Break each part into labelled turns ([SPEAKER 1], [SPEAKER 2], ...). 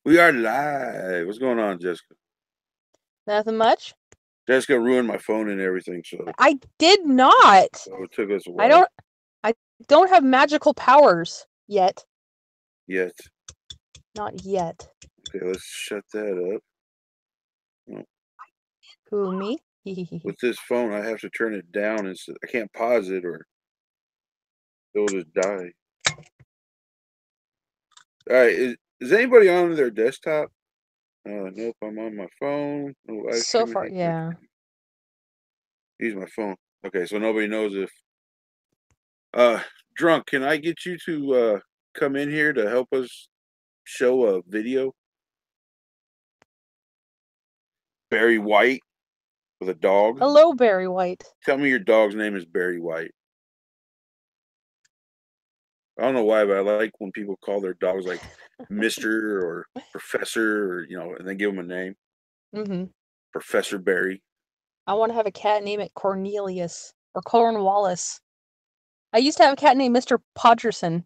[SPEAKER 1] We are live. What's going on, Jessica?
[SPEAKER 2] Nothing much.
[SPEAKER 1] Jessica ruined my phone and everything,
[SPEAKER 2] I did not.
[SPEAKER 1] so it took us a
[SPEAKER 2] I
[SPEAKER 1] while
[SPEAKER 2] don't. I don't have magical powers yet.
[SPEAKER 1] yet.
[SPEAKER 2] Not yet.
[SPEAKER 1] Okay, let's shut that up. Oh,
[SPEAKER 2] Who me?
[SPEAKER 1] with this phone, I have to turn it down, and I can't pause it or it'll just die. All right, is anybody on their desktop? Nope, I'm on my phone. No live
[SPEAKER 2] So
[SPEAKER 1] streaming.
[SPEAKER 2] far, yeah.
[SPEAKER 1] Use my phone. Okay, so nobody knows if uh drunk. Can I get you to come in here to help us show a video? Barry White with a dog.
[SPEAKER 2] Hello, Barry White.
[SPEAKER 1] Tell me your dog's name is Barry White. I don't know why, but I like when people call their dogs like Mister or Professor, or and then give them a name,
[SPEAKER 2] Mm-hmm.
[SPEAKER 1] Professor Barry.
[SPEAKER 2] I want to have a cat name it Cornelius or Cornwallis. I used to have a cat named Mr. Podgerson.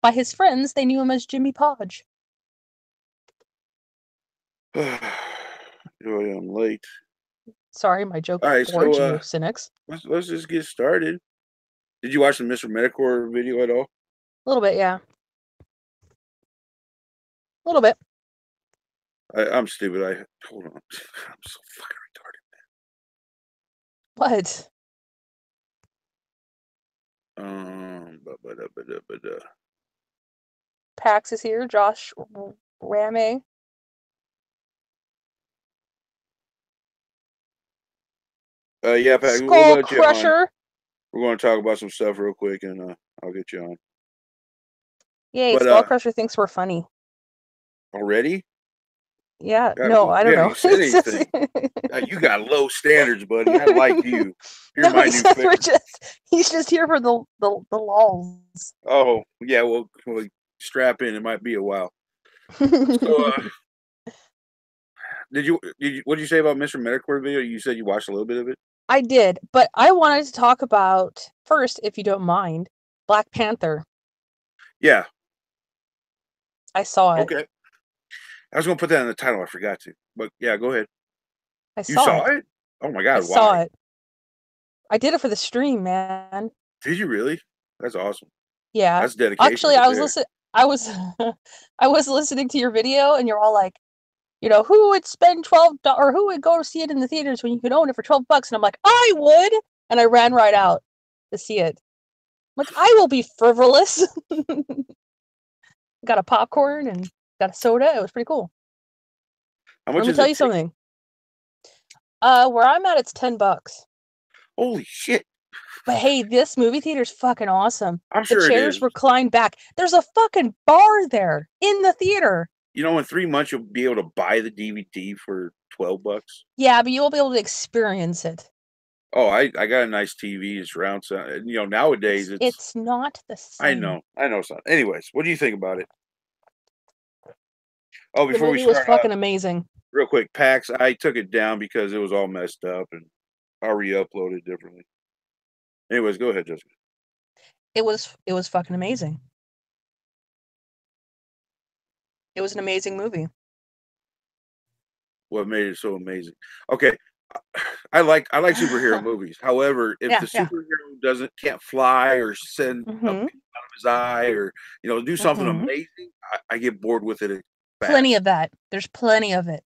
[SPEAKER 2] By his friends, they knew him as Jimmy Podge.
[SPEAKER 1] I'm late.
[SPEAKER 2] Sorry, my joke
[SPEAKER 1] All right,
[SPEAKER 2] bored
[SPEAKER 1] so
[SPEAKER 2] you, cynics.
[SPEAKER 1] let's just get started. Did you watch the Mister Metokur video at all?
[SPEAKER 2] A little bit, yeah. A little bit.
[SPEAKER 1] I'm stupid. I hold on. I'm so fucking
[SPEAKER 2] What?
[SPEAKER 1] retarded.
[SPEAKER 2] Pax is here. Josh Rame.
[SPEAKER 1] Yeah, Pat, we'll
[SPEAKER 2] Skull
[SPEAKER 1] let you on.
[SPEAKER 2] Crusher.
[SPEAKER 1] We're going to talk about some stuff real quick, and I'll get you on.
[SPEAKER 2] Yay,
[SPEAKER 1] But
[SPEAKER 2] Skull Crusher thinks we're funny.
[SPEAKER 1] already?
[SPEAKER 2] Yeah,
[SPEAKER 1] God,
[SPEAKER 2] no, I
[SPEAKER 1] we
[SPEAKER 2] don't
[SPEAKER 1] haven't
[SPEAKER 2] know.
[SPEAKER 1] even said anything. You got low standards, buddy. I like you. You're
[SPEAKER 2] No,
[SPEAKER 1] my
[SPEAKER 2] he
[SPEAKER 1] new
[SPEAKER 2] says
[SPEAKER 1] favorite.
[SPEAKER 2] he's just here for the lols.
[SPEAKER 1] Oh, yeah, well, strap in. It might be a while. So, what did you say about Mr. Metacore video? You said you watched a little bit of it?
[SPEAKER 2] I did, but I wanted to talk about first, if you don't mind, Black Panther.
[SPEAKER 1] Yeah.
[SPEAKER 2] I saw it.
[SPEAKER 1] Okay. I was going to put that in the title. I forgot to. But yeah, go ahead.
[SPEAKER 2] I
[SPEAKER 1] You
[SPEAKER 2] saw
[SPEAKER 1] saw
[SPEAKER 2] it.
[SPEAKER 1] it? Oh my
[SPEAKER 2] I
[SPEAKER 1] God,
[SPEAKER 2] saw
[SPEAKER 1] why?
[SPEAKER 2] it. I did it for the stream, man.
[SPEAKER 1] Did you really? That's awesome.
[SPEAKER 2] Yeah.
[SPEAKER 1] That's dedication
[SPEAKER 2] Actually,
[SPEAKER 1] right
[SPEAKER 2] I was
[SPEAKER 1] there.
[SPEAKER 2] listening. I was I was listening to your video, and you're all like, who would spend $12 or who would go to see it in the theaters when you could own it for $12? And I'm like, I would, and I ran right out to see it. I'm like, I will be frivolous. Got a popcorn and got a soda. It was pretty cool.
[SPEAKER 1] How
[SPEAKER 2] Let
[SPEAKER 1] much
[SPEAKER 2] me
[SPEAKER 1] is
[SPEAKER 2] tell
[SPEAKER 1] a
[SPEAKER 2] you
[SPEAKER 1] ticket?
[SPEAKER 2] something. Where I'm at, it's $10.
[SPEAKER 1] Holy shit.
[SPEAKER 2] But hey, this movie theater's fucking awesome.
[SPEAKER 1] I'm
[SPEAKER 2] The
[SPEAKER 1] sure it
[SPEAKER 2] chairs
[SPEAKER 1] is.
[SPEAKER 2] recline back. There's a fucking bar there in the theater.
[SPEAKER 1] In 3 months you'll be able to buy the DVD for $12.
[SPEAKER 2] Yeah, but you won't be able to experience it.
[SPEAKER 1] Oh, I got a nice TV. It's round sound. Nowadays
[SPEAKER 2] It's not the
[SPEAKER 1] I
[SPEAKER 2] same.
[SPEAKER 1] know, son. Anyways, what do you think about it? Oh,
[SPEAKER 2] The
[SPEAKER 1] before we
[SPEAKER 2] movie was
[SPEAKER 1] start,
[SPEAKER 2] fucking amazing.
[SPEAKER 1] real quick, PAX, I took it down because it was all messed up, and I'll re-upload it differently. Anyways, go ahead, Jessica.
[SPEAKER 2] It was fucking amazing. It was an amazing movie.
[SPEAKER 1] What made it so amazing? Okay, I like superhero movies. However, if
[SPEAKER 2] Yeah,
[SPEAKER 1] the
[SPEAKER 2] yeah.
[SPEAKER 1] superhero can't fly or send a
[SPEAKER 2] Mm-hmm.
[SPEAKER 1] beam out of his eye or do something
[SPEAKER 2] Mm-hmm.
[SPEAKER 1] amazing, I get bored with it
[SPEAKER 2] Plenty
[SPEAKER 1] fast.
[SPEAKER 2] of that. There's plenty of it.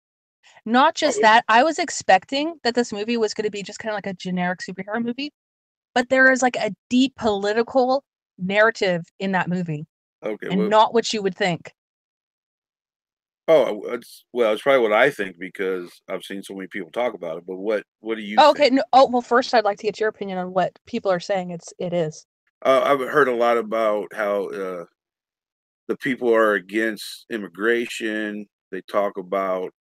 [SPEAKER 2] Not
[SPEAKER 1] Oh,
[SPEAKER 2] just that, I was expecting that this movie was going to be just kind of like a generic superhero movie, but there is like a deep political narrative in that movie,
[SPEAKER 1] okay.
[SPEAKER 2] and
[SPEAKER 1] Well,
[SPEAKER 2] not what you would think.
[SPEAKER 1] it's probably what I think because I've seen so many people talk about it. But what do you
[SPEAKER 2] Oh,
[SPEAKER 1] think?
[SPEAKER 2] okay. No, oh, well, first I'd like to get your opinion on what people are saying it is.
[SPEAKER 1] I've heard a lot about how the people are against immigration. They talk about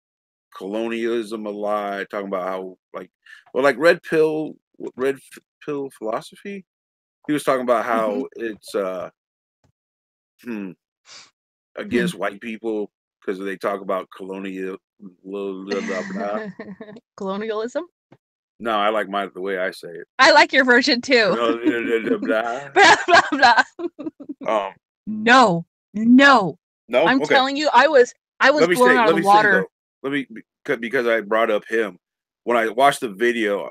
[SPEAKER 1] colonialism a lot, talking about how like red pill philosophy. He was talking about
[SPEAKER 2] Mm-hmm.
[SPEAKER 1] how it's hmm,
[SPEAKER 2] Hmm.
[SPEAKER 1] against white people because they talk about colonial blah, blah, blah.
[SPEAKER 2] Colonialism.
[SPEAKER 1] No, I like mine the way I say it.
[SPEAKER 2] I like your version too.
[SPEAKER 1] Blah, blah,
[SPEAKER 2] Blah blah blah.
[SPEAKER 1] blah.
[SPEAKER 2] No, no.
[SPEAKER 1] No,
[SPEAKER 2] I'm
[SPEAKER 1] okay.
[SPEAKER 2] telling you, I was I was blown out of
[SPEAKER 1] Let
[SPEAKER 2] the
[SPEAKER 1] me say
[SPEAKER 2] water.
[SPEAKER 1] though, let me because I brought up him. When I watched the video,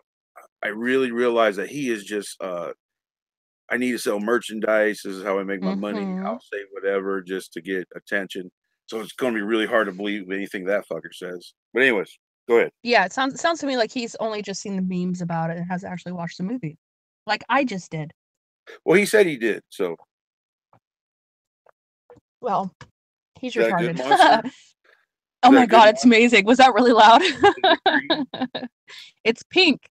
[SPEAKER 1] I really realized that he is just I need to sell merchandise. This is how I make my money.
[SPEAKER 2] Mm-hmm.
[SPEAKER 1] I'll say whatever just to get attention. So it's going to be really hard to believe anything that fucker says. But anyways, go ahead.
[SPEAKER 2] Yeah, it sounds to me like he's only just seen the memes about it and hasn't actually watched the movie, like I just did.
[SPEAKER 1] Well, he said he did. So
[SPEAKER 2] Well, he's
[SPEAKER 1] is that a good
[SPEAKER 2] retarded.
[SPEAKER 1] monster?
[SPEAKER 2] Oh
[SPEAKER 1] Is that
[SPEAKER 2] my
[SPEAKER 1] a good
[SPEAKER 2] god, it's
[SPEAKER 1] monster?
[SPEAKER 2] amazing. Was that really loud?
[SPEAKER 1] Is it green?
[SPEAKER 2] It's pink.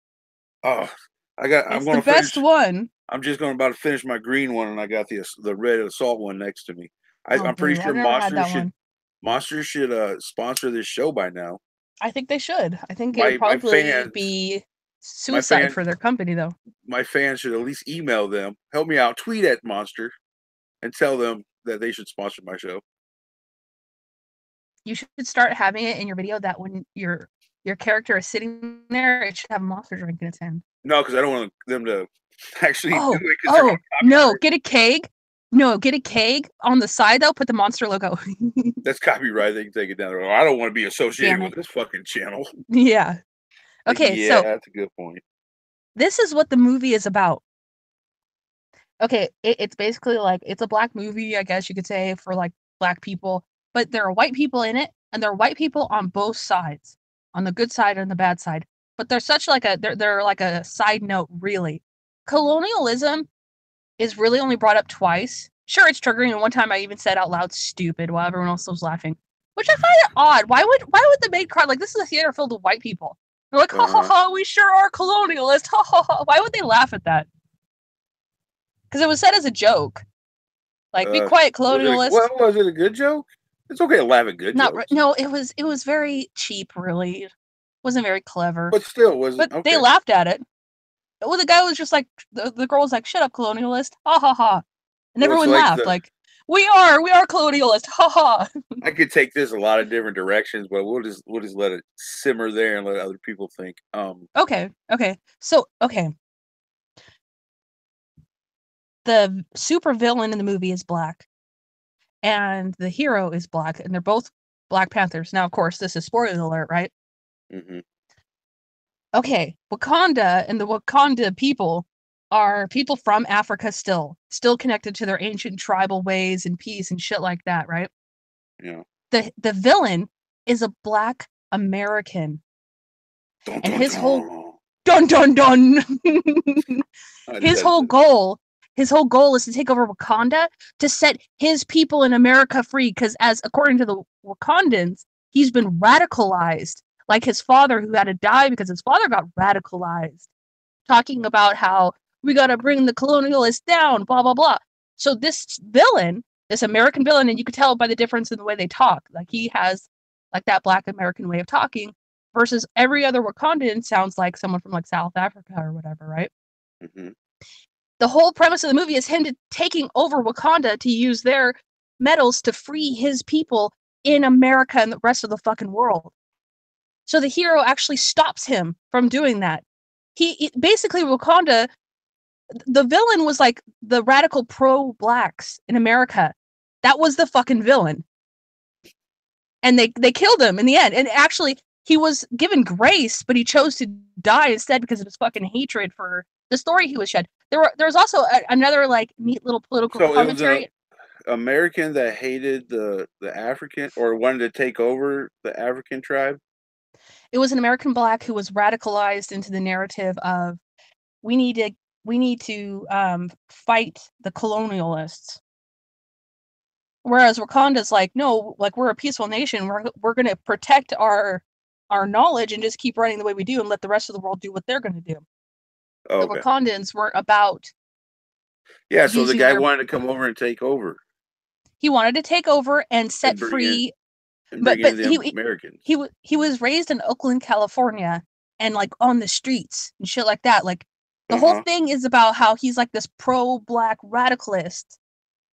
[SPEAKER 1] Oh, I got. I'm
[SPEAKER 2] It's the
[SPEAKER 1] going to
[SPEAKER 2] best
[SPEAKER 1] finish.
[SPEAKER 2] one.
[SPEAKER 1] I'm just going about to finish my green one, and I got the red assault one next to me.
[SPEAKER 2] Oh,
[SPEAKER 1] I'm pretty
[SPEAKER 2] boo.
[SPEAKER 1] sure
[SPEAKER 2] I've never had that one.
[SPEAKER 1] Monsters should sponsor this show by now.
[SPEAKER 2] I think they should. I think it would
[SPEAKER 1] My
[SPEAKER 2] probably
[SPEAKER 1] fans,
[SPEAKER 2] be
[SPEAKER 1] my
[SPEAKER 2] suicide
[SPEAKER 1] fan,
[SPEAKER 2] for their company, though.
[SPEAKER 1] my fans should at least email them, help me out, tweet at Monster, and tell them that they should sponsor my show.
[SPEAKER 2] You should start having it in your video that when your character is sitting there, it should have a monster drink in its hand.
[SPEAKER 1] No, because I don't want them to actually do it because they're
[SPEAKER 2] Oh,
[SPEAKER 1] going to
[SPEAKER 2] no,
[SPEAKER 1] copyright.
[SPEAKER 2] get a keg. No, get a keg on the side though. Put the monster logo.
[SPEAKER 1] That's copyright. They can take it down. I don't want to be associated
[SPEAKER 2] Damn
[SPEAKER 1] with
[SPEAKER 2] it.
[SPEAKER 1] this fucking channel.
[SPEAKER 2] Yeah. Okay,
[SPEAKER 1] Yeah,
[SPEAKER 2] so
[SPEAKER 1] that's a good point.
[SPEAKER 2] this is what the movie is about. Okay, it's basically like it's a black movie, I guess you could say, for like black people, but there are white people in it, and there are white people on both sides, on the good side and the bad side. But they're such like they're like a side note, really. Colonialism is really only brought up twice. Sure, it's triggering, and one time I even said out loud "stupid" while everyone else was laughing, which I find it odd. Why would the main crowd, like, this is a theater filled with white people? They're like, ha ha ha, we sure are colonialist, ha ha ha. Why would they laugh at that? Because it was said as a joke. Like, be quiet, colonialist.
[SPEAKER 1] Was it a good joke? It's okay to laugh at good
[SPEAKER 2] Not
[SPEAKER 1] jokes,
[SPEAKER 2] no, it was very cheap, really. It wasn't very clever.
[SPEAKER 1] but still, was it
[SPEAKER 2] But they
[SPEAKER 1] okay?
[SPEAKER 2] laughed at it. Well, the guy was just like the girl was like, "Shut up, colonialist!" Ha ha ha, and
[SPEAKER 1] So it's
[SPEAKER 2] everyone
[SPEAKER 1] like
[SPEAKER 2] laughed. Like, we are colonialist. Ha ha.
[SPEAKER 1] I could take this a lot of different directions, but we'll just let it simmer there and let other people think.
[SPEAKER 2] Okay, okay. So, okay, the super villain in the movie is black, and the hero is black, and they're both Black Panthers. Now, of course, this is spoiler alert, right?
[SPEAKER 1] Mm-hmm.
[SPEAKER 2] Okay, Wakanda and the Wakanda people are people from Africa still connected to their ancient tribal ways and peace and shit like that, right?
[SPEAKER 1] Yeah.
[SPEAKER 2] The villain is a black American,
[SPEAKER 1] Dun,
[SPEAKER 2] and
[SPEAKER 1] dun,
[SPEAKER 2] his whole
[SPEAKER 1] dun.
[SPEAKER 2] dun dun dun
[SPEAKER 1] I just
[SPEAKER 2] his
[SPEAKER 1] had
[SPEAKER 2] whole
[SPEAKER 1] to.
[SPEAKER 2] goal is to take over Wakanda to set his people in America free, because as according to the Wakandans, he's been radicalized like his father, who had to die because his father got radicalized, talking about how we got to bring the colonialists down, blah blah blah. So this villain, this American villain, and you could tell by the difference in the way they talk, like he has like that black American way of talking versus every other Wakandan sounds like someone from like South Africa or whatever, right?
[SPEAKER 1] Mm-hmm.
[SPEAKER 2] The whole premise of the movie is him taking over Wakanda to use their metals to free his people in America and the rest of the fucking world. So the hero actually stops him from doing that. He basically, Wakanda, the villain was like the radical pro-blacks in America. That was the fucking villain. And they killed him in the end. And actually, he was given grace, but he chose to die instead because of his fucking hatred for the story he was shed. There was also another like neat little political
[SPEAKER 1] So it was an
[SPEAKER 2] commentary.
[SPEAKER 1] American that hated the African or wanted to take over the African tribe.
[SPEAKER 2] It was an American black who was radicalized into the narrative of we need to fight the colonialists. Whereas Wakanda's like, no, like we're a peaceful nation. We're gonna protect our knowledge and just keep running the way we do and let the rest of the world do what they're gonna do.
[SPEAKER 1] Oh,
[SPEAKER 2] The
[SPEAKER 1] okay.
[SPEAKER 2] Wakandans weren't about
[SPEAKER 1] Yeah. So the
[SPEAKER 2] using
[SPEAKER 1] guy
[SPEAKER 2] their.
[SPEAKER 1] wanted to come over and take over
[SPEAKER 2] He wanted to take over and
[SPEAKER 1] and
[SPEAKER 2] set free,
[SPEAKER 1] bring in
[SPEAKER 2] but
[SPEAKER 1] the Americans.
[SPEAKER 2] he was raised in Oakland, California, and like on the streets and shit like that. Like the
[SPEAKER 1] Uh
[SPEAKER 2] whole
[SPEAKER 1] huh.
[SPEAKER 2] thing is about how he's like this pro-black radicalist.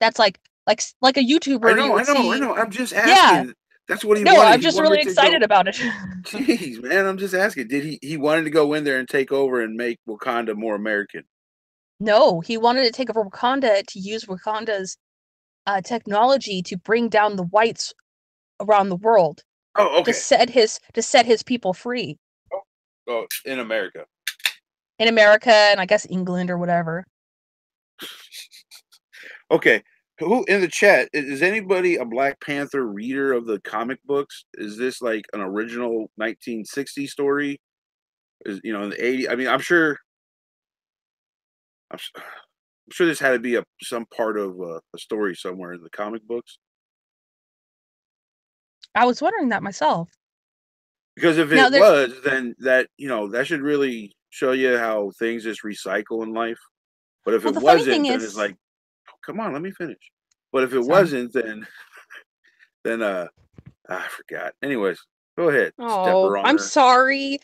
[SPEAKER 2] That's like a YouTuber you would
[SPEAKER 1] I
[SPEAKER 2] see.
[SPEAKER 1] know. I'm just
[SPEAKER 2] Yeah.
[SPEAKER 1] asking. That's what he
[SPEAKER 2] No,
[SPEAKER 1] wanted.
[SPEAKER 2] I'm
[SPEAKER 1] He
[SPEAKER 2] just
[SPEAKER 1] wanted
[SPEAKER 2] really
[SPEAKER 1] to go.
[SPEAKER 2] excited about it.
[SPEAKER 1] Jeez, man, I'm just asking. Did he wanted to go in there and take over and make Wakanda more American?
[SPEAKER 2] No, he wanted to take over Wakanda to use Wakanda's technology to bring down the whites around the world.
[SPEAKER 1] Oh,
[SPEAKER 2] to
[SPEAKER 1] okay.
[SPEAKER 2] set his people free.
[SPEAKER 1] Oh, in America.
[SPEAKER 2] In America and I guess England or whatever.
[SPEAKER 1] Okay. Who in the chat is anybody a Black Panther reader of the comic books? Is this like an original 1960 story? Is in the 80s? I mean, I'm sure this had to be some part of a story somewhere in the comic books.
[SPEAKER 2] I was wondering that myself.
[SPEAKER 1] Because if
[SPEAKER 2] Now
[SPEAKER 1] it was, then that should really show you how things just recycle in life. But if
[SPEAKER 2] well,
[SPEAKER 1] it
[SPEAKER 2] the funny thing
[SPEAKER 1] wasn't, then it's
[SPEAKER 2] is,
[SPEAKER 1] like, oh, come on, let me finish. But if it
[SPEAKER 2] sorry.
[SPEAKER 1] wasn't, then I forgot. Anyways, go ahead,
[SPEAKER 2] Oh,
[SPEAKER 1] stepper
[SPEAKER 2] I'm
[SPEAKER 1] honor.
[SPEAKER 2] sorry.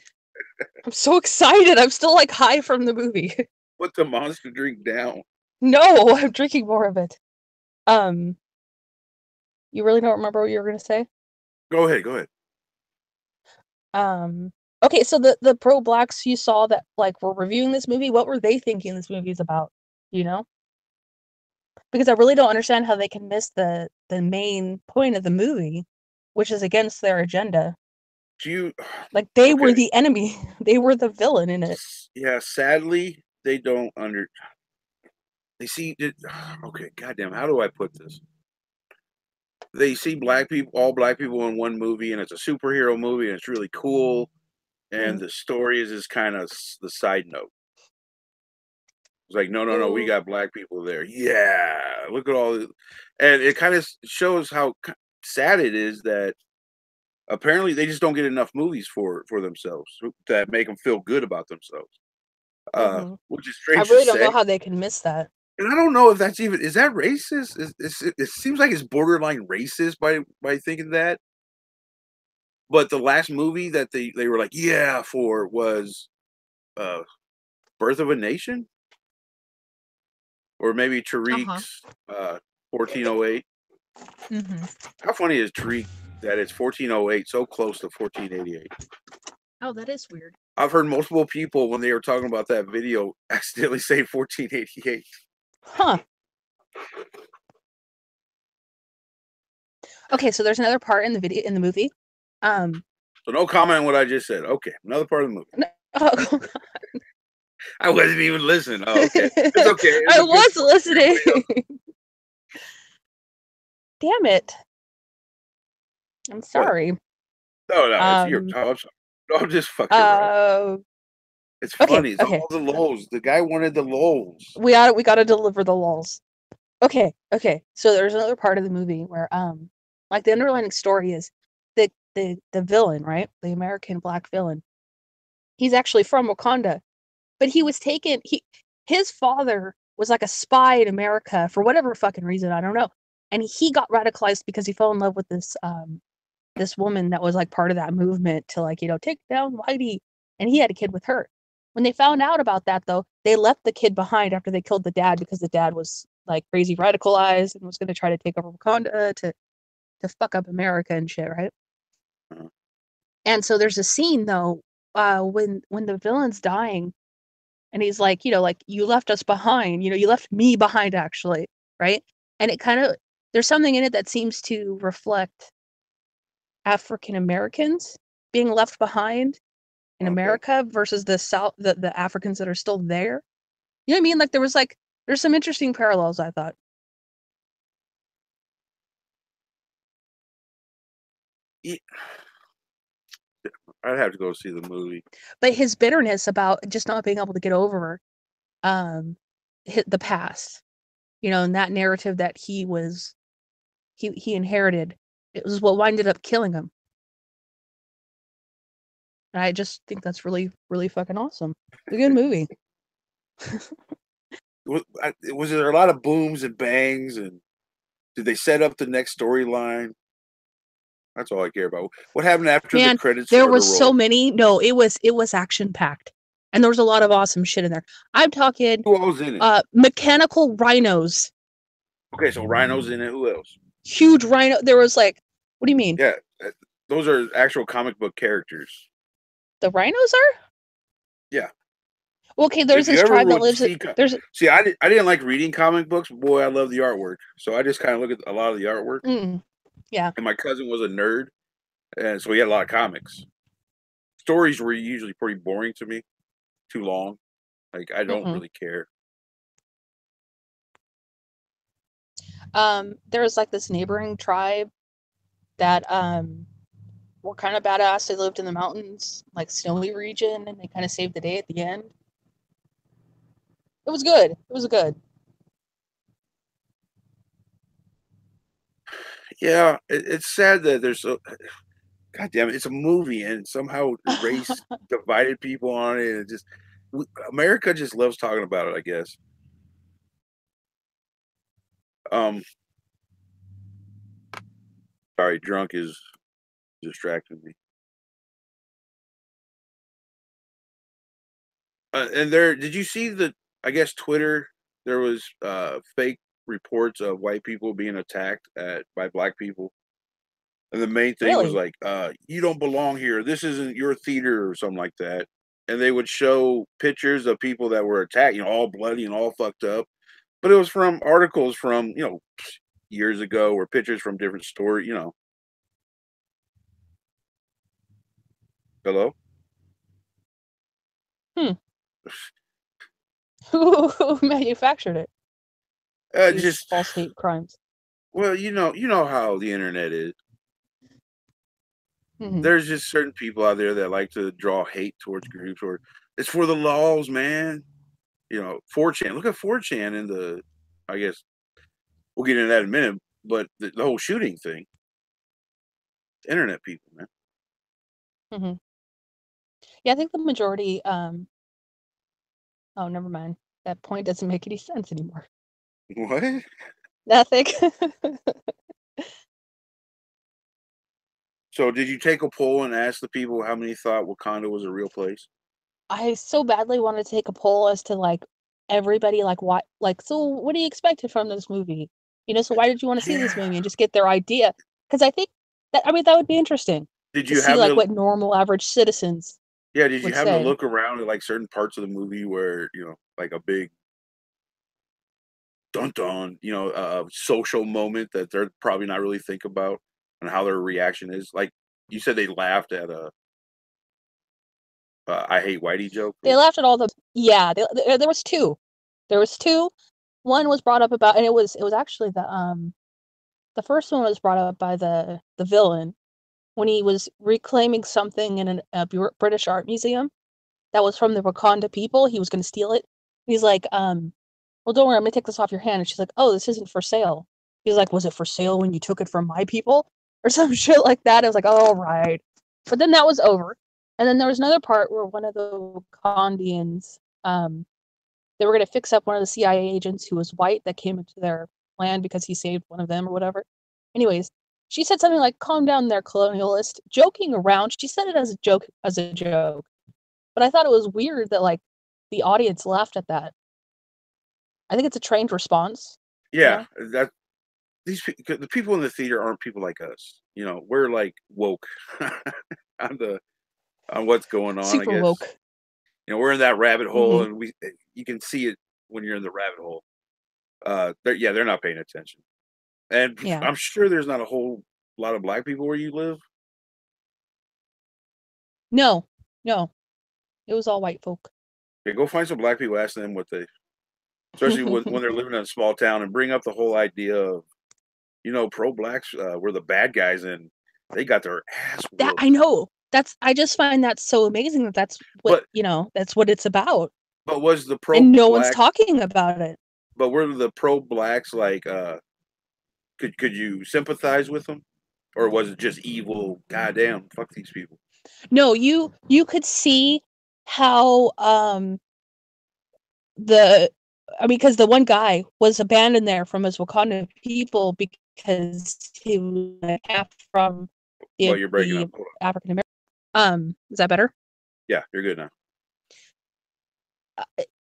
[SPEAKER 2] I'm so excited. I'm still like high from the movie.
[SPEAKER 1] Put the monster drink down.
[SPEAKER 2] No, I'm drinking more of it. You really don't remember what you were gonna say?
[SPEAKER 1] Go ahead.
[SPEAKER 2] Okay, so the pro blacks you saw that like were reviewing this movie, what were they thinking this movie is about? You know? Because I really don't understand how they can miss the main point of the movie, which is against their agenda.
[SPEAKER 1] Do you?
[SPEAKER 2] Like they were
[SPEAKER 1] Okay.
[SPEAKER 2] the enemy. They were the villain in it.
[SPEAKER 1] Yeah. Sadly, they don't under. They see. Okay. Goddamn. How do I put this? They see all black people in one movie, and it's a superhero movie, and it's really cool. And the story is just kind of the side note. It's like, no, we got black people there. Yeah, look at all this. And it kind of shows how sad it is that apparently they just don't get enough movies for themselves that make them feel good about themselves. Which is
[SPEAKER 2] I
[SPEAKER 1] strange to
[SPEAKER 2] really don't know
[SPEAKER 1] say.
[SPEAKER 2] how they can miss that.
[SPEAKER 1] And I don't know if is that racist? It seems like it's borderline racist by thinking that. But the last movie that they were like, yeah, for was Birth of a Nation? Or maybe Tariq's 1408. How funny is Tariq that it's 1408, so close to 1488?
[SPEAKER 2] Oh, that is weird.
[SPEAKER 1] I've heard multiple people when they were talking about that video accidentally say 1488.
[SPEAKER 2] Huh. Okay, so there's another part in the movie.
[SPEAKER 1] So no comment on what I just said. Okay, another part of the movie.
[SPEAKER 2] Oh,
[SPEAKER 1] I wasn't even listening. Oh, okay. It's okay.
[SPEAKER 2] I was listening. Damn it. I'm sorry.
[SPEAKER 1] What? No, it's your time. I'm sorry. No, I'm just fucking around. It's funny. It's all the lulls. The guy wanted the lulls.
[SPEAKER 2] We gotta deliver the lulls. Okay. So there's another part of the movie where like the underlying story is the villain, right? The American black villain. He's actually from Wakanda, but he was taken. His father was like a spy in America for whatever fucking reason, I don't know. And he got radicalized because he fell in love with this woman that was like part of that movement to like take down Whitey, and he had a kid with her. When they found out about that, though, they left the kid behind after they killed the dad because the dad was like crazy radicalized and was going to try to take over Wakanda to fuck up America and shit, right? And so there's a scene though when the villain's dying, and he's like, like you left us behind, you left me behind actually, right? And it kind of there's something in it that seems to reflect African Americans being left behind in America versus the Africans that are still there. You know what I mean? Like there's some interesting parallels, I thought.
[SPEAKER 1] Yeah. I'd have to go see the movie.
[SPEAKER 2] But his bitterness about just not being able to get over the past, and that narrative that he inherited, it was what winded up killing him. And I just think that's really, really fucking awesome. It's a good movie.
[SPEAKER 1] Was there a lot of booms and bangs, and did they set up the next storyline? That's all I care about. What happened after the credits?
[SPEAKER 2] There was so many. No, it was action packed, and there was a lot of awesome shit in there. I'm talking.
[SPEAKER 1] Who else in it?
[SPEAKER 2] Mechanical rhinos.
[SPEAKER 1] Okay, so rhinos in it. Who else?
[SPEAKER 2] Huge rhino. There was like, what do you mean?
[SPEAKER 1] Yeah, those are actual comic book characters.
[SPEAKER 2] The rhinos are?
[SPEAKER 1] Yeah.
[SPEAKER 2] Okay, there's this tribe that lives.
[SPEAKER 1] See, I didn't like reading comic books. Boy, I love the artwork. So I just kind of look at a lot of the artwork.
[SPEAKER 2] Yeah.
[SPEAKER 1] and my cousin was a nerd, and so he had a lot of comics. Stories were usually pretty boring to me, too long. Like I don't
[SPEAKER 2] Mm-mm.
[SPEAKER 1] really care.
[SPEAKER 2] There was like this neighboring tribe that were kind of badass. They lived in the mountains, like snowy region, and they kind of saved the day at the end. It was good. It was good.
[SPEAKER 1] Yeah, it's sad that there's so. God damn it! It's a movie, and somehow race divided people on it. And just America just loves talking about it. I guess. Um, sorry, drunk is distracting me. And there, did you see the? I guess Twitter. There was fake reports of white people being attacked by black people, and the main thing was
[SPEAKER 2] Really?
[SPEAKER 1] like, "You don't belong here. This isn't your theater," or something like that. And they would show pictures of people that were attacked, all bloody and all fucked up. But it was from articles from years ago, or pictures from different stories. Hello.
[SPEAKER 2] Hmm. Who manufactured it? These
[SPEAKER 1] Just
[SPEAKER 2] false hate crimes.
[SPEAKER 1] well, you know how the internet is.
[SPEAKER 2] Mm-hmm.
[SPEAKER 1] There's just certain people out there that like to draw hate towards groups, or it's for the laws, man. 4chan. Look at 4chan and I guess we'll get into that in a minute, but the whole shooting thing, internet people, man.
[SPEAKER 2] Mm-hmm. Yeah, I think the majority. Oh, never mind. That point doesn't make any sense anymore.
[SPEAKER 1] What?
[SPEAKER 2] Nothing.
[SPEAKER 1] So did you take a poll and ask the people how many thought Wakanda was a real place?
[SPEAKER 2] I so badly want to take a poll as to like everybody like what like so what do you expect from this movie? So why did you want to see this
[SPEAKER 1] Yeah.
[SPEAKER 2] movie and just get their idea? Because I think that would be interesting
[SPEAKER 1] Did
[SPEAKER 2] to
[SPEAKER 1] you
[SPEAKER 2] see
[SPEAKER 1] happen
[SPEAKER 2] like
[SPEAKER 1] to
[SPEAKER 2] what normal average citizens
[SPEAKER 1] Yeah, did you
[SPEAKER 2] would
[SPEAKER 1] happen to
[SPEAKER 2] say.
[SPEAKER 1] look around at like certain parts of the movie where, like a big dun dun, social moment that they're probably not really think about and how their reaction is? Like you said they laughed at I hate Whitey joke.
[SPEAKER 2] They laughed at all the yeah, there was two. There was two. One was brought up about and it was actually the first one was brought up by the villain when he was reclaiming something in a British art museum that was from the Wakanda people. He was going to steal it. He's like, well, don't worry, I'm going to take this off your hand. And she's like, oh, this isn't for sale. He's like, was it for sale when you took it from my people? Or some shit like that. I was like, oh, right. But then that was over. And then there was another part where one of the Wakandians, they were going to fix up one of the CIA agents who was white that came into their land because he saved one of them or whatever. Anyways, she said something like, calm down there, colonialist, joking around. She said it as a joke. But I thought it was weird that like the audience laughed at that. I think it's a trained response, you
[SPEAKER 1] Yeah,
[SPEAKER 2] know?
[SPEAKER 1] that the people in the theater aren't people like us. We're like woke on the on what's going on, I
[SPEAKER 2] Super
[SPEAKER 1] guess.
[SPEAKER 2] woke.
[SPEAKER 1] We're in that rabbit hole,
[SPEAKER 2] Mm-hmm.
[SPEAKER 1] and you can see it when you're in the rabbit hole. They're not paying attention, and
[SPEAKER 2] Yeah.
[SPEAKER 1] I'm sure there's not a whole lot of black people where you live.
[SPEAKER 2] No, no. It was all white folk.
[SPEAKER 1] Yeah, go find some black people, ask them what they, especially when they're living in a small town, and bring up the whole idea of pro blacks were the bad guys, and they got their ass
[SPEAKER 2] That
[SPEAKER 1] whooped.
[SPEAKER 2] I know. I just find that so amazing that
[SPEAKER 1] But
[SPEAKER 2] that's what it's about.
[SPEAKER 1] was the pro
[SPEAKER 2] And no one's
[SPEAKER 1] blacks?
[SPEAKER 2] talking about it.
[SPEAKER 1] But were the pro blacks like? Could you sympathize with them, or was it just evil? Goddamn, fuck these people.
[SPEAKER 2] No, you could see how the I mean, because the one guy was abandoned there from his Wakanda people because he was like, half from
[SPEAKER 1] Well,
[SPEAKER 2] the
[SPEAKER 1] you're breaking up.
[SPEAKER 2] the
[SPEAKER 1] Hold on.
[SPEAKER 2] African American. Is that better?
[SPEAKER 1] Yeah, you're good now.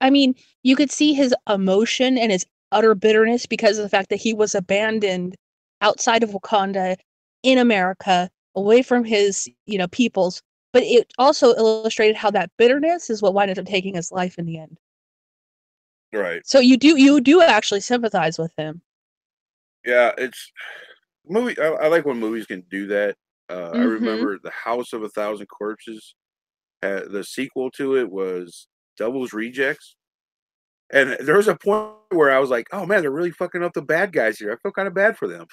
[SPEAKER 2] I mean, you could see his emotion and his utter bitterness because of the fact that he was abandoned outside of Wakanda in America, away from his, peoples. But it also illustrated how that bitterness is what wound up taking his life in the end.
[SPEAKER 1] Right.
[SPEAKER 2] So you do actually sympathize with him.
[SPEAKER 1] Yeah, movie. I like when movies can do that. I
[SPEAKER 2] Mm-hmm.
[SPEAKER 1] remember The House of a Thousand Corpses. The sequel to it was Devil's Rejects, and there was a point where I was like, "Oh man, they're really fucking up the bad guys here." I feel kind of bad for them.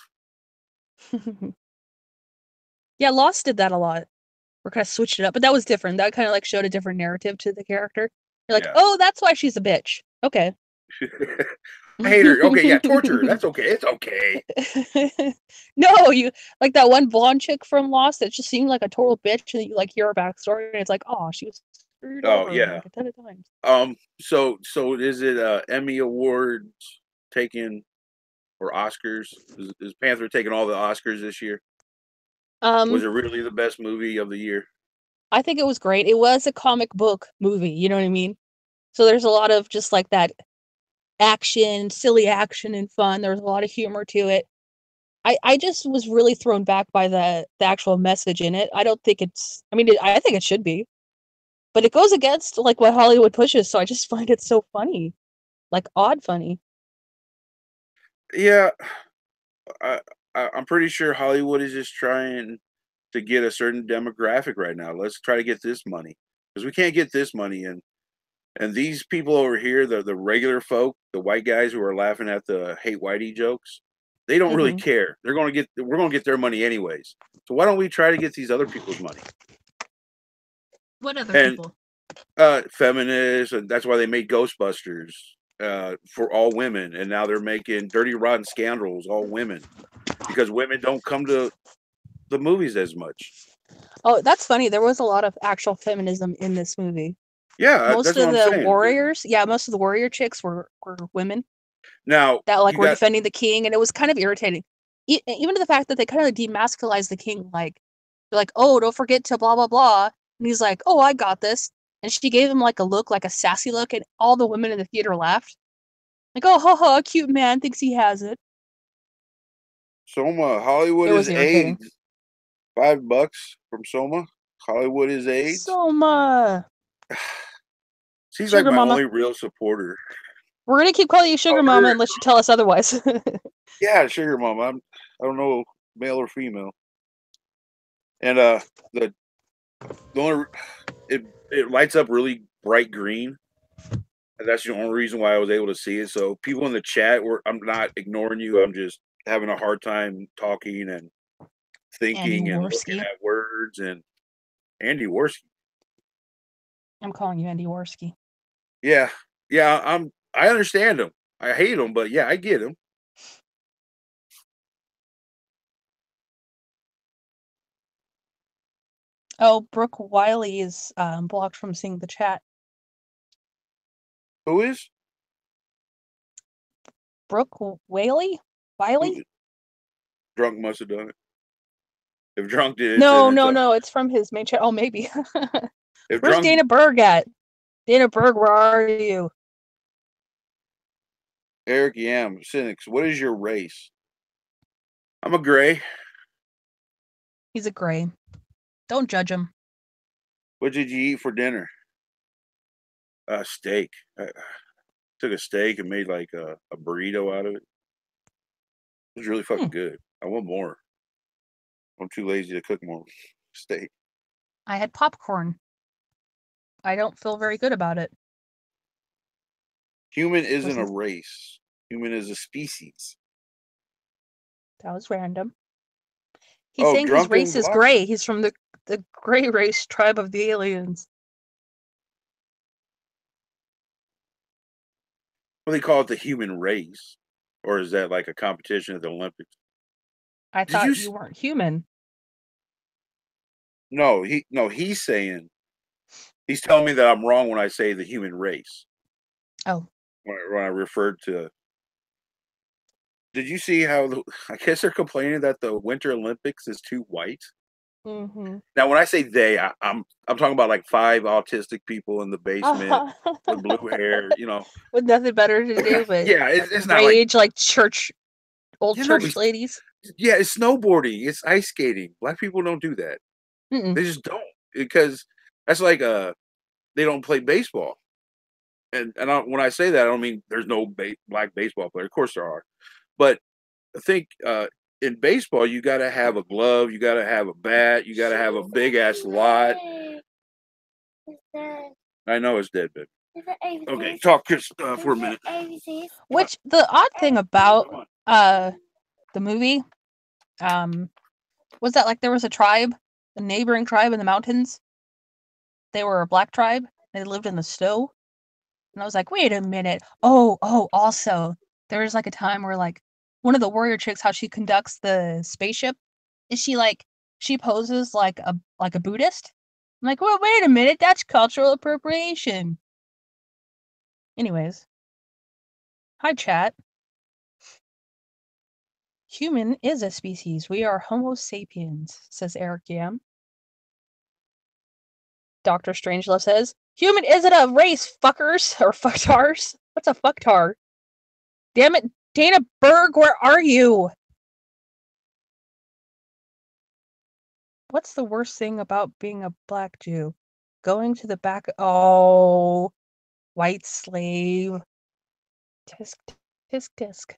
[SPEAKER 2] Yeah, Lost did that a lot. Or kind of switched it up, but that was different. That kind of like showed a different narrative to the character. You're like,
[SPEAKER 1] Yeah,
[SPEAKER 2] oh, that's why she's a bitch. Okay.
[SPEAKER 1] I hate her. Okay, yeah, torture her. That's okay. It's okay.
[SPEAKER 2] No, you like that one blonde chick from Lost that just seemed like a total bitch, and you like hear her backstory, and it's like, oh, she was screwed
[SPEAKER 1] Oh
[SPEAKER 2] over
[SPEAKER 1] yeah.
[SPEAKER 2] like a ton of times.
[SPEAKER 1] So is it Emmy awards taken or Oscars? Is Panther taking all the Oscars this year? Was
[SPEAKER 2] Um,
[SPEAKER 1] it really the best movie of the year?
[SPEAKER 2] I think it was great. It was a comic book movie, you know what I mean? So there's a lot of just like that action, silly action and fun. There's a lot of humor to it. I just was really thrown back by the actual message in it. I don't think it's I mean, I think it should be, but it goes against like what Hollywood pushes, so I just find it so funny. Like odd funny.
[SPEAKER 1] Yeah, I, I'm pretty sure Hollywood is just trying to get a certain demographic right now. Let's try to get this money because we can't get this money, and these people over here, the regular folk, the white guys who are laughing at the hate whitey jokes, they don't really
[SPEAKER 2] Mhm.
[SPEAKER 1] care. We're gonna get their money anyways. So why don't we try to get these other people's money?
[SPEAKER 2] What other
[SPEAKER 1] And
[SPEAKER 2] people?
[SPEAKER 1] feminists, and that's why they made Ghostbusters for all women, and now they're making Dirty Rotten Scoundrels all women because women don't come to the movies as much.
[SPEAKER 2] Oh, that's funny. There was a lot of actual feminism in this movie.
[SPEAKER 1] Yeah,
[SPEAKER 2] Most
[SPEAKER 1] that's what
[SPEAKER 2] of
[SPEAKER 1] I'm
[SPEAKER 2] the
[SPEAKER 1] saying.
[SPEAKER 2] warriors, yeah, most of the warrior chicks were women
[SPEAKER 1] Now
[SPEAKER 2] that like
[SPEAKER 1] you
[SPEAKER 2] were
[SPEAKER 1] got
[SPEAKER 2] defending the king, and it was kind of irritating. Even to the fact that they kind of demasculized the king, like they're like, "Oh, don't forget to blah blah blah," and he's like, "Oh, I got this," and she gave him like a look, like a sassy look, and all the women in the theater laughed, like, "Oh, ha ha, cute man thinks he has it."
[SPEAKER 1] Soma. Hollywood
[SPEAKER 2] It
[SPEAKER 1] is
[SPEAKER 2] was irritating.
[SPEAKER 1] AIDS. $5 from Soma. Hollywood is AIDS.
[SPEAKER 2] Soma,
[SPEAKER 1] She's like
[SPEAKER 2] sugar
[SPEAKER 1] my
[SPEAKER 2] mama.
[SPEAKER 1] only real supporter.
[SPEAKER 2] We're gonna keep calling you
[SPEAKER 1] Oh,
[SPEAKER 2] sugar mama
[SPEAKER 1] her.
[SPEAKER 2] unless you tell us otherwise.
[SPEAKER 1] Yeah, sugar mama. I don't know male or female. And the the only it lights up really bright green. And that's the only reason why I was able to see it. So people in the chat were I'm not ignoring you. I'm just having a hard time talking and
[SPEAKER 2] Andy
[SPEAKER 1] thinking and looking
[SPEAKER 2] Worski.
[SPEAKER 1] at words and Andy Worski.
[SPEAKER 2] I'm calling you Andy Worski.
[SPEAKER 1] Yeah. Yeah, I understand him. I hate him, but yeah, I get him.
[SPEAKER 2] Oh, Brooke Wiley is blocked from seeing the chat.
[SPEAKER 1] Who is?
[SPEAKER 2] Brooke Whaley? Wiley?
[SPEAKER 1] Who drunk must have done it. If drunk did it, then
[SPEAKER 2] No,
[SPEAKER 1] it's
[SPEAKER 2] no, no. It's from his main chat. Oh, maybe.
[SPEAKER 1] if
[SPEAKER 2] Where's
[SPEAKER 1] drunk
[SPEAKER 2] Dana Berg at? Dana Berg, where are you?
[SPEAKER 1] Eric Yam, cynics, what is your race? I'm a gray.
[SPEAKER 2] He's a gray. Don't judge him.
[SPEAKER 1] What did you eat for dinner? Steak. I took a steak and made like a burrito out of it. It was really
[SPEAKER 2] Hmm.
[SPEAKER 1] fucking good. I want more. I'm too lazy to cook more steak.
[SPEAKER 2] I had popcorn. I don't feel very good about it.
[SPEAKER 1] Human isn't a
[SPEAKER 2] Was
[SPEAKER 1] race. Human is a species.
[SPEAKER 2] that was random. He's
[SPEAKER 1] Oh,
[SPEAKER 2] saying his
[SPEAKER 1] drunken
[SPEAKER 2] race is
[SPEAKER 1] block.
[SPEAKER 2] gray. He's from the gray race tribe of the aliens.
[SPEAKER 1] What do they call it? The human race, or is that like a competition at the Olympics?
[SPEAKER 2] I
[SPEAKER 1] Did you?
[SPEAKER 2] thought you weren't human.
[SPEAKER 1] No, he's saying he's telling me that I'm wrong when I say the human race.
[SPEAKER 2] Oh.
[SPEAKER 1] When I referred to, did you see how I guess they're complaining that the Winter Olympics is too white?
[SPEAKER 2] Mm-hmm.
[SPEAKER 1] Now, when I say they, I'm talking about like five autistic people in the basement with blue hair.
[SPEAKER 2] With nothing better to do but
[SPEAKER 1] Yeah, it's not like
[SPEAKER 2] rage like church old
[SPEAKER 1] you know,
[SPEAKER 2] church ladies.
[SPEAKER 1] yeah, it's snowboarding, it's ice skating. Black people don't do that.
[SPEAKER 2] Mm-mm.
[SPEAKER 1] They just don't because that's like they don't play baseball. And when I say that, I don't mean there's no black baseball player. Of course there are, but I think in baseball, you got to have a glove, you got to have a bat, you got to have a big ass lot. I know it's dead, babe. Okay, talk Chris for a minute.
[SPEAKER 2] Which the odd thing about the movie was that like there was a neighboring tribe in the mountains. They were a black tribe. They lived in the snow. And I was like, wait a minute. Oh, also, there was like a time where like one of the warrior chicks, how she conducts the spaceship, is she poses like a Buddhist. I'm like, well, wait a minute, that's cultural appropriation. Anyways. Hi, chat. Human is a species. We are Homo sapiens, says Eric Yam. Dr. Strangelove says, human isn't a race, fuckers, or fucktars. What's a fucktar? Damn it, Dana Berg, where are you? What's the worst thing about being a black Jew? Going to the back. Oh, white slave. Tisk, tisk, tisk.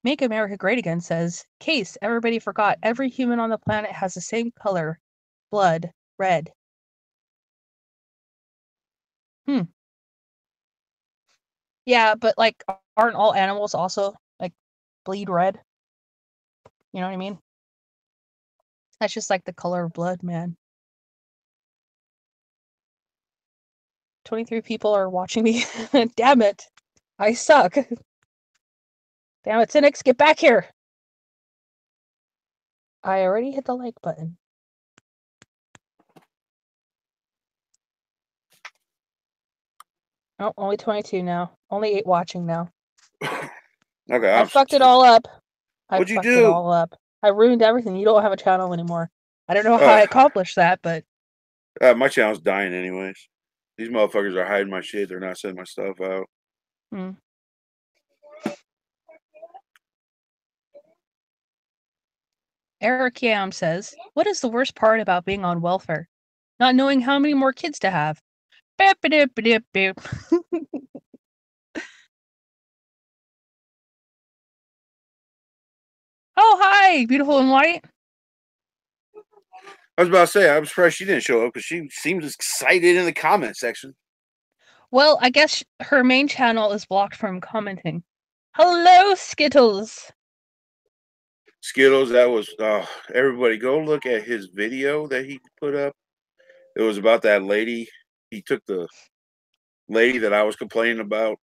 [SPEAKER 2] Make America Great Again says, case, everybody forgot, every human on the planet has the same color. Blood, red. Yeah, but like, aren't all animals also like bleed red? You know what I mean? That's just like the color of blood, man. 23 people are watching me. Damn it. I suck. Damn it, Cynics, get back here. I already hit the like button. Oh, only 22 now. Only 8 watching now.
[SPEAKER 1] Okay,
[SPEAKER 2] I fucked it all up.
[SPEAKER 1] What'd you do?
[SPEAKER 2] It all up. I ruined everything. You don't have a channel anymore. I don't know how I accomplished that, but...
[SPEAKER 1] my channel's dying anyways. These motherfuckers are hiding my shit. They're not sending my stuff out.
[SPEAKER 2] Eric Yam says, what is the worst part about being on welfare? Not knowing how many more kids to have. Beep, beep, beep, beep. Oh, hi, beautiful and white.
[SPEAKER 1] I was about to say, I'm surprised she didn't show up because she seems excited in the comment section.
[SPEAKER 2] Well, I guess her main channel is blocked from commenting. Hello, Skittles.
[SPEAKER 1] Skittles, that was everybody go look at his video that he put up. It was about that lady. He took the lady that I was complaining about,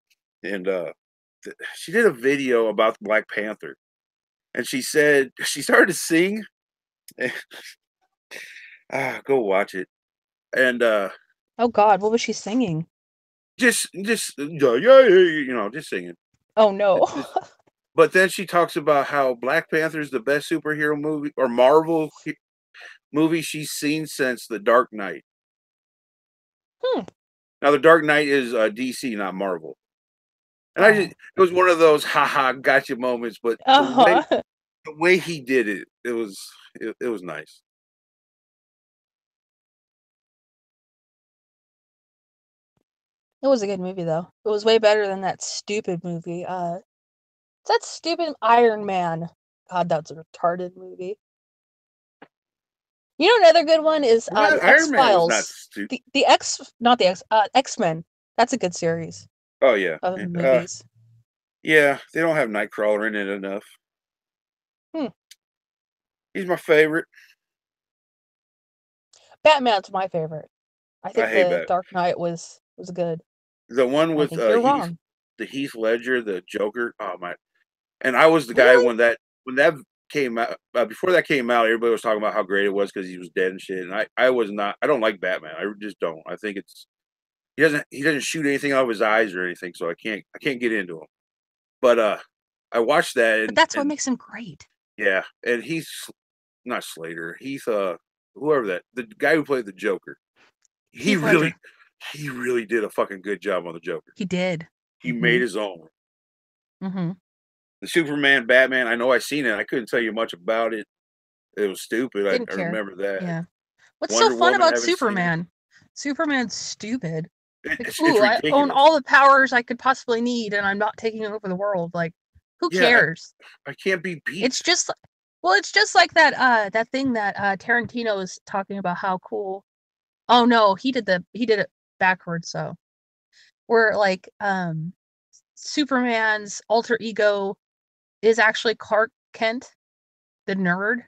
[SPEAKER 1] and she did a video about the Black Panther, and she said she started to sing. Go watch it. And
[SPEAKER 2] oh God, what was she singing?
[SPEAKER 1] Just just singing.
[SPEAKER 2] Oh no.
[SPEAKER 1] But then she talks about how Black Panther is the best superhero movie or Marvel movie she's seen since The Dark Knight. Now, The Dark Knight is DC, not Marvel. And it was one of those haha gotcha moments, but the way he did it, it was nice.
[SPEAKER 2] It was a good movie though. It was way better than that stupid movie. That stupid Iron Man. God, that's a retarded movie. You know, another good one is X-Files. X-Men. That's a good series.
[SPEAKER 1] Oh yeah,
[SPEAKER 2] of movies.
[SPEAKER 1] Yeah, they don't have Nightcrawler in it enough. He's my favorite.
[SPEAKER 2] Batman's my favorite. I think the Dark Knight was good.
[SPEAKER 1] The one with
[SPEAKER 2] the
[SPEAKER 1] Heath Ledger, the Joker. Oh my! And I was the guy when that came out. Before that came out, everybody was talking about how great it was because he was dead and shit. And I was not. I don't like Batman. I just don't. I think he doesn't shoot anything out of his eyes or anything, so I can't get into him. But I watched that.
[SPEAKER 2] But that's what makes him great.
[SPEAKER 1] Yeah, and he's not Slater. He's whoever the guy who played the Joker. He really did a fucking good job on the Joker.
[SPEAKER 2] He did.
[SPEAKER 1] He made his own. The Superman, Batman, I know I seen it. I couldn't tell you much about it. It was stupid. I remember that.
[SPEAKER 2] Yeah. What's so fun about Superman? Superman's stupid. Like,
[SPEAKER 1] It's
[SPEAKER 2] ooh, I own
[SPEAKER 1] ridiculous.
[SPEAKER 2] all the powers I could possibly need, and I'm not taking over the world. Like, who
[SPEAKER 1] Yeah,
[SPEAKER 2] cares?
[SPEAKER 1] I can't be beat.
[SPEAKER 2] It's just, well, it's just like that thing that Tarantino was talking about how cool. Oh no, he did it backwards. So where like Superman's alter ego is actually Clark Kent, the nerd.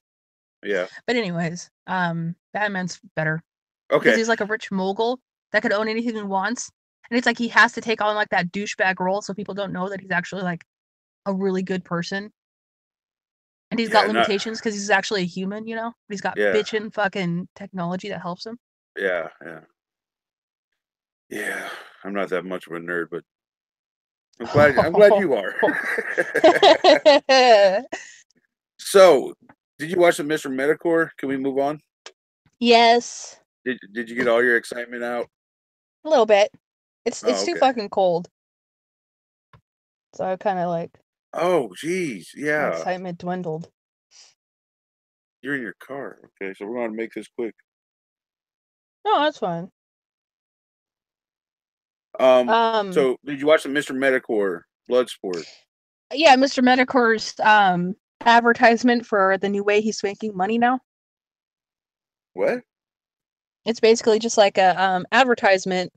[SPEAKER 1] Yeah.
[SPEAKER 2] But anyways, Batman's better because
[SPEAKER 1] Okay.
[SPEAKER 2] he's like a rich mogul that could own anything he wants. And it's like he has to take on like that douchebag role so people don't know that he's actually like a really good person. And he's got
[SPEAKER 1] Yeah. Not.
[SPEAKER 2] limitations because he's actually a human, you know? But he's got
[SPEAKER 1] Yeah.
[SPEAKER 2] bitchin' fucking technology that helps him.
[SPEAKER 1] Yeah. Yeah. Yeah. I'm not that much of a nerd, but I'm glad you are. So, did you watch the Mr. Metacore? Can we move on?
[SPEAKER 2] Yes,
[SPEAKER 1] Did you get all your excitement out?
[SPEAKER 2] a little bit.
[SPEAKER 1] Oh,
[SPEAKER 2] It's too
[SPEAKER 1] okay.
[SPEAKER 2] fucking cold. So I kind of like
[SPEAKER 1] Oh, geez.
[SPEAKER 2] my
[SPEAKER 1] Yeah.
[SPEAKER 2] excitement dwindled.
[SPEAKER 1] You're in your car. Okay, so we're gonna make this quick.
[SPEAKER 2] No, that's fine.
[SPEAKER 1] Um,
[SPEAKER 2] Um,
[SPEAKER 1] so did you watch the Mr. Metacore Bloodsport?
[SPEAKER 2] yeah, Mr. Metacor's advertisement for the new way he's making money now.
[SPEAKER 1] What?
[SPEAKER 2] It's basically just like a advertisement,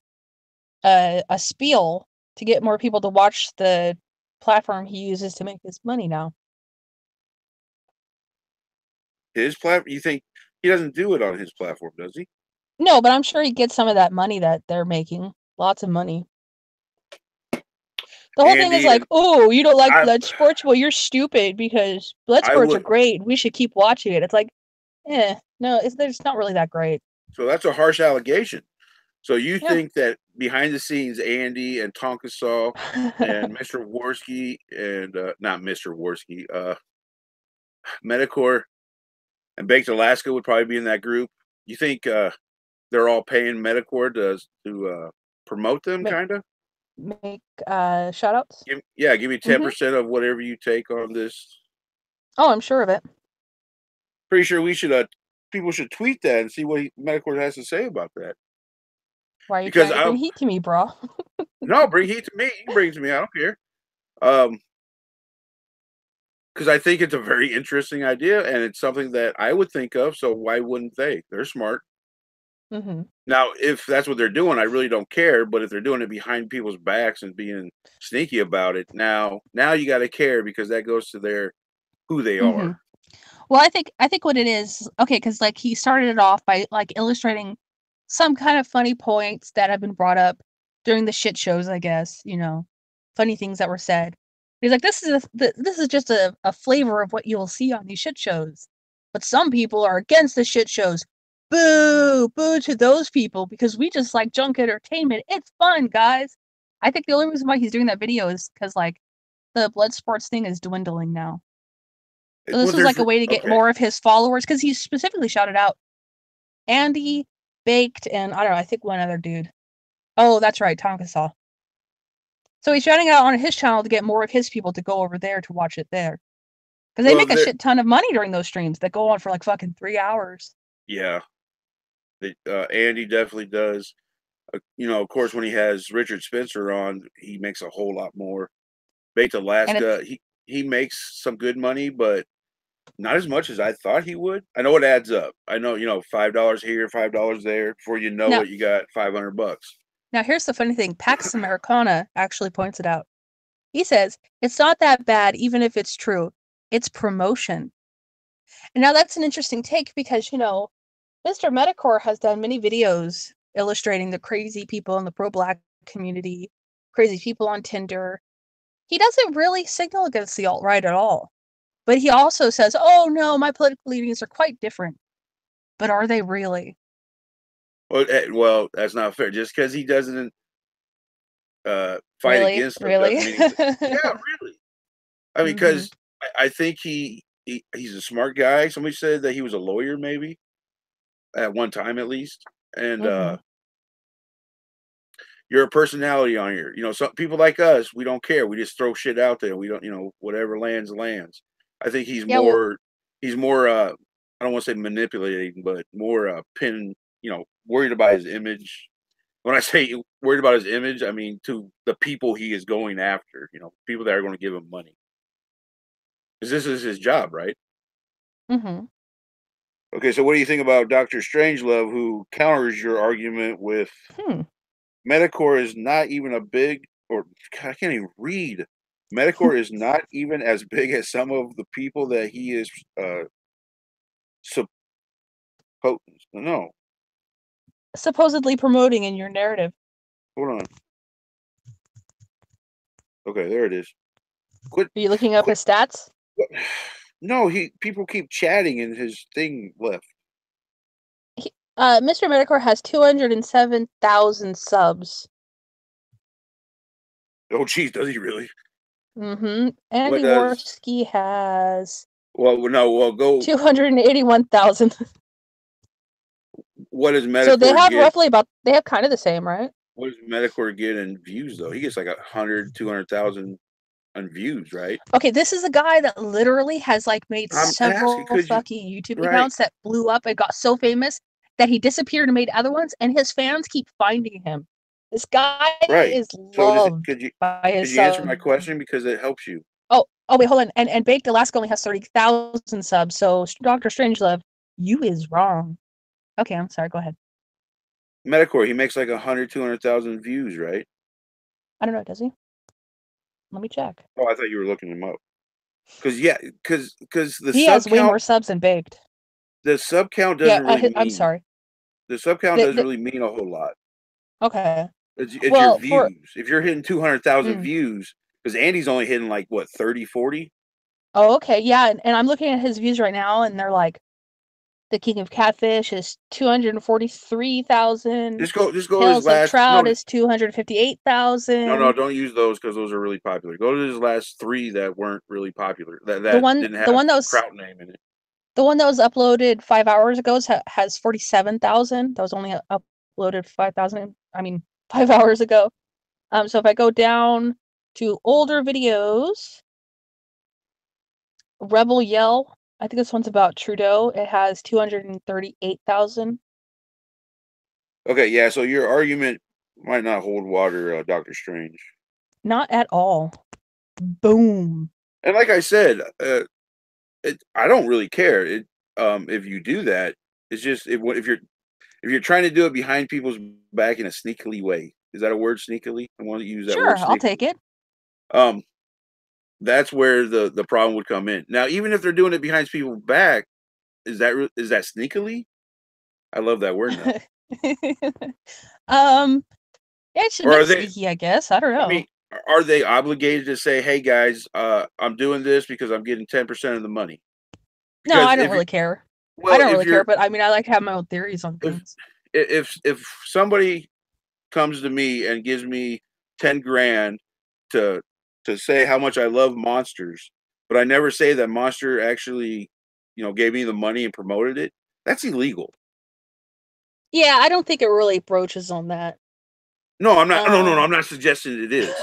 [SPEAKER 2] a spiel to get more people to watch the platform he uses to make his money now.
[SPEAKER 1] His platform? You think he doesn't do it on his platform, does he?
[SPEAKER 2] No, but I'm sure he gets some of that money that they're making. Lots of money. The whole thing is
[SPEAKER 1] Andy
[SPEAKER 2] like,
[SPEAKER 1] and
[SPEAKER 2] oh, you don't like
[SPEAKER 1] I,
[SPEAKER 2] blood sports? Well, you're stupid because blood
[SPEAKER 1] I
[SPEAKER 2] sports are
[SPEAKER 1] would.
[SPEAKER 2] great. We should keep watching it. It's like, no, it's not really that great.
[SPEAKER 1] So that's a harsh allegation. So you
[SPEAKER 2] Yeah.
[SPEAKER 1] think that behind the scenes, Andy and Tonkasaw and Mr. Worski and not Mr. Worski, Metacore and Baked Alaska would probably be in that group. You think they're all paying Metacore to promote them,
[SPEAKER 2] make
[SPEAKER 1] kind of?
[SPEAKER 2] make shout outs.
[SPEAKER 1] Yeah, give me ten
[SPEAKER 2] Mm-hmm.
[SPEAKER 1] percent of whatever you take on this.
[SPEAKER 2] Oh, I'm sure of it.
[SPEAKER 1] Pretty sure we should. People should tweet that and see what Metacore has to say about that.
[SPEAKER 2] Why are you
[SPEAKER 1] Because
[SPEAKER 2] trying to
[SPEAKER 1] I'm
[SPEAKER 2] bring heat to me, bro?
[SPEAKER 1] no bring heat to me. You can bring it to me. I don't care. Um, because I think it's a very interesting idea and it's something that I would think of. So why wouldn't they? They're smart.
[SPEAKER 2] Mm-hmm.
[SPEAKER 1] Now, if that's what they're doing, I really don't care. But if they're doing it behind people's backs and being sneaky about it, now you got to care because that goes to their who they
[SPEAKER 2] Mm-hmm.
[SPEAKER 1] are.
[SPEAKER 2] Well, I think what it is, okay, because like he started it off by like illustrating some kind of funny points that have been brought up during the shit shows, I guess, you know, funny things that were said. He's like, this is just a flavor of what you'll see on these shit shows. But some people are against the shit shows. Boo, boo to those people because we just like junk entertainment. It's fun, guys. I think the only reason why he's doing that video is because like the blood sports thing is dwindling now. So this
[SPEAKER 1] Well,
[SPEAKER 2] was
[SPEAKER 1] there's
[SPEAKER 2] like a way to get
[SPEAKER 1] okay.
[SPEAKER 2] more of his followers because he specifically shouted out Andy, Baked, and I don't know, I think one other dude. Oh, that's right, Tonkasaw. So he's shouting out on his channel to get more of his people to go over there to watch it there. Because they
[SPEAKER 1] Well,
[SPEAKER 2] make a
[SPEAKER 1] there,
[SPEAKER 2] shit ton of money during those streams that go on for like fucking 3 hours.
[SPEAKER 1] yeah, Andy definitely does. Of course, when he has Richard Spencer on, he makes a whole lot more. Baked
[SPEAKER 2] And it's
[SPEAKER 1] Alaska, he makes some good money, but not as much as I thought he would. I know it adds up. I know, $5 here, $5 there. Before you know
[SPEAKER 2] now
[SPEAKER 1] it, you got $500.
[SPEAKER 2] now here's the funny thing. Pax Americana actually points it out. He says, it's not that bad even if it's true. It's promotion. And now that's an interesting take because, you know, Mr. Metacore has done many videos illustrating the crazy people in the pro-black community, crazy people on Tinder. He doesn't really signal against the alt-right at all. But he also says, oh no, my political leanings are quite different. But are they really?
[SPEAKER 1] Well, that's not fair. Just because he doesn't fight
[SPEAKER 2] Really?
[SPEAKER 1] against them
[SPEAKER 2] Really?
[SPEAKER 1] doesn't mean he's. Yeah, really. I mean,
[SPEAKER 2] Mm-hmm.
[SPEAKER 1] because I think he's a smart guy. Somebody said that he was a lawyer, maybe at one time at least, and
[SPEAKER 2] Mm-hmm.
[SPEAKER 1] you're a personality on here. Some people like us, we don't care. We just throw shit out there. We don't, whatever lands lands. I think he's
[SPEAKER 2] Yeah, well,
[SPEAKER 1] more I don't want to say manipulating, but more worried about his image When I say worried about his image, I mean to the people he is going after. People that are going to give him money, because this is his job, right?
[SPEAKER 2] Mm-hmm.
[SPEAKER 1] Okay, so what do you think about Doctor Strangelove, who counters your argument with
[SPEAKER 2] Hmm.
[SPEAKER 1] Metacore is not even a big, or God, I can't even read. Metacore is not even as big as some of the people that he is supposed. No,
[SPEAKER 2] Supposedly promoting in your narrative.
[SPEAKER 1] hold on. Okay, there it is. Quit,
[SPEAKER 2] Are you looking up
[SPEAKER 1] quit.
[SPEAKER 2] his stats?
[SPEAKER 1] What? No, people keep chatting and his thing left.
[SPEAKER 2] Mr. Metokur has 207,000 subs.
[SPEAKER 1] Oh, geez, does he really?
[SPEAKER 2] Mm-hmm.
[SPEAKER 1] What
[SPEAKER 2] Andy
[SPEAKER 1] does?
[SPEAKER 2] Worski has
[SPEAKER 1] Well, no. Well, go.
[SPEAKER 2] 281,000.
[SPEAKER 1] What does
[SPEAKER 2] So they
[SPEAKER 1] Metacore
[SPEAKER 2] have
[SPEAKER 1] get?
[SPEAKER 2] roughly about, they have kind of the same, right?
[SPEAKER 1] What does Metacore get in views though? He gets like 100, 200,000 on views, right?
[SPEAKER 2] Okay, this is a guy that literally has like made
[SPEAKER 1] I'm asking,
[SPEAKER 2] several
[SPEAKER 1] could you?
[SPEAKER 2] fucking YouTube
[SPEAKER 1] Right,
[SPEAKER 2] accounts that blew up and got so famous that he disappeared and made other ones, and his fans keep finding him. This guy
[SPEAKER 1] right.
[SPEAKER 2] is
[SPEAKER 1] So does it?
[SPEAKER 2] loved
[SPEAKER 1] Could you?
[SPEAKER 2] by
[SPEAKER 1] Could
[SPEAKER 2] his
[SPEAKER 1] you answer
[SPEAKER 2] sub.
[SPEAKER 1] my question because it helps you?
[SPEAKER 2] Oh, wait, hold on. And Baked Alaska only has 30,000 subs, so Doctor Strangelove, you is wrong. Okay, I'm sorry. Go ahead.
[SPEAKER 1] Metacore, he makes like 100, 200,000 views, right?
[SPEAKER 2] I don't know. Does he? Let me check.
[SPEAKER 1] Oh, I thought you were looking him up. Because yeah, because
[SPEAKER 2] He has way more subs than Baked.
[SPEAKER 1] the sub count
[SPEAKER 2] Yeah,
[SPEAKER 1] doesn't really
[SPEAKER 2] I'm
[SPEAKER 1] mean
[SPEAKER 2] sorry.
[SPEAKER 1] the sub count doesn't
[SPEAKER 2] The
[SPEAKER 1] really mean a whole lot.
[SPEAKER 2] Okay.
[SPEAKER 1] It's your
[SPEAKER 2] Well, for
[SPEAKER 1] views. If you're hitting 200,000
[SPEAKER 2] mm,
[SPEAKER 1] views, because Andy's only hitting like what 30, 40.
[SPEAKER 2] oh, okay, yeah, and I'm looking at his views right now, and they're like the King of Catfish is 243,000.
[SPEAKER 1] Just go to his
[SPEAKER 2] Tales of
[SPEAKER 1] last.
[SPEAKER 2] Trout
[SPEAKER 1] No,
[SPEAKER 2] is
[SPEAKER 1] no,
[SPEAKER 2] 258,000.
[SPEAKER 1] don't use those because those are really popular. Go to his last three that weren't really popular. That
[SPEAKER 2] The
[SPEAKER 1] that
[SPEAKER 2] one,
[SPEAKER 1] didn't
[SPEAKER 2] the
[SPEAKER 1] have
[SPEAKER 2] one that was
[SPEAKER 1] Kraut name in it.
[SPEAKER 2] the one that was uploaded 5 hours ago has 47,000. That was only uploaded 5,000. I mean, 5 hours ago. So if I go down to older videos, Rebel Yell. I think this one's about Trudeau. It has 238,000.
[SPEAKER 1] Okay, yeah. So your argument might not hold water, Doctor Strange.
[SPEAKER 2] Not at all. Boom.
[SPEAKER 1] And like I said, I don't really care. If you do that, it's just if you're trying to do it behind people's back in a sneakily way. Is that a word, sneakily? I want to use that word,
[SPEAKER 2] Sure, I'll
[SPEAKER 1] sneakily.
[SPEAKER 2] take it.
[SPEAKER 1] Um, that's where the problem would come in. Now, even if they're doing it behind people's back, is that sneakily? I love that word now.
[SPEAKER 2] um, it's a
[SPEAKER 1] Or are
[SPEAKER 2] bit
[SPEAKER 1] they?
[SPEAKER 2] sneaky, I guess. I don't
[SPEAKER 1] I mean,
[SPEAKER 2] know.
[SPEAKER 1] are they obligated to say, "Hey guys, I'm doing this because I'm getting 10% of the money"?
[SPEAKER 2] No,
[SPEAKER 1] Because
[SPEAKER 2] I don't really care. I
[SPEAKER 1] well,
[SPEAKER 2] don't
[SPEAKER 1] if
[SPEAKER 2] really care,
[SPEAKER 1] you're
[SPEAKER 2] but I mean, I like to have my own theories on
[SPEAKER 1] if
[SPEAKER 2] things.
[SPEAKER 1] if somebody comes to me and gives me 10 grand to say how much I love monsters, but I never say that monster actually, gave me the money and promoted it, that's illegal.
[SPEAKER 2] Yeah, I don't think it really broaches on that.
[SPEAKER 1] No, I'm not. No, no, no.
[SPEAKER 2] Um,
[SPEAKER 1] I'm not suggesting it is.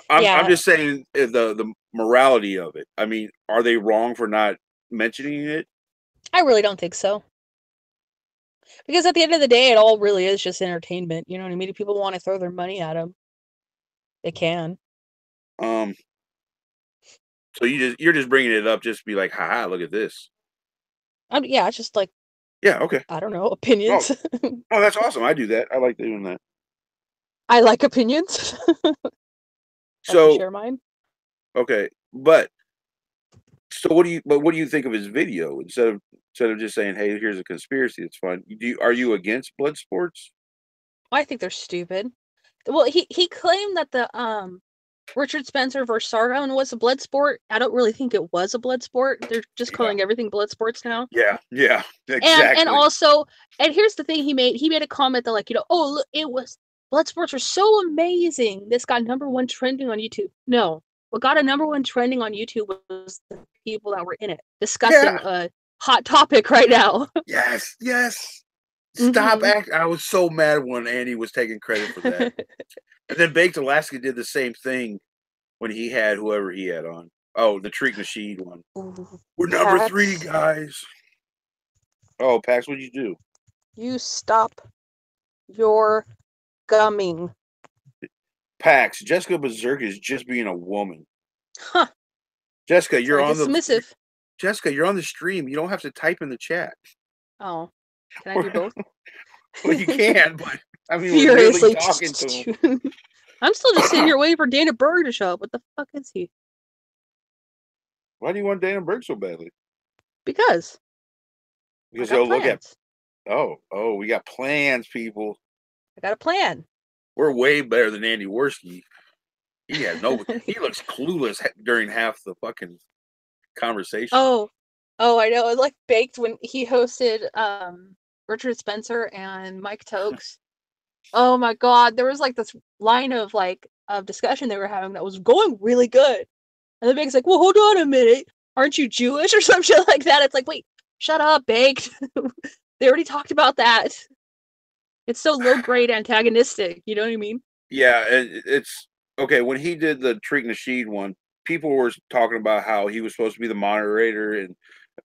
[SPEAKER 1] I'm
[SPEAKER 2] yeah,
[SPEAKER 1] just saying the morality of it. I mean, are they wrong for not mentioning it?
[SPEAKER 2] I really don't think so. Because at the end of the day, it all really is just entertainment. You know what I mean? If people want to throw their money at them, they can.
[SPEAKER 1] Um, so you're just bringing it up just to be like, haha, look at this.
[SPEAKER 2] Yeah, it's just like,
[SPEAKER 1] Yeah, okay.
[SPEAKER 2] I don't know,
[SPEAKER 1] Oh,
[SPEAKER 2] opinions.
[SPEAKER 1] oh, that's awesome. I do that. I like doing that.
[SPEAKER 2] I like opinions. Like to
[SPEAKER 1] So
[SPEAKER 2] share mine.
[SPEAKER 1] okay, but so what do you think of his video instead of just saying, hey, here's a conspiracy? It's fun. Are you against blood sports?
[SPEAKER 2] I think they're stupid. Well, he claimed that the Richard Spencer versus Sargon was a blood sport. I don't really think it was a blood sport. They're just
[SPEAKER 1] Yeah,
[SPEAKER 2] calling everything blood sports now.
[SPEAKER 1] yeah,
[SPEAKER 2] And
[SPEAKER 1] exactly.
[SPEAKER 2] also, and here's the thing he made a comment that, like, oh, look, it was blood sports are so amazing. This got #1 trending on YouTube. No. What got a #1 trending on YouTube was the people that were in it discussing
[SPEAKER 1] Yeah.
[SPEAKER 2] a hot topic right now.
[SPEAKER 1] Yes, yes. Stop
[SPEAKER 2] Mm-hmm.
[SPEAKER 1] act. I was so mad when Andy was taking credit for that. And then Baked Alaska did the same thing when he had whoever he had on. Oh, the Treat Machine one. We're number three,
[SPEAKER 2] Pax,
[SPEAKER 1] guys. Oh, Pax, what'd you do?
[SPEAKER 2] you stop your gumming.
[SPEAKER 1] Pax, Jessica Berserk is just being a woman.
[SPEAKER 2] Huh.
[SPEAKER 1] Jessica,
[SPEAKER 2] It's very dismissive.
[SPEAKER 1] Jessica, you're on the stream. You don't have to type in the chat.
[SPEAKER 2] Oh. Can I do both?
[SPEAKER 1] Well, you can, but I mean, we're literally
[SPEAKER 2] Furiously.
[SPEAKER 1] talking to him.
[SPEAKER 2] I'm still just sitting here waiting for Dana Berg to show up. What the fuck is he?
[SPEAKER 1] Why do you want Dana Berg so badly?
[SPEAKER 2] Because
[SPEAKER 1] he'll look at. Oh, we got plans, people.
[SPEAKER 2] I got a plan.
[SPEAKER 1] We're way better than Andy Worski. He has no. He looks clueless during half the fucking conversation.
[SPEAKER 2] Oh, I know. It was like baked when he hosted Richard Spencer and Mike Tokes. Oh my god, there was like this line of discussion they were having that was going really good. And the Bake's like, well, hold on a minute. Aren't you Jewish or some shit like that? It's like, wait, shut up, Baked. They already talked about that. It's so low-grade antagonistic. You know what I mean?
[SPEAKER 1] Yeah, it's... Okay, when he did the Tariq Nasheed one, people were talking about how he was supposed to be the moderator,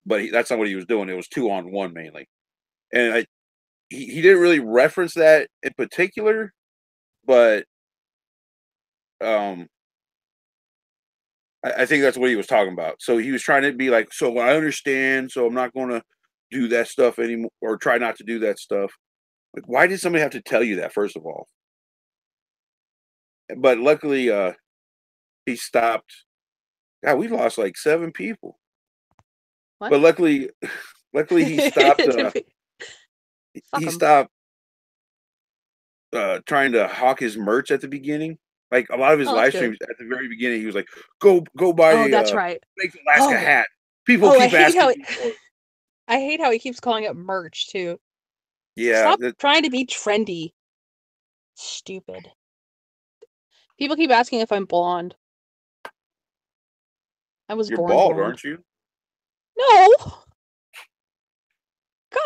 [SPEAKER 1] but that's not what he was doing. It was 2-on-1 mainly. And he didn't really reference that in particular, but I think that's what he was talking about. So he was trying to be like, so I understand, so I'm not going to do that stuff anymore, or try not to do that stuff. Like, why did somebody have to tell you that, first of all? But luckily, he stopped. God, we lost like 7 people.
[SPEAKER 2] What?
[SPEAKER 1] But luckily he stopped. He stopped trying to hawk his merch at the beginning. Like a lot of his live streams at the very beginning, he was like, "Go buy
[SPEAKER 2] a that's right.
[SPEAKER 1] fake Alaska hat." People keep asking.
[SPEAKER 2] I hate how he keeps calling it merch too.
[SPEAKER 1] Yeah,
[SPEAKER 2] stop trying to be trendy. Stupid. People keep asking if I'm blonde. I was
[SPEAKER 1] You're
[SPEAKER 2] born
[SPEAKER 1] bald,
[SPEAKER 2] blonde.
[SPEAKER 1] aren't you?
[SPEAKER 2] No.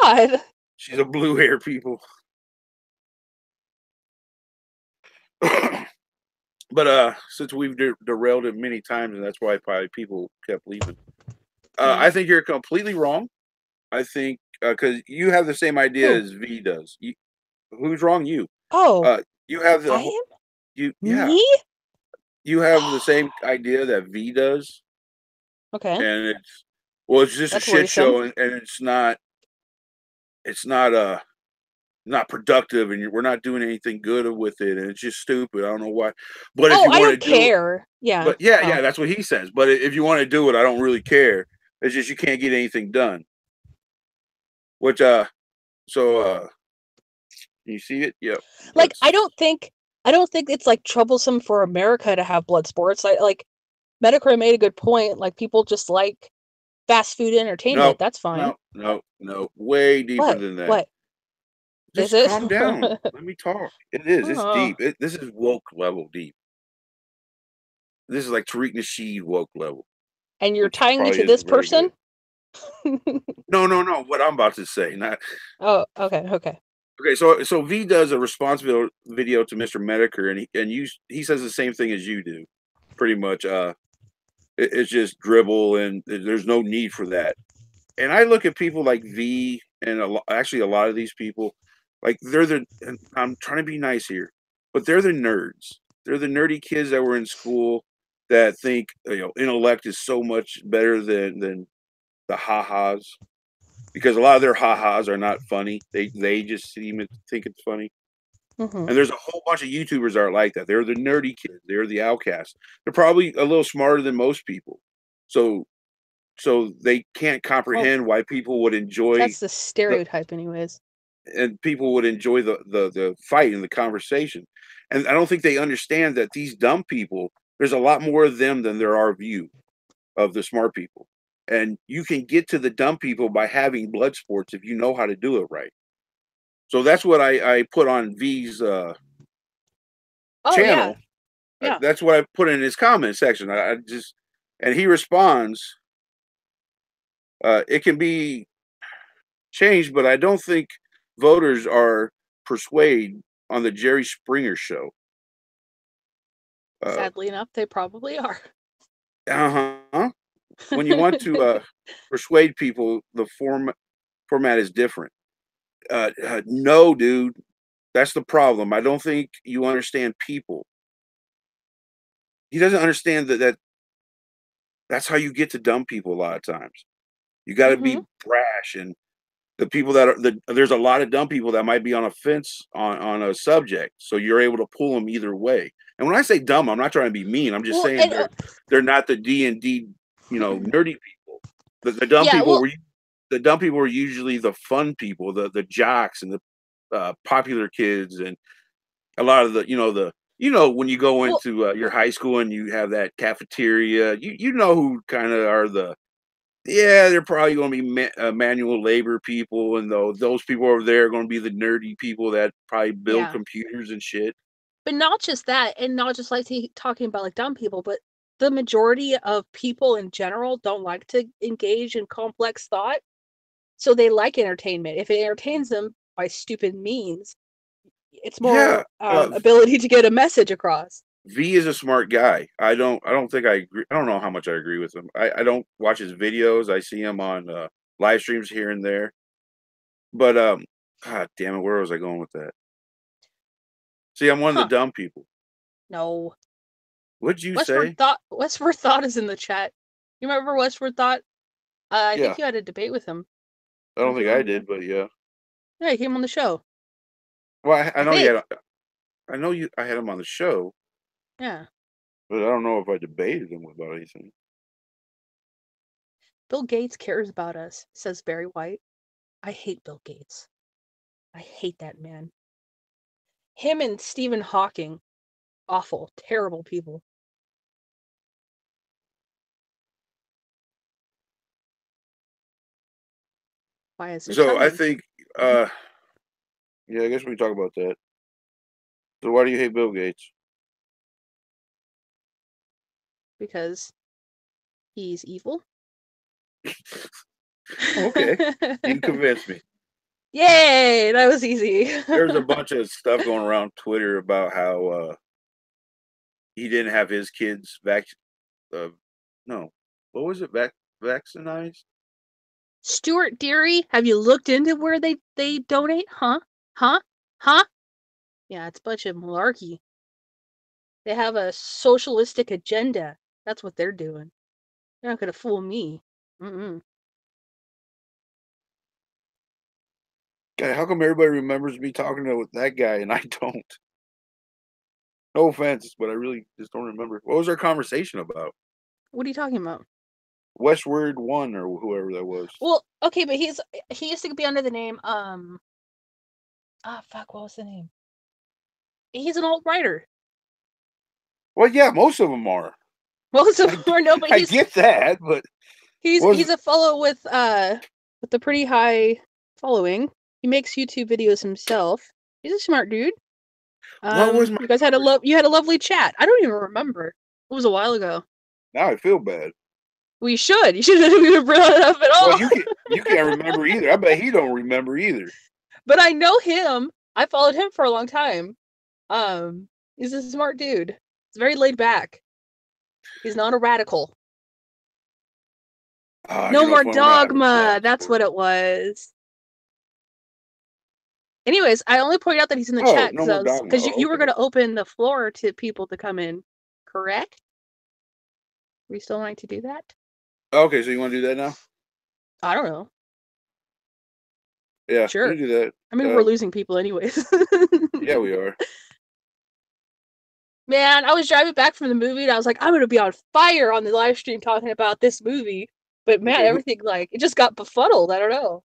[SPEAKER 2] God.
[SPEAKER 1] She's a blue hair, people. But since we've derailed it many times, and that's why probably people kept leaving. I think you're completely wrong. I think because you have the same idea as V does. Who's wrong? You.
[SPEAKER 2] Oh.
[SPEAKER 1] You have the
[SPEAKER 2] I am?
[SPEAKER 1] yeah.
[SPEAKER 2] Me?
[SPEAKER 1] You have the same idea that V does.
[SPEAKER 2] Okay.
[SPEAKER 1] And it's just
[SPEAKER 2] That's
[SPEAKER 1] a shit
[SPEAKER 2] worrisome.
[SPEAKER 1] show, and it's not productive, and we're not doing anything good with it, and it's just stupid. I don't know why. But if you want to
[SPEAKER 2] care. Yeah.
[SPEAKER 1] But yeah, that's what he says. But if you want to do it, I don't really care. It's just you can't get anything done. Which you see it? Yep.
[SPEAKER 2] Like I don't think it's like troublesome for America to have blood sports. Metokur made a good point. Like people just like fast food entertainment. That's fine.
[SPEAKER 1] No. Way deeper than that.
[SPEAKER 2] What?
[SPEAKER 1] Just calm down. Let me talk. It is. It's deep. This is woke level deep. This is like Tariq Nasheed woke level.
[SPEAKER 2] And you're tying me to this person?
[SPEAKER 1] No. What I'm about to say, not.
[SPEAKER 2] Oh, okay.
[SPEAKER 1] Okay, so V does a response video to Mr. Metokur, and he says the same thing as you do, pretty much. It's just dribble, and there's no need for that. And I look at people like V, and actually a lot of these people, like and I'm trying to be nice here, but they're the nerds. They're the nerdy kids that were in school that think intellect is so much better than the ha-has, because a lot of their ha-has are not funny. They just seem to think it's funny. And there's a whole bunch of YouTubers that are like that. They're the nerdy kids. They're the outcasts. They're probably a little smarter than most people. So they can't comprehend why people would enjoy.
[SPEAKER 2] That's the stereotype, anyways.
[SPEAKER 1] And people would enjoy the fight and the conversation. And I don't think they understand that these dumb people, there's a lot more of them than there are of you, of the smart people. And you can get to the dumb people by having blood sports if you know how to do it right. So that's what I put on V's channel.
[SPEAKER 2] Yeah.
[SPEAKER 1] That's what I put in his comment section. And he responds, it can be changed, but I don't think voters are persuaded on the Jerry Springer show.
[SPEAKER 2] Sadly enough, they probably are.
[SPEAKER 1] When you want to persuade people, the format is different. No, dude. That's the problem. I don't think you understand people. He doesn't understand that that's how you get to dumb people a lot of times. You got to
[SPEAKER 2] Mm-hmm.
[SPEAKER 1] be brash, and the people that there's a lot of dumb people that might be on a fence on a subject, so you're able to pull them either way. And when I say dumb, I'm not trying to be mean. I'm just
[SPEAKER 2] Well,
[SPEAKER 1] saying
[SPEAKER 2] and
[SPEAKER 1] they're not the D&D, nerdy people. The dumb
[SPEAKER 2] yeah,
[SPEAKER 1] people
[SPEAKER 2] well,
[SPEAKER 1] were the dumb people were usually the fun people, the jocks and the popular kids, and a lot of when you go
[SPEAKER 2] well,
[SPEAKER 1] into your high school and you have that cafeteria, you know who kind of are they're probably going to be manual labor people, and those people over there are going to be the nerdy people that probably build
[SPEAKER 2] yeah,
[SPEAKER 1] computers and shit.
[SPEAKER 2] but not just that, and not just like talking about like dumb people, but the majority of people in general don't like to engage in complex thought, so they like entertainment. If it entertains them by stupid means, it's
[SPEAKER 1] Yeah,
[SPEAKER 2] more ability to get a message across.
[SPEAKER 1] V is a smart guy. I don't think I agree. I don't know how much I agree with him. I don't watch his videos. I see him on live streams here and there. But God damn it, where was I going with that? See, I'm one of the
[SPEAKER 2] Huh?
[SPEAKER 1] dumb people.
[SPEAKER 2] No.
[SPEAKER 1] What'd you say?
[SPEAKER 2] Westward Thought is in the chat. You remember Westward Thought? I
[SPEAKER 1] Yeah,
[SPEAKER 2] think you had a debate with him
[SPEAKER 1] I
[SPEAKER 2] not
[SPEAKER 1] don't
[SPEAKER 2] too
[SPEAKER 1] think I
[SPEAKER 2] long ago.
[SPEAKER 1] did, but yeah.
[SPEAKER 2] Yeah, he came on the show.
[SPEAKER 1] Well, I
[SPEAKER 2] I
[SPEAKER 1] know you
[SPEAKER 2] think.
[SPEAKER 1] had. I know you. I had him on the show,
[SPEAKER 2] Yeah.
[SPEAKER 1] but I don't know if I debated him about anything.
[SPEAKER 2] Bill Gates cares about us, says Barry White. I hate Bill Gates. I hate that man. Him and Stephen Hawking, awful, terrible people. Why is there
[SPEAKER 1] So I
[SPEAKER 2] silence?
[SPEAKER 1] think, yeah, I guess we can talk about that. So why do you hate Bill Gates?
[SPEAKER 2] Because he's evil.
[SPEAKER 1] Okay, you convinced me.
[SPEAKER 2] Yay, that was easy.
[SPEAKER 1] There's a bunch of stuff going around Twitter about how he didn't have his kids no, what was it? Vaccinized?
[SPEAKER 2] Stuart Deary, have you looked into where they donate? Huh? Huh? Huh? Yeah, it's a bunch of malarkey. They have a socialistic agenda. That's what they're doing. They're not gonna fool me. Mm-mm.
[SPEAKER 1] God, how come everybody remembers me talking to that guy and I don't? No offense, but I really just don't remember. What was our conversation about?
[SPEAKER 2] What are you talking about?
[SPEAKER 1] Westward One or whoever that was.
[SPEAKER 2] Well, okay, but he used to be under the name fuck, what was the name? He's an alt writer.
[SPEAKER 1] Well, yeah, most of them are.
[SPEAKER 2] Most of them are no, but
[SPEAKER 1] I get that, but
[SPEAKER 2] he's a fellow with a pretty high following. He makes YouTube videos himself. He's a smart dude.
[SPEAKER 1] what was my
[SPEAKER 2] You guys had you had a lovely chat. I don't even remember. It was a while ago.
[SPEAKER 1] Now I feel bad.
[SPEAKER 2] We should. You shouldn't even brought it up at all.
[SPEAKER 1] Well, you can't remember either. I bet he don't remember either.
[SPEAKER 2] But I know him. I followed him for a long time. He's a smart dude. He's very laid back. He's not a radical. No more dogma. That's what it was. Anyways, I only pointed out that he's in the chat
[SPEAKER 1] no more dogma.
[SPEAKER 2] because you were going to open the floor to people to come in, correct? We still like to do that?
[SPEAKER 1] Okay, so you want to do that now?
[SPEAKER 2] I don't know.
[SPEAKER 1] Yeah,
[SPEAKER 2] Sure.
[SPEAKER 1] we can do that.
[SPEAKER 2] I mean, we're losing people anyways.
[SPEAKER 1] Yeah, we are.
[SPEAKER 2] Man, I was driving back from the movie and I was like, I'm going to be on fire on the live stream talking about this movie. But man,
[SPEAKER 1] Okay,
[SPEAKER 2] everything it just got befuddled. I don't know.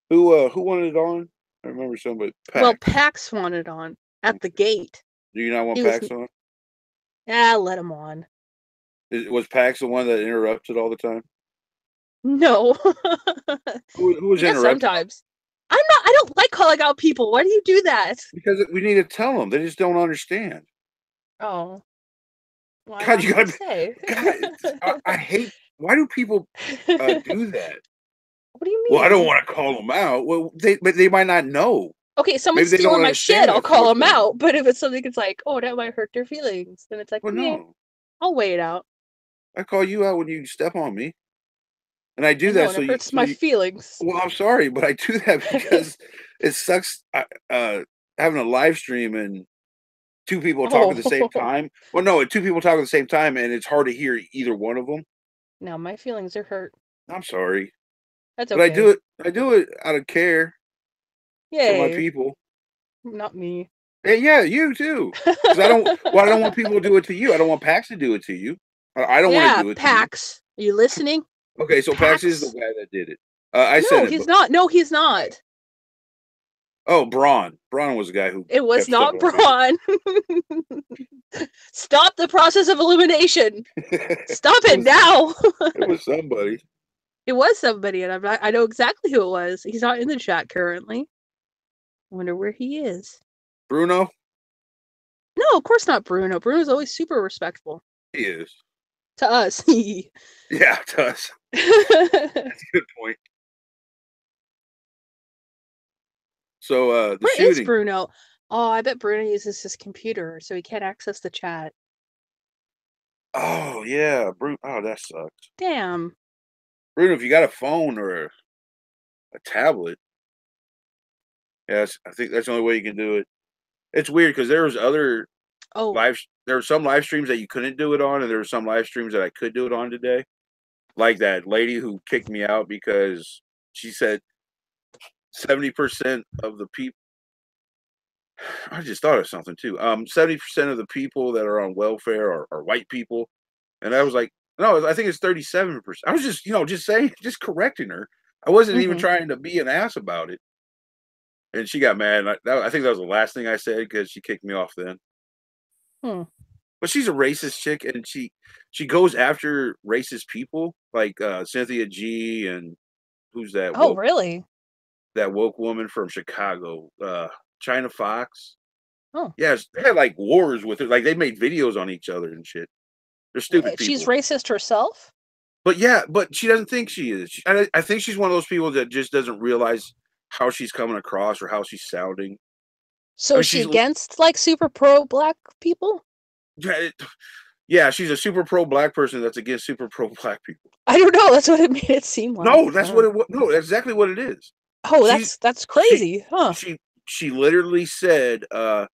[SPEAKER 1] who wanted it on? I remember somebody. Pax.
[SPEAKER 2] Well, Pax wanted it on at the gate.
[SPEAKER 1] Do you not want Pax on?
[SPEAKER 2] Yeah, let him on.
[SPEAKER 1] Was Pax the one that interrupted all the time?
[SPEAKER 2] No.
[SPEAKER 1] Who was interrupted?
[SPEAKER 2] Sometimes. I don't like calling out people. Why do you do that?
[SPEAKER 1] Because we need to tell them. They just don't understand.
[SPEAKER 2] Oh. Well,
[SPEAKER 1] God, you gotta
[SPEAKER 2] say.
[SPEAKER 1] God, I hate. Why do people do that?
[SPEAKER 2] What do you mean?
[SPEAKER 1] Well, I don't want to call them out. Well, but they might not know.
[SPEAKER 2] Okay, someone's stealing my shit, I'll call them out. But if it's something that's like, oh, that might hurt their feelings, then it's like, well, no. I'll weigh it out.
[SPEAKER 1] I call you out when you step on me. And I do that so
[SPEAKER 2] it hurts my feelings.
[SPEAKER 1] Well, I'm sorry, but I do that because it sucks. having a live stream and two people talk at the same
[SPEAKER 2] Oh,
[SPEAKER 1] time. Well, no, two people talk at the same time, and it's hard to hear either one of them.
[SPEAKER 2] now my feelings are hurt.
[SPEAKER 1] I'm sorry,
[SPEAKER 2] That's
[SPEAKER 1] but I
[SPEAKER 2] okay.
[SPEAKER 1] do it. I do it out of care for my
[SPEAKER 2] Yay,
[SPEAKER 1] people.
[SPEAKER 2] not me.
[SPEAKER 1] And yeah, you too. Because I don't. Well, I don't want people to do it to you. I don't want Pax to do it to you. I don't want to
[SPEAKER 2] Yeah,
[SPEAKER 1] do it to you.
[SPEAKER 2] Pax. Are you listening?
[SPEAKER 1] Okay, so Pax is the
[SPEAKER 2] Pax?
[SPEAKER 1] guy that did it. I
[SPEAKER 2] No,
[SPEAKER 1] said it.
[SPEAKER 2] he's not. No, he's not.
[SPEAKER 1] Oh, Braun. Braun was the guy who
[SPEAKER 2] It was
[SPEAKER 1] kept stuff
[SPEAKER 2] not
[SPEAKER 1] on video.
[SPEAKER 2] Braun. Stop the process of elimination. Stop it now.
[SPEAKER 1] It was somebody.
[SPEAKER 2] It was somebody, and I know exactly who it was. He's not in the chat currently. I wonder where he is.
[SPEAKER 1] Bruno?
[SPEAKER 2] No, of course not Bruno. Bruno's always super respectful.
[SPEAKER 1] He is.
[SPEAKER 2] To us.
[SPEAKER 1] Yeah, to us. That's a good point. So the
[SPEAKER 2] Where
[SPEAKER 1] shooting.
[SPEAKER 2] is Bruno? Oh, I bet Bruno uses his computer, so he can't access the chat.
[SPEAKER 1] Oh yeah, Bruno. Oh, that sucks.
[SPEAKER 2] Damn.
[SPEAKER 1] Bruno, if you got a phone or a tablet, yes, I think that's the only way you can do it. It's weird because there was other there were some live streams that you couldn't do it on, and there were some live streams that I could do it on today. Like that lady who kicked me out because she said 70% of the people. I just thought of something too. 70% of the people that are on welfare are white people, and I was like, no, I think it's 37%. I was just, just saying, just correcting her. I wasn't even trying to be an ass about it, and she got mad. I think that was the last thing I said because she kicked me off then. But she's a racist chick, and she goes after racist people like Cynthia G and who's that?
[SPEAKER 2] Oh, really?
[SPEAKER 1] That woke woman from Chicago, China Fox.
[SPEAKER 2] Oh,
[SPEAKER 1] yes, they had like wars with her. Like they made videos on each other and shit. They're stupid people.
[SPEAKER 2] She's racist herself.
[SPEAKER 1] But yeah, but she doesn't think she is. I think she's one of those people that just doesn't realize how she's coming across or how she's sounding.
[SPEAKER 2] So is she against like super pro black people?
[SPEAKER 1] Yeah, she's a super pro black person that's against super pro black people.
[SPEAKER 2] I don't know. That's what it made it seem like.
[SPEAKER 1] No, that's what it was. No, that's exactly what it is.
[SPEAKER 2] Oh, that's crazy, huh?
[SPEAKER 1] She literally said that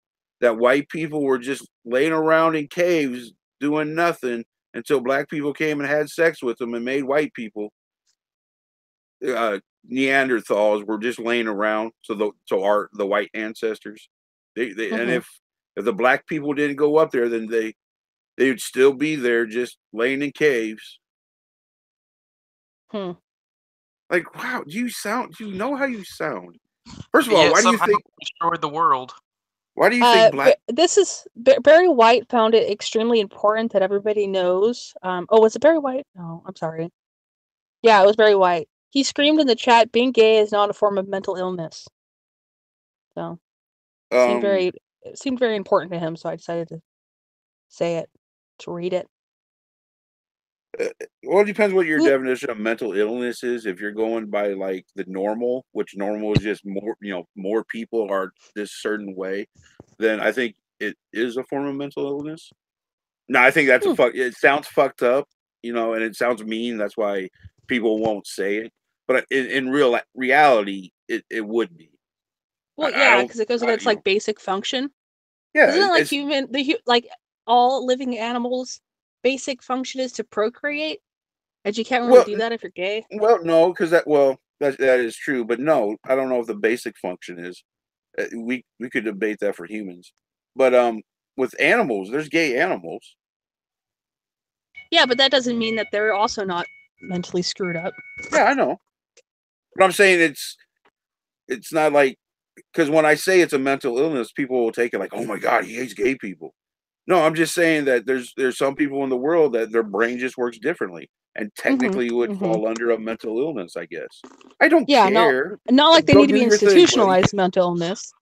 [SPEAKER 1] white people were just laying around in caves doing nothing until black people came and had sex with them and made white people. Neanderthals were just laying around. So the white ancestors, and if the black people didn't go up there, then they would still be there, just laying in caves. Like, wow, do you know how you sound? First of all, why do you think
[SPEAKER 3] destroyed the world?
[SPEAKER 1] Why do you think black?
[SPEAKER 2] This is Barry White found it extremely important that everybody knows. Was it Barry White? No, I'm sorry. Yeah, it was Barry White. He screamed in the chat, "Being gay is not a form of mental illness." So, it seemed very important to him. So I decided to say it, to read it.
[SPEAKER 1] Well, it depends what your definition of mental illness is. If you're going by like the normal, which normal is just more, more people are this certain way, then I think it is a form of mental illness. No, I think that's it sounds fucked up, and it sounds mean. That's why people won't say it. But in reality, it would be.
[SPEAKER 2] Well, yeah, because it goes against like basic function.
[SPEAKER 1] Yeah,
[SPEAKER 2] isn't it like like all living animals' basic function is to procreate, and you can't really do that if you're gay.
[SPEAKER 1] Well, no, because that is true, but no, I don't know if the basic function is. We could debate that for humans, but with animals, there's gay animals.
[SPEAKER 2] Yeah, but that doesn't mean that they're also not mentally screwed up.
[SPEAKER 1] Yeah, I know. But I'm saying it's not like, because when I say it's a mental illness, people will take it like, oh my God, he hates gay people. No, I'm just saying that there's some people in the world that their brain just works differently and technically would fall under a mental illness, I guess. I don't care.
[SPEAKER 2] Not like they need to be institutionalized mental illness.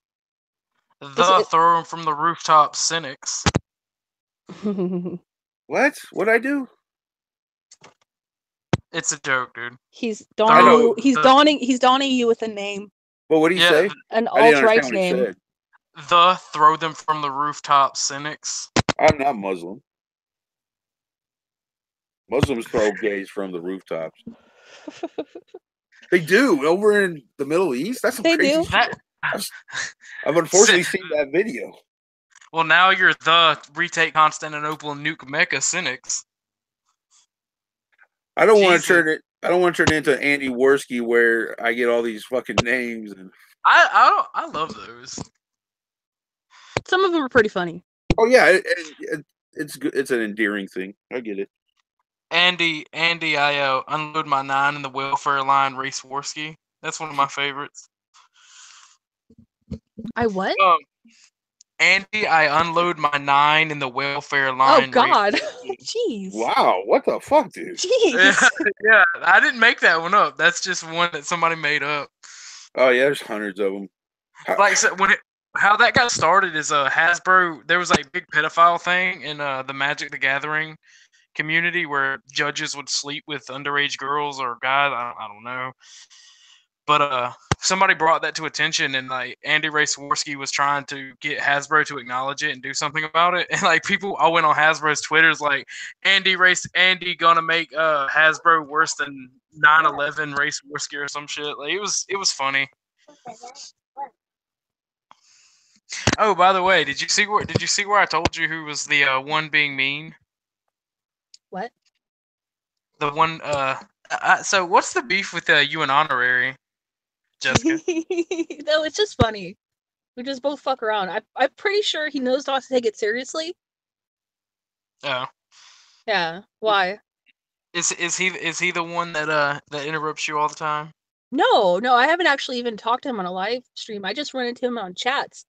[SPEAKER 3] Throw them from the rooftop cynics.
[SPEAKER 1] What? What'd I do?
[SPEAKER 3] It's a joke, dude.
[SPEAKER 2] He's donning you with a name.
[SPEAKER 1] Well, what do you say?
[SPEAKER 2] An alt-right name.
[SPEAKER 3] Throw them from the rooftop cynics.
[SPEAKER 1] I'm not Muslim. Muslims throw gays from the rooftops. They do over in the Middle East. That's crazy. I've unfortunately seen that video.
[SPEAKER 3] Well, now you're the retake Constantinople and nuke Mecca cynics.
[SPEAKER 1] I don't want to turn it. I don't want to turn it into Andy Worski where I get all these fucking names. And
[SPEAKER 3] I love those.
[SPEAKER 2] Some of them are pretty funny.
[SPEAKER 1] Oh yeah, it's good. It's an endearing thing. I get it.
[SPEAKER 3] Andy, I unload my 9 in the welfare line. Race Worski. That's one of my favorites.
[SPEAKER 2] I what?
[SPEAKER 3] Andy, I unload my 9 in the welfare line.
[SPEAKER 2] Oh God! Jeez.
[SPEAKER 1] Wow, what the fuck, dude?
[SPEAKER 2] Jeez.
[SPEAKER 3] Yeah, I didn't make that one up. That's just one that somebody made up.
[SPEAKER 1] Oh yeah, there's hundreds of them.
[SPEAKER 3] Like so how that got started is Hasbro. There was a big pedophile thing in the Magic the Gathering community where judges would sleep with underage girls or guys. I don't know. But somebody brought that to attention, and like Andy Ray Swirsky was trying to get Hasbro to acknowledge it and do something about it. And like people, I went on Hasbro's Twitter's like Andy gonna make Hasbro worse than 9/11 Ray Swirsky or some shit. Like it was funny. Oh, by the way, did you see where I told you who was the one being mean?
[SPEAKER 2] What?
[SPEAKER 3] The one. So what's the beef with you and Honorary, Jessica?
[SPEAKER 2] No, it's just funny. We just both fuck around. I'm pretty sure he knows not to take it seriously.
[SPEAKER 3] Oh.
[SPEAKER 2] Yeah. Why?
[SPEAKER 3] Is he the one that interrupts you all the time?
[SPEAKER 2] No, I haven't actually even talked to him on a live stream. I just run into him on chats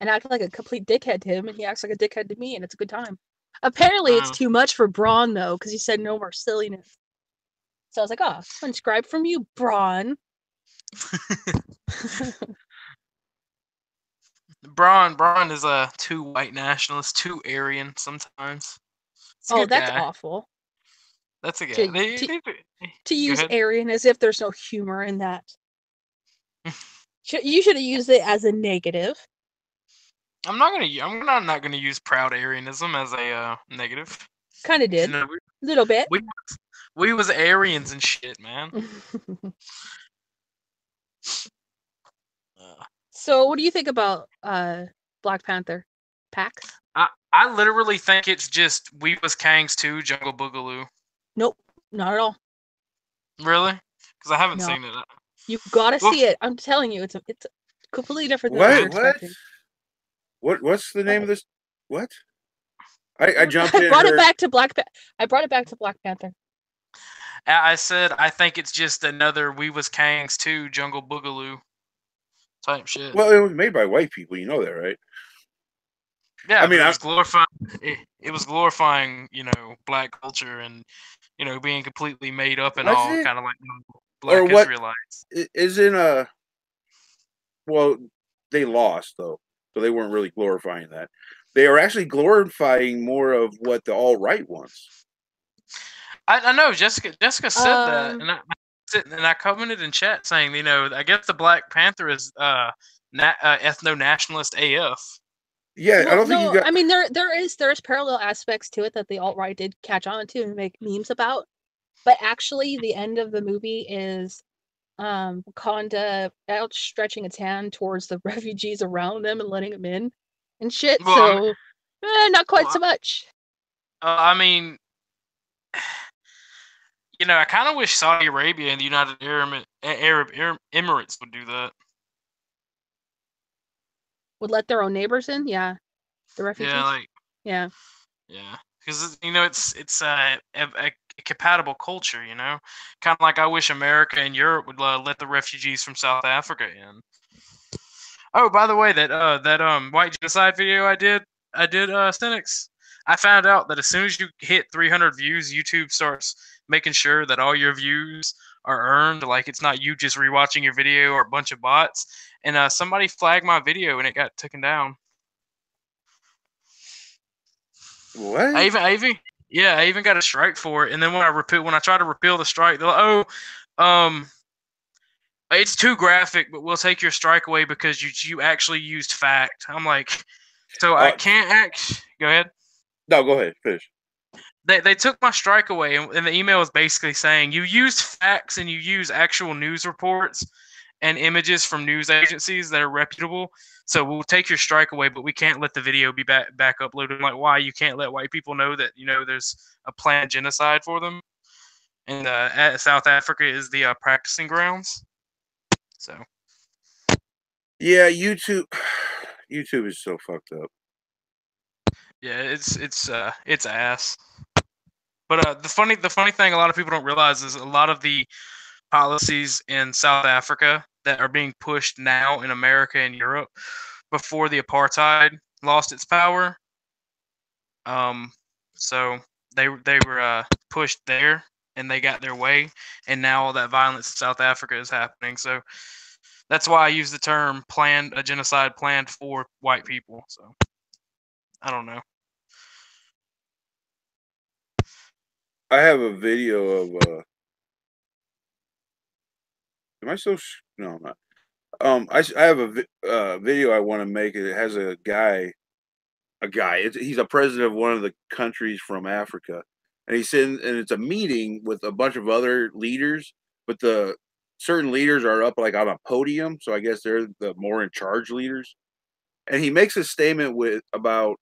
[SPEAKER 2] and act like a complete dickhead to him, and he acts like a dickhead to me, and it's a good time. Apparently, it's too much for Braun, though, because he said no more silliness. So I was like, oh, unscribe from you, Braun.
[SPEAKER 3] Braun is too white nationalist, too Aryan sometimes.
[SPEAKER 2] Oh, that's awful.
[SPEAKER 3] That's a guy.
[SPEAKER 2] To use Aryan as if there's no humor in that. You should have used it as a negative.
[SPEAKER 3] I'm not gonna use proud Aryanism as a negative.
[SPEAKER 2] Kind of did. Little bit.
[SPEAKER 3] We was Aryans and shit, man.
[SPEAKER 2] So, what do you think about Black Panther? PAX?
[SPEAKER 3] I literally think it's just We Was Kangs 2 Jungle Boogaloo.
[SPEAKER 2] Nope, not at all.
[SPEAKER 3] Really? Because I haven't seen it.
[SPEAKER 2] You gotta see it. I'm telling you, it's completely different than what you're expecting.
[SPEAKER 1] What's the name of this? What? I jumped in.
[SPEAKER 2] I brought it back to Black Panther.
[SPEAKER 3] I said I think it's just another We Was Kangs 2 Jungle Boogaloo type shit.
[SPEAKER 1] Well, it was made by white people. You know that, right?
[SPEAKER 3] Yeah, I mean, it was glorifying. It was glorifying, black culture and being completely made up and all, kind of like black Israelites.
[SPEAKER 1] Isn't well, they lost though, so they weren't really glorifying that. They are actually glorifying more of what the alt-right wants. I know
[SPEAKER 3] Jessica said that, and I commented in chat saying, I guess the Black Panther is ethno-nationalist AF.
[SPEAKER 1] Yeah, I don't think you got.
[SPEAKER 2] I mean, there is parallel aspects to it that the alt-right did catch on to and make memes about, but actually, the end of the movie is Wakanda outstretching its hand towards the refugees around them and letting them in and shit. Well, so, not quite so much.
[SPEAKER 3] I mean, I kind of wish Saudi Arabia and the United Arab Emirates would do that.
[SPEAKER 2] Would let their own neighbors in? Yeah, the refugees.
[SPEAKER 3] Yeah, because it's a compatible culture. Kind of like I wish America and Europe would let the refugees from South Africa in. Oh, by the way, that white genocide video I did Cynics. I found out that as soon as you hit 300 views, YouTube starts making sure that all your views are earned. Like it's not you just rewatching your video or a bunch of bots. And somebody flagged my video and it got taken down.
[SPEAKER 1] What?
[SPEAKER 3] I even got a strike for it. And then when I try to repeal the strike, they're like, it's too graphic, but we'll take your strike away because you actually used fact. I'm like, so I can't Go ahead.
[SPEAKER 1] No, go ahead. Finish.
[SPEAKER 3] They took my strike away, and the email was basically saying you used facts and you use actual news reports, and images from news agencies that are reputable. So we'll take your strike away, but we can't let the video be back uploaded. I'm like, why? You can't let white people know that there's a planned genocide for them, and South Africa is the practicing grounds. So
[SPEAKER 1] Yeah, YouTube is so fucked up.
[SPEAKER 3] yeah, it's ass. But the funny thing a lot of people don't realize is a lot of the policies in South Africa that are being pushed now in America and Europe before the apartheid lost its power. So they were pushed there and they got their way, and now all that violence in South Africa is happening. So that's why I use the term planned a genocide planned for white people. So I don't know.
[SPEAKER 1] I have a video of am I so no, I'm not. I have a video I want to make. It has a guy. He's a president of one of the countries from Africa, and he's sitting, and it's a meeting with a bunch of other leaders. But the certain leaders are up like on a podium, so I guess they're the more in charge leaders. And he makes a statement about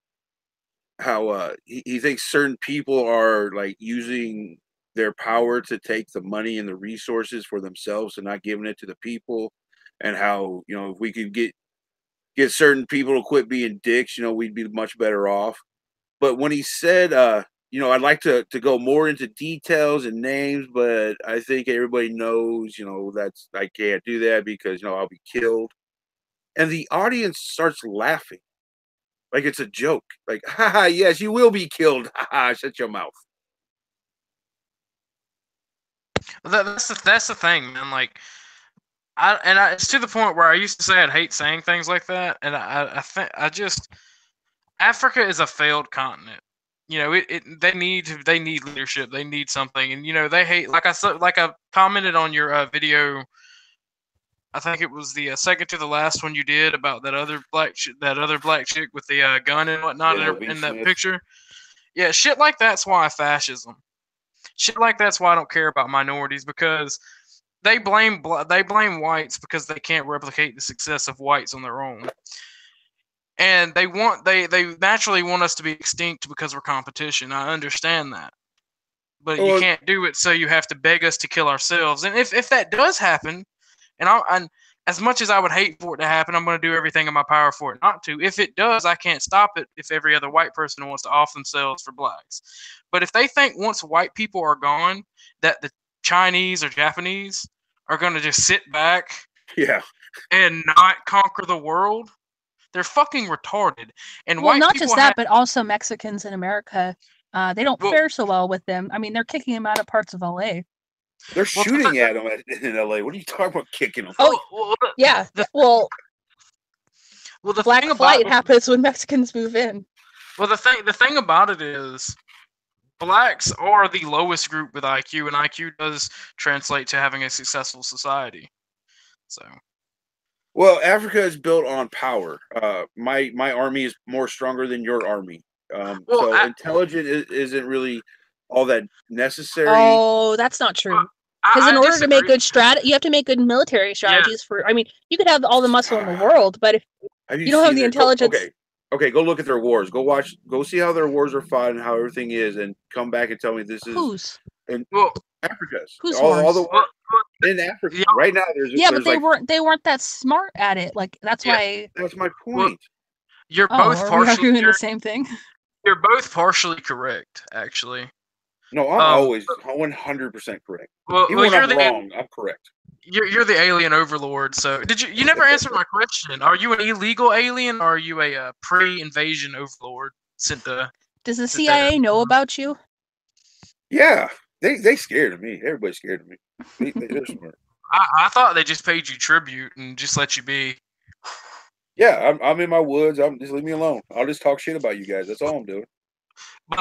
[SPEAKER 1] how he thinks certain people are like using their power to take the money and the resources for themselves and not giving it to the people, and how if we could get certain people to quit being dicks, we'd be much better off. But when he said, I'd like to go more into details and names, but I think everybody knows, that's I can't do that because I'll be killed. And the audience starts laughing like it's a joke. Like, haha, yes, you will be killed. Haha, shut your mouth.
[SPEAKER 3] That's the thing, man. Like, it's to the point where I used to say I'd hate saying things like that, and I think Africa is a failed continent. They need leadership. They need something, and they hate. Like I commented on your video. I think it was the second to the last one you did about that other black chick with the gun and whatnot in that picture. Yeah, shit like that's why fascism. Shit like that's why I don't care about minorities, because they blame whites because they can't replicate the success of whites on their own, and they naturally want us to be extinct because we're competition. I understand that, but you can't do it, so you have to beg us to kill ourselves. And if that does happen, and as much as I would hate for it to happen, I'm going to do everything in my power for it not to. If it does, I can't stop it if every other white person wants to off themselves for blacks. But if they think once white people are gone, that the Chinese or Japanese are going to just sit back and not conquer the world, they're fucking retarded. And
[SPEAKER 2] well,
[SPEAKER 3] white
[SPEAKER 2] not
[SPEAKER 3] people
[SPEAKER 2] just that, but also Mexicans in America. They don't fare so well with them. I mean, they're kicking them out of parts of LA.
[SPEAKER 1] They're shooting at them in LA. What are you talking about kicking them?
[SPEAKER 2] Oh, yeah. Well,
[SPEAKER 3] the
[SPEAKER 2] black flight happens when Mexicans move in.
[SPEAKER 3] Well, the thing about it is, blacks are the lowest group with IQ, and IQ does translate to having a successful society. So,
[SPEAKER 1] well, Africa is built on power. My army is more stronger than your army. So intelligent isn't really all that necessary.
[SPEAKER 2] Oh, that's not true. Because in order to make good you have to make good military strategies for. I mean, you could have all the muscle in the world, but if you don't have the intelligence.
[SPEAKER 1] Okay, go look at their wars. Go see how their wars are fought and how everything is, and come back and tell me this is
[SPEAKER 2] who's
[SPEAKER 1] and Africa's.
[SPEAKER 2] Who's
[SPEAKER 1] all the wars in Africa right now.
[SPEAKER 2] But they weren't that smart at it. Like that's why.
[SPEAKER 1] That's my point.
[SPEAKER 3] You're both
[SPEAKER 2] partially arguing the same thing.
[SPEAKER 3] You're both partially correct, actually.
[SPEAKER 1] No, I'm always 100% correct. Even when I'm wrong, I'm correct.
[SPEAKER 3] You're the alien overlord. So you never answered my question? Are you an illegal alien, or are you a pre-invasion overlord sent to?
[SPEAKER 2] Does the CIA know about you?
[SPEAKER 1] Yeah, they scared of me. Everybody's scared of me. They're smart.
[SPEAKER 3] I thought they just paid you tribute and just let you be.
[SPEAKER 1] Yeah, I'm in my woods. Just leave me alone. I'll just talk shit about you guys. That's all I'm doing.
[SPEAKER 3] But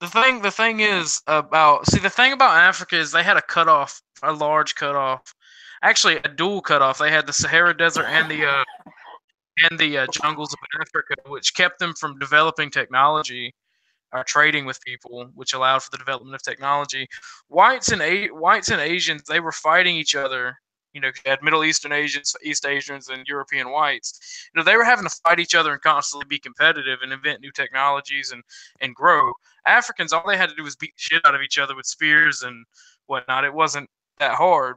[SPEAKER 3] the thing is about the thing about Africa is they had a large cutoff, actually a dual cutoff. They had the Sahara Desert and the jungles of Africa, which kept them from developing technology or trading with people, which allowed for the development of technology. Whites and Asians, they were fighting each other You know, you had Middle Eastern Asians, East Asians, and European whites. You know, they were having to fight each other and constantly be competitive and invent new technologies and grow. Africans, all they had to do was beat the shit out of each other with spears and whatnot. It wasn't that hard.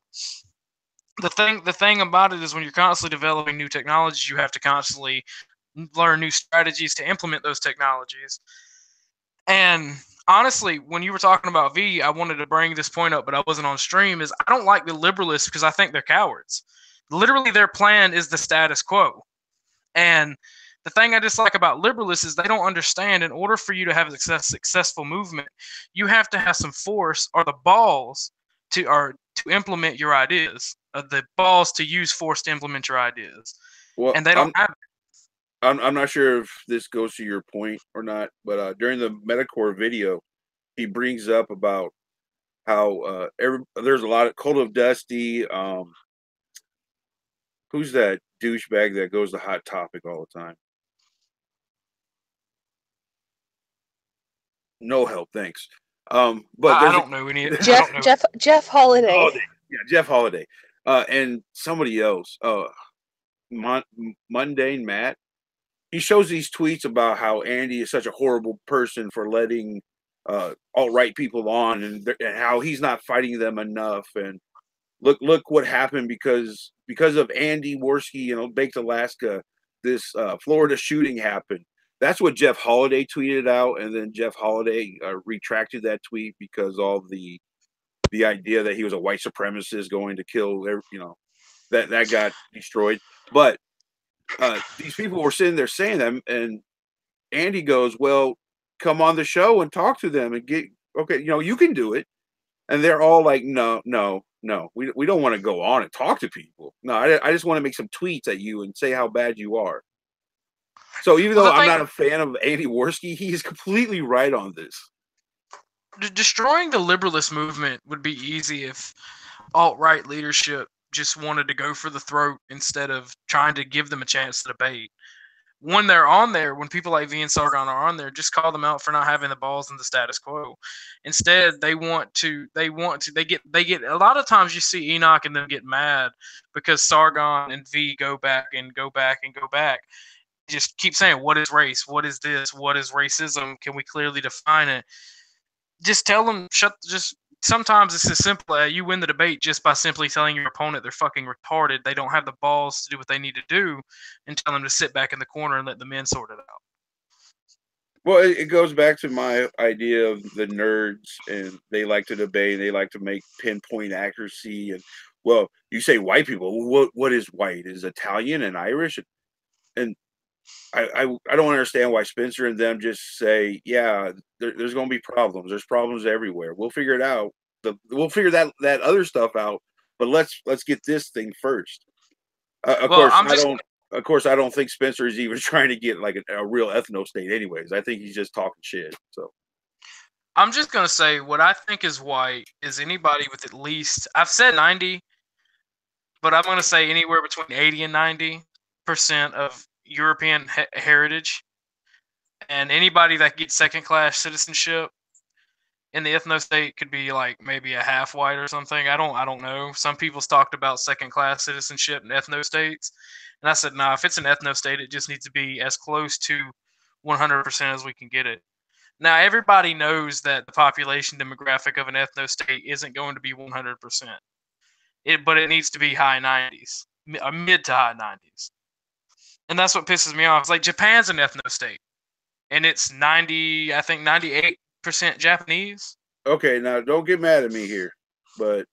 [SPEAKER 3] The thing about it is when you're constantly developing new technologies, you have to constantly learn new strategies to implement those technologies. And honestly, when you were talking about V, I wanted to bring this point up, but I wasn't on stream. Is I don't like the liberalists because I think they're cowards. Literally, their plan is the status quo. And the thing I dislike about liberalists is they don't understand. In order for you to have a successful movement, you have to have some force or the balls to implement your ideas. The balls to use force to implement your ideas,
[SPEAKER 1] Well,
[SPEAKER 3] and they don't have it.
[SPEAKER 1] I'm not sure if this goes to your point or not, but during the Metacore video, he brings up about how there's a lot of Cult of Dusty. Who's that douchebag that goes to Hot Topic all the time? No help, thanks. But
[SPEAKER 3] I
[SPEAKER 1] there's
[SPEAKER 3] don't know any. I
[SPEAKER 2] Jeff
[SPEAKER 3] don't know.
[SPEAKER 2] Jeff Holiday.
[SPEAKER 1] Holiday. Yeah, Jeff Holiday. And somebody else. Mundane Matt. He shows these tweets about how Andy is such a horrible person for letting alt-right people on, and how he's not fighting them enough. And look what happened because of Andy Worski and Baked Alaska. This Florida shooting happened. That's what Jeff Holiday tweeted out, and then Jeff Holiday retracted that tweet because all the idea that he was a white supremacist going to kill, that got destroyed. But these people were sitting there saying that, and Andy goes, "Well, come on the show and talk to them and get okay. You can do it." And they're all like, "No, no, no. We don't want to go on and talk to people. No, I just want to make some tweets at you and say how bad you are." So even
[SPEAKER 3] Well,
[SPEAKER 1] though
[SPEAKER 3] the
[SPEAKER 1] I'm
[SPEAKER 3] thing,
[SPEAKER 1] not a fan of Andy Worski, he is completely right on this.
[SPEAKER 3] destroying the liberalist movement would be easy if alt-right leadership just wanted to go for the throat instead of trying to give them a chance to debate. When they're on there, when people like V and Sargon are on there, just call them out for not having the balls in the status quo. Instead, they get a lot of times you see Enoch and them get mad because Sargon and V go back and go back and go back. Just keep saying, what is race? What is this? What is racism? Can we clearly define it? Just tell them, sometimes it's as simple as you win the debate just by simply telling your opponent they're fucking retarded. They don't have the balls to do what they need to do, and tell them to sit back in the corner and let the men sort it out.
[SPEAKER 1] Well, it goes back to my idea of the nerds, and they like to debate. They like to make pinpoint accuracy. And well, you say white people. What is white? Is Italian and Irish? And I don't understand why Spencer and them just say, yeah, there's going to be problems. There's problems everywhere. We'll figure it out. We'll figure that other stuff out. But let's get this thing first. Of
[SPEAKER 3] Well,
[SPEAKER 1] course, I don't think Spencer is even trying to get like a real ethno state. Anyways, I think he's just talking shit. So
[SPEAKER 3] I'm just gonna say what I think is white is anybody with at least, I've said 90, but I'm gonna say anywhere between 80 and 90% of European heritage, and anybody that gets second class citizenship in the ethno state could be like maybe a half white or something. I don't know. Some people's talked about second class citizenship in ethno states, and I said, nah, if it's an ethno state, it just needs to be as close to 100% as we can get it. Now everybody knows that the population demographic of an ethno state isn't going to be 100%. But it needs to be high 90s, mid to high 90s, and that's what pisses me off. It's like Japan's an ethno state, and it's 90, I think 98% Japanese.
[SPEAKER 1] okay, now don't get mad at me here, but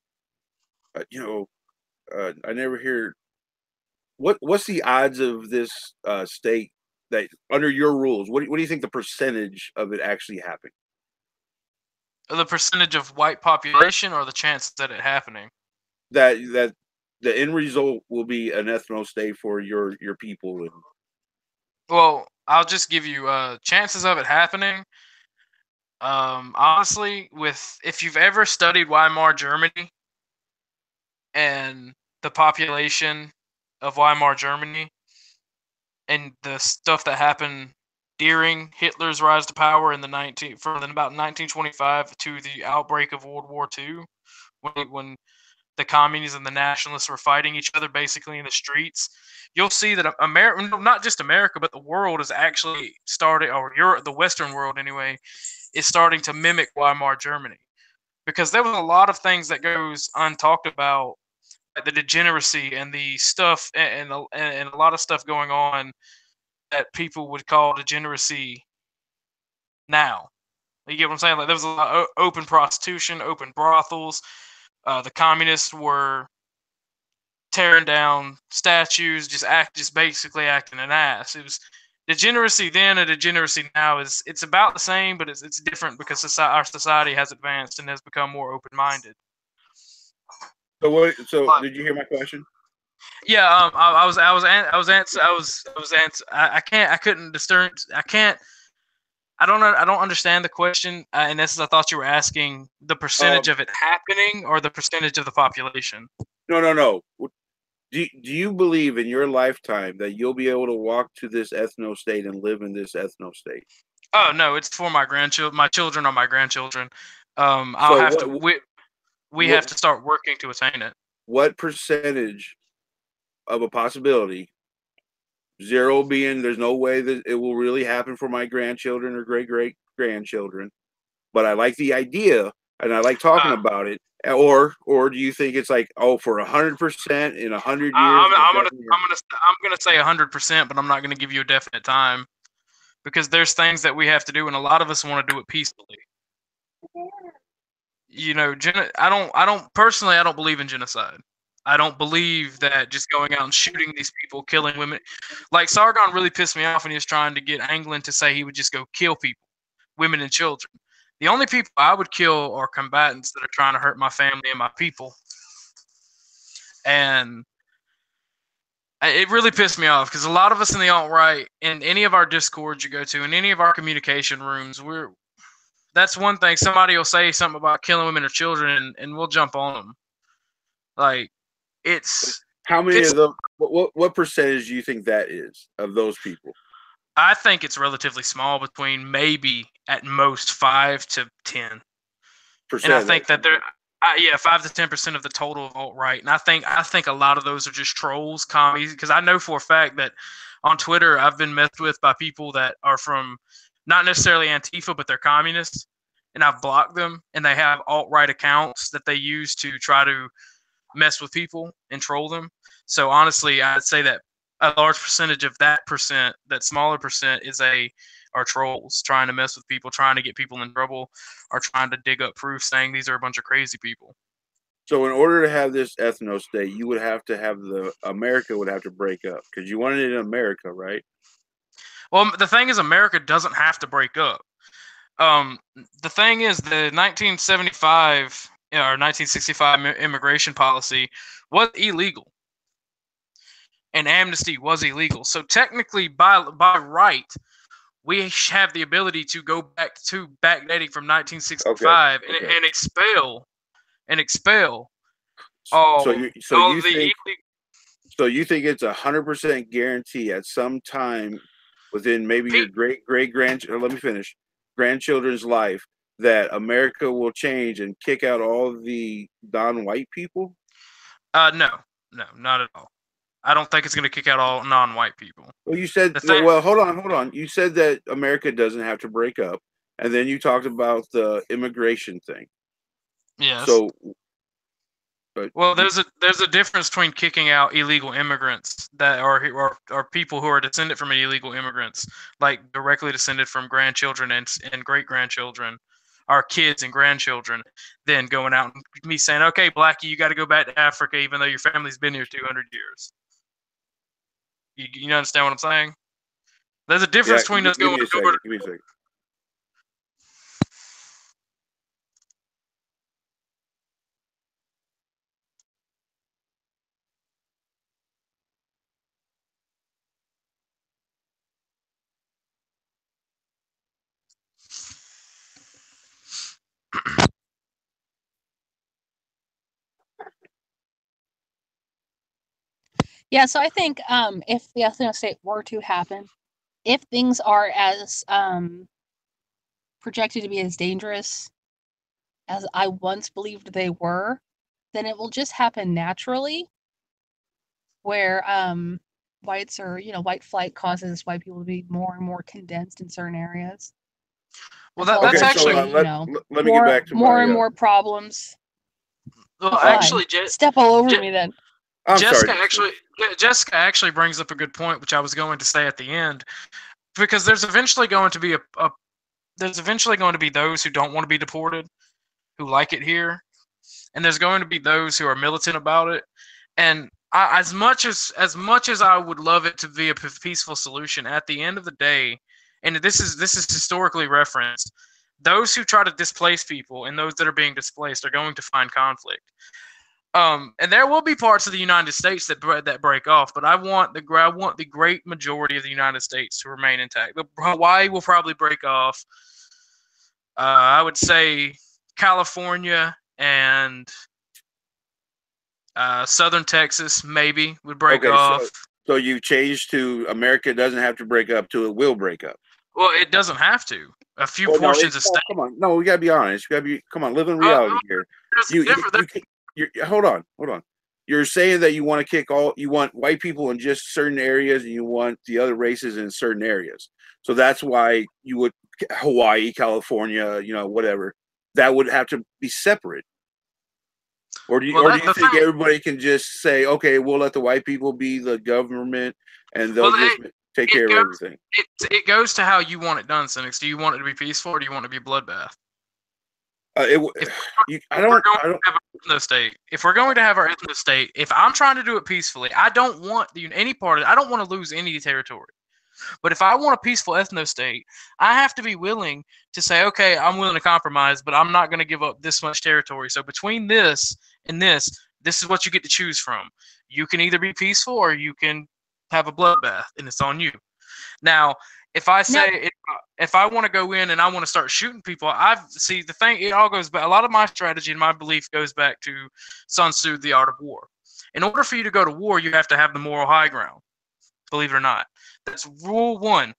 [SPEAKER 1] I never hear what's the odds of this state that under your rules. What do you think the percentage of it actually happening?
[SPEAKER 3] The percentage of white population or the chances that it happening?
[SPEAKER 1] That the end result will be an ethno state for your people. And
[SPEAKER 3] Well, I'll just give you chances of it happening. Honestly, if you've ever studied Weimar Germany and the population of Weimar Germany and the stuff that happened during Hitler's rise to power in from about 1925 to the outbreak of World War II, when the communists and the nationalists were fighting each other basically in the streets, you'll see that America, not just America, but the world is actually starting, or Europe, the Western world anyway, is starting to mimic Weimar Germany. Because there was a lot of things that goes untalked about, like the degeneracy and the stuff, and a lot of stuff going on that people would call degeneracy now. You get what I'm saying? Like there was a lot of open prostitution, open brothels. The communists were tearing down statues, just basically acting an ass. It was degeneracy then and degeneracy now it's about the same, but it's different because our society has advanced and has become more open minded.
[SPEAKER 1] So what? So did you hear my question?
[SPEAKER 3] Yeah, I couldn't discern. I don't understand the question. In essence, I thought you were asking the percentage of it happening or the percentage of the population.
[SPEAKER 1] No. Do you believe in your lifetime that you'll be able to walk to this ethno state and live in this ethno state?
[SPEAKER 3] Oh no, it's for my grandchildren, my children or my grandchildren. I'll
[SPEAKER 1] So
[SPEAKER 3] have to. We have to start working to attain it.
[SPEAKER 1] What percentage of a possibility? Zero being there's no way that it will really happen for my grandchildren or great grandchildren, but I like the idea and I like talking about it. Or do you think it's like, oh, for 100% in 100 years?
[SPEAKER 3] I'm gonna say 100%, but I'm not gonna give you a definite time because there's things that we have to do, and a lot of us want to do it peacefully. You know, I don't believe in genocide. I don't believe that just going out and shooting these people, killing women. Like Sargon really pissed me off when he was trying to get England to say he would just go kill people, women and children. The only people I would kill are combatants that are trying to hurt my family and my people. And it really pissed me off because a lot of us in the alt-right, in any of our discords you go to, in any of our communication rooms, that's one thing. Somebody will say something about killing women or children, and we'll jump on them. Like, it's
[SPEAKER 1] how many of them? What percentage do you think that is of those people?
[SPEAKER 3] I think it's relatively small, between maybe at most 5 to 10%. And I think that 5 to 10% of the total of alt-right. And I think a lot of those are just trolls, commies. Because I know for a fact that on Twitter I've been messed with by people that are from not necessarily Antifa, but they're communists, and I've blocked them, and they have alt-right accounts that they use to try to mess with people and troll them. So honestly, I'd say that a large percentage of that smaller percent are trolls trying to mess with people, trying to get people in trouble, or trying to dig up proof saying these are a bunch of crazy people.
[SPEAKER 1] So in order to have this ethno state, you would have to have America would have to break up, because you wanted it in America, right?
[SPEAKER 3] Well, the thing is, America doesn't have to break up. The thing is, the 1975 or 1965 immigration policy was illegal, and amnesty was illegal. So technically, by right, we have the ability to go back to backdating from 1965 and expel all
[SPEAKER 1] you think it's 100% guarantee at some time within maybe your great grandchildren, let me finish, grandchildren's life, that America will change and kick out all the non-white people?
[SPEAKER 3] No, not at all. I don't think it's going to kick out all non-white people.
[SPEAKER 1] Well, you said, well, hold on. You said that America doesn't have to break up, and then you talked about the immigration thing.
[SPEAKER 3] Yes.
[SPEAKER 1] So,
[SPEAKER 3] well, there's a difference between kicking out illegal immigrants that are people who are descended from illegal immigrants, like directly descended from grandchildren and great grandchildren, our kids and grandchildren, then going out and me saying, okay, Blackie, you got to go back to Africa, even though your family's been here 200 years. You understand what I'm saying? There's a difference between us going over.
[SPEAKER 1] Give me a second.
[SPEAKER 2] Yeah, so I think if the ethno state were to happen, if things are as projected to be as dangerous as I once believed they were, then it will just happen naturally, where whites are, white flight causes white people to be more and more condensed in certain areas.
[SPEAKER 3] Well,
[SPEAKER 2] until
[SPEAKER 3] that's actually
[SPEAKER 1] let me get back to
[SPEAKER 2] more and more problems.
[SPEAKER 3] well, actually,
[SPEAKER 2] step all over me then.
[SPEAKER 3] Jessica actually brings up a good point, which I was going to say at the end, because there's eventually going to be those who don't want to be deported, who like it here, and there's going to be those who are militant about it. And as much as I would love it to be a peaceful solution, at the end of the day, and this is historically referenced, those who try to displace people and those that are being displaced are going to find conflict. And there will be parts of the United States that break off, but I want the great majority of the United States to remain intact. Hawaii will probably break off. I would say California and Southern Texas maybe would break off.
[SPEAKER 1] So you changed to America doesn't have to break up to it will break up.
[SPEAKER 3] Well, it doesn't have to. A few portions of state.
[SPEAKER 1] Come on, no, we gotta be honest. We gotta be. Come on, live in reality here. Hold on. You're saying that you want to you want white people in just certain areas, and you want the other races in certain areas. So that's why you would Hawaii, California, whatever. That would have to be separate. Or do you think everybody can just say, okay, we'll let the white people be the government, and they'll just take care of everything?
[SPEAKER 3] It goes to how you want it done, Cynics. Do you want it to be peaceful, or do you want it to be bloodbath?
[SPEAKER 1] If we're
[SPEAKER 3] going to have our ethno state, if I'm trying to do it peacefully, I don't want any part of it. I don't want to lose any territory. But if I want a peaceful ethno state, I have to be willing to say, okay, I'm willing to compromise, but I'm not going to give up this much territory. So between this and this is what you get to choose from. You can either be peaceful or you can have a bloodbath, and it's on you. Now, if I say if I want to go in and I want to start shooting people, it all goes back. A lot of my strategy and my belief goes back to Sun Tzu, The Art of War. In order for you to go to war, you have to have the moral high ground. Believe it or not, that's rule 1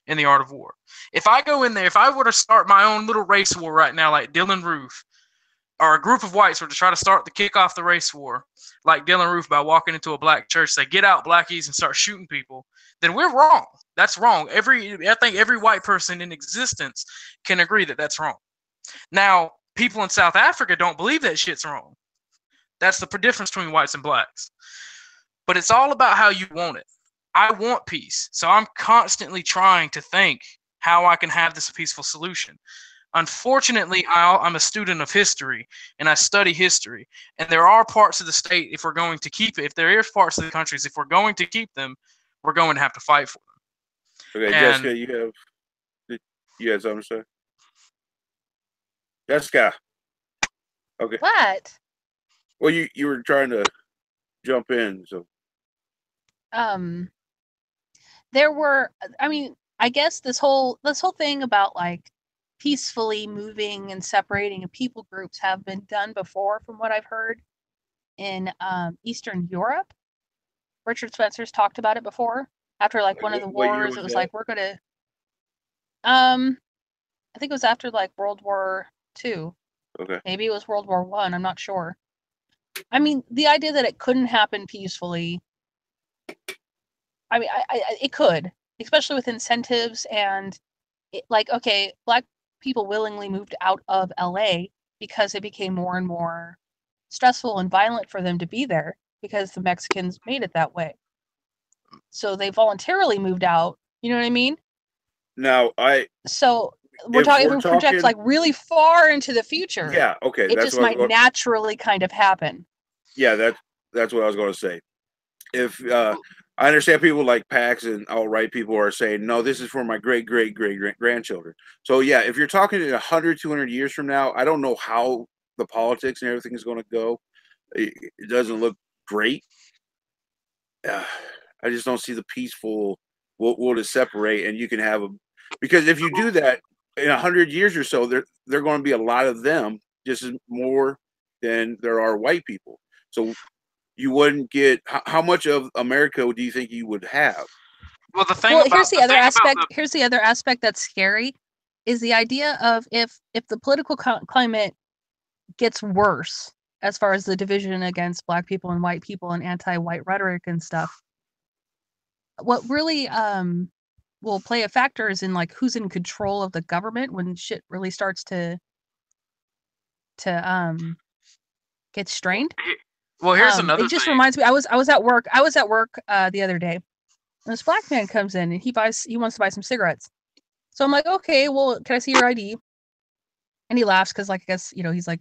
[SPEAKER 3] in The Art of War. If I go in there, if I were to start my own little race war right now, like Dylan Roof, or a group of whites were to try to kick off the race war, like Dylan Roof, by walking into a black church, say, get out, blackies, and start shooting people, then we're wrong. That's wrong. I think every white person in existence can agree that that's wrong. Now, people in South Africa don't believe that shit's wrong. That's the difference between whites and blacks. But it's all about how you want it. I want peace, so I'm constantly trying to think how I can have this peaceful solution. Unfortunately, I'm a student of history, and I study history. And there are parts of the state, if we're going to keep it, if there are parts of the countries, if we're going to keep them, we're going to have to fight for them.
[SPEAKER 1] Okay, Jessica, you have something to say? Jessica. Okay.
[SPEAKER 2] What?
[SPEAKER 1] Well, you were trying to jump in, so.
[SPEAKER 2] There were, I guess this whole thing about like peacefully moving and separating of people groups have been done before, from what I've heard, in Eastern Europe. Richard Spencer's talked about it before. After like one of the wars, it was like, we're gonna I think it was after like World War II.
[SPEAKER 1] Okay.
[SPEAKER 2] Maybe it was World War I, I'm not sure. The idea that it couldn't happen peacefully, it could, especially with incentives and okay, black people willingly moved out of LA because it became more and more stressful and violent for them to be there because the Mexicans made it that way. So they voluntarily moved out. You know what I mean?
[SPEAKER 1] Now,
[SPEAKER 2] So we're talking, if we project like really far into the future.
[SPEAKER 1] Yeah, okay.
[SPEAKER 2] It just might naturally kind of happen.
[SPEAKER 1] Yeah, that's what I was going to say. If I understand people like Pax and alt-right people are saying, no, this is for my great-great-great-grandchildren. So yeah, if you're talking 100, 200 years from now, I don't know how the politics and everything is going to go. It doesn't look great. I just don't see the peaceful will to separate, and you can have because if you do that in 100 years or so, there are going to be a lot of them, just as more than there are white people. So you wouldn't get how much of America do you think you would have?
[SPEAKER 3] Well, here's
[SPEAKER 2] the other aspect that's scary, is the idea of if the political climate gets worse as far as the division against black people and white people and anti-white rhetoric and stuff. What really will play a factor is in like who's in control of the government when shit really starts to get strained.
[SPEAKER 3] Well, here's another
[SPEAKER 2] It just
[SPEAKER 3] thing.
[SPEAKER 2] reminds me. I was at work the other day. And this black man comes in and he wants to buy some cigarettes. So I'm like, okay, well, can I see your ID? And he laughs because, like, I guess, you know, he's like,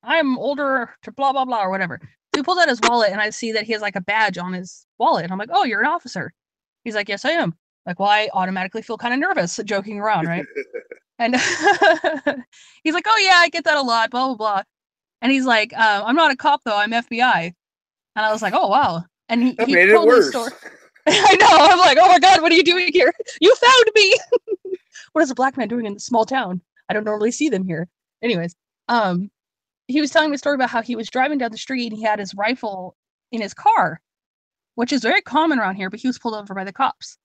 [SPEAKER 2] I'm older to blah, blah, blah, or whatever. So he pulls out his wallet and I see that he has like a badge on his wallet. And I'm like, oh, you're an officer. He's like, yes, I am. Like, well, I automatically feel kind of nervous joking around, right? And he's like, oh, yeah, I get that a lot, blah, blah, blah. And he's like, I'm not a cop, though. I'm FBI. And I was like, oh, wow. And he
[SPEAKER 1] made it
[SPEAKER 2] told me a
[SPEAKER 1] worse.
[SPEAKER 2] story. I know. I'm like, oh, my God, what are you doing here? You found me. What is a black man doing in this small town? I don't normally see them here. Anyways, he was telling me a story about how he was driving down the street and he had his rifle in his car, which is very common around here, but he was pulled over by the cops.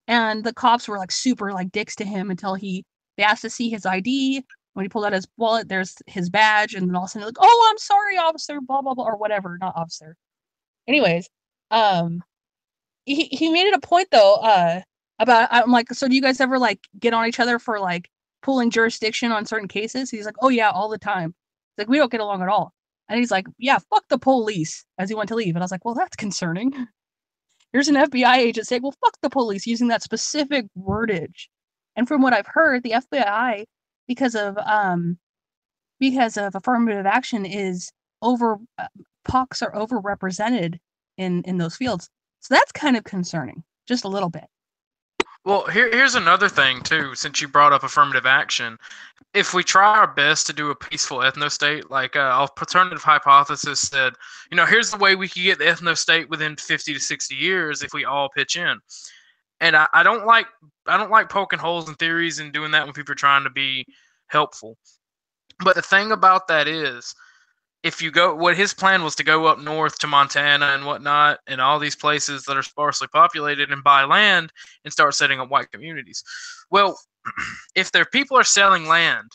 [SPEAKER 2] And the cops were like super like dicks to him until they asked to see his ID. When he pulled out his wallet, there's his badge, and then all of a sudden, like, oh, I'm sorry, officer, blah, blah, blah, or whatever, not officer. Anyways, he made it a point, though, I'm like, so do you guys ever, like, get on each other for, like, pulling jurisdiction on certain cases? He's like, oh, yeah, all the time. He's like, we don't get along at all. And he's like, yeah, fuck the police, as he went to leave. And I was like, well, that's concerning. Here's an FBI agent saying, well, fuck the police, using that specific wordage. And from what I've heard, the FBI, because of affirmative action, is POCs are overrepresented in those fields. So that's kind of concerning, just a little bit.
[SPEAKER 3] Well, here's another thing too. Since you brought up affirmative action, if we try our best to do a peaceful ethno-state, like alternative hypothesis said, you know, here's the way we could get the ethno-state within 50 to 60 years if we all pitch in. And I don't like poking holes in theories and doing that when people are trying to be helpful. But the thing about that is, if you go, what his plan was to go up north to Montana and whatnot, and all these places that are sparsely populated, and buy land and start setting up white communities. Well, if their people are selling land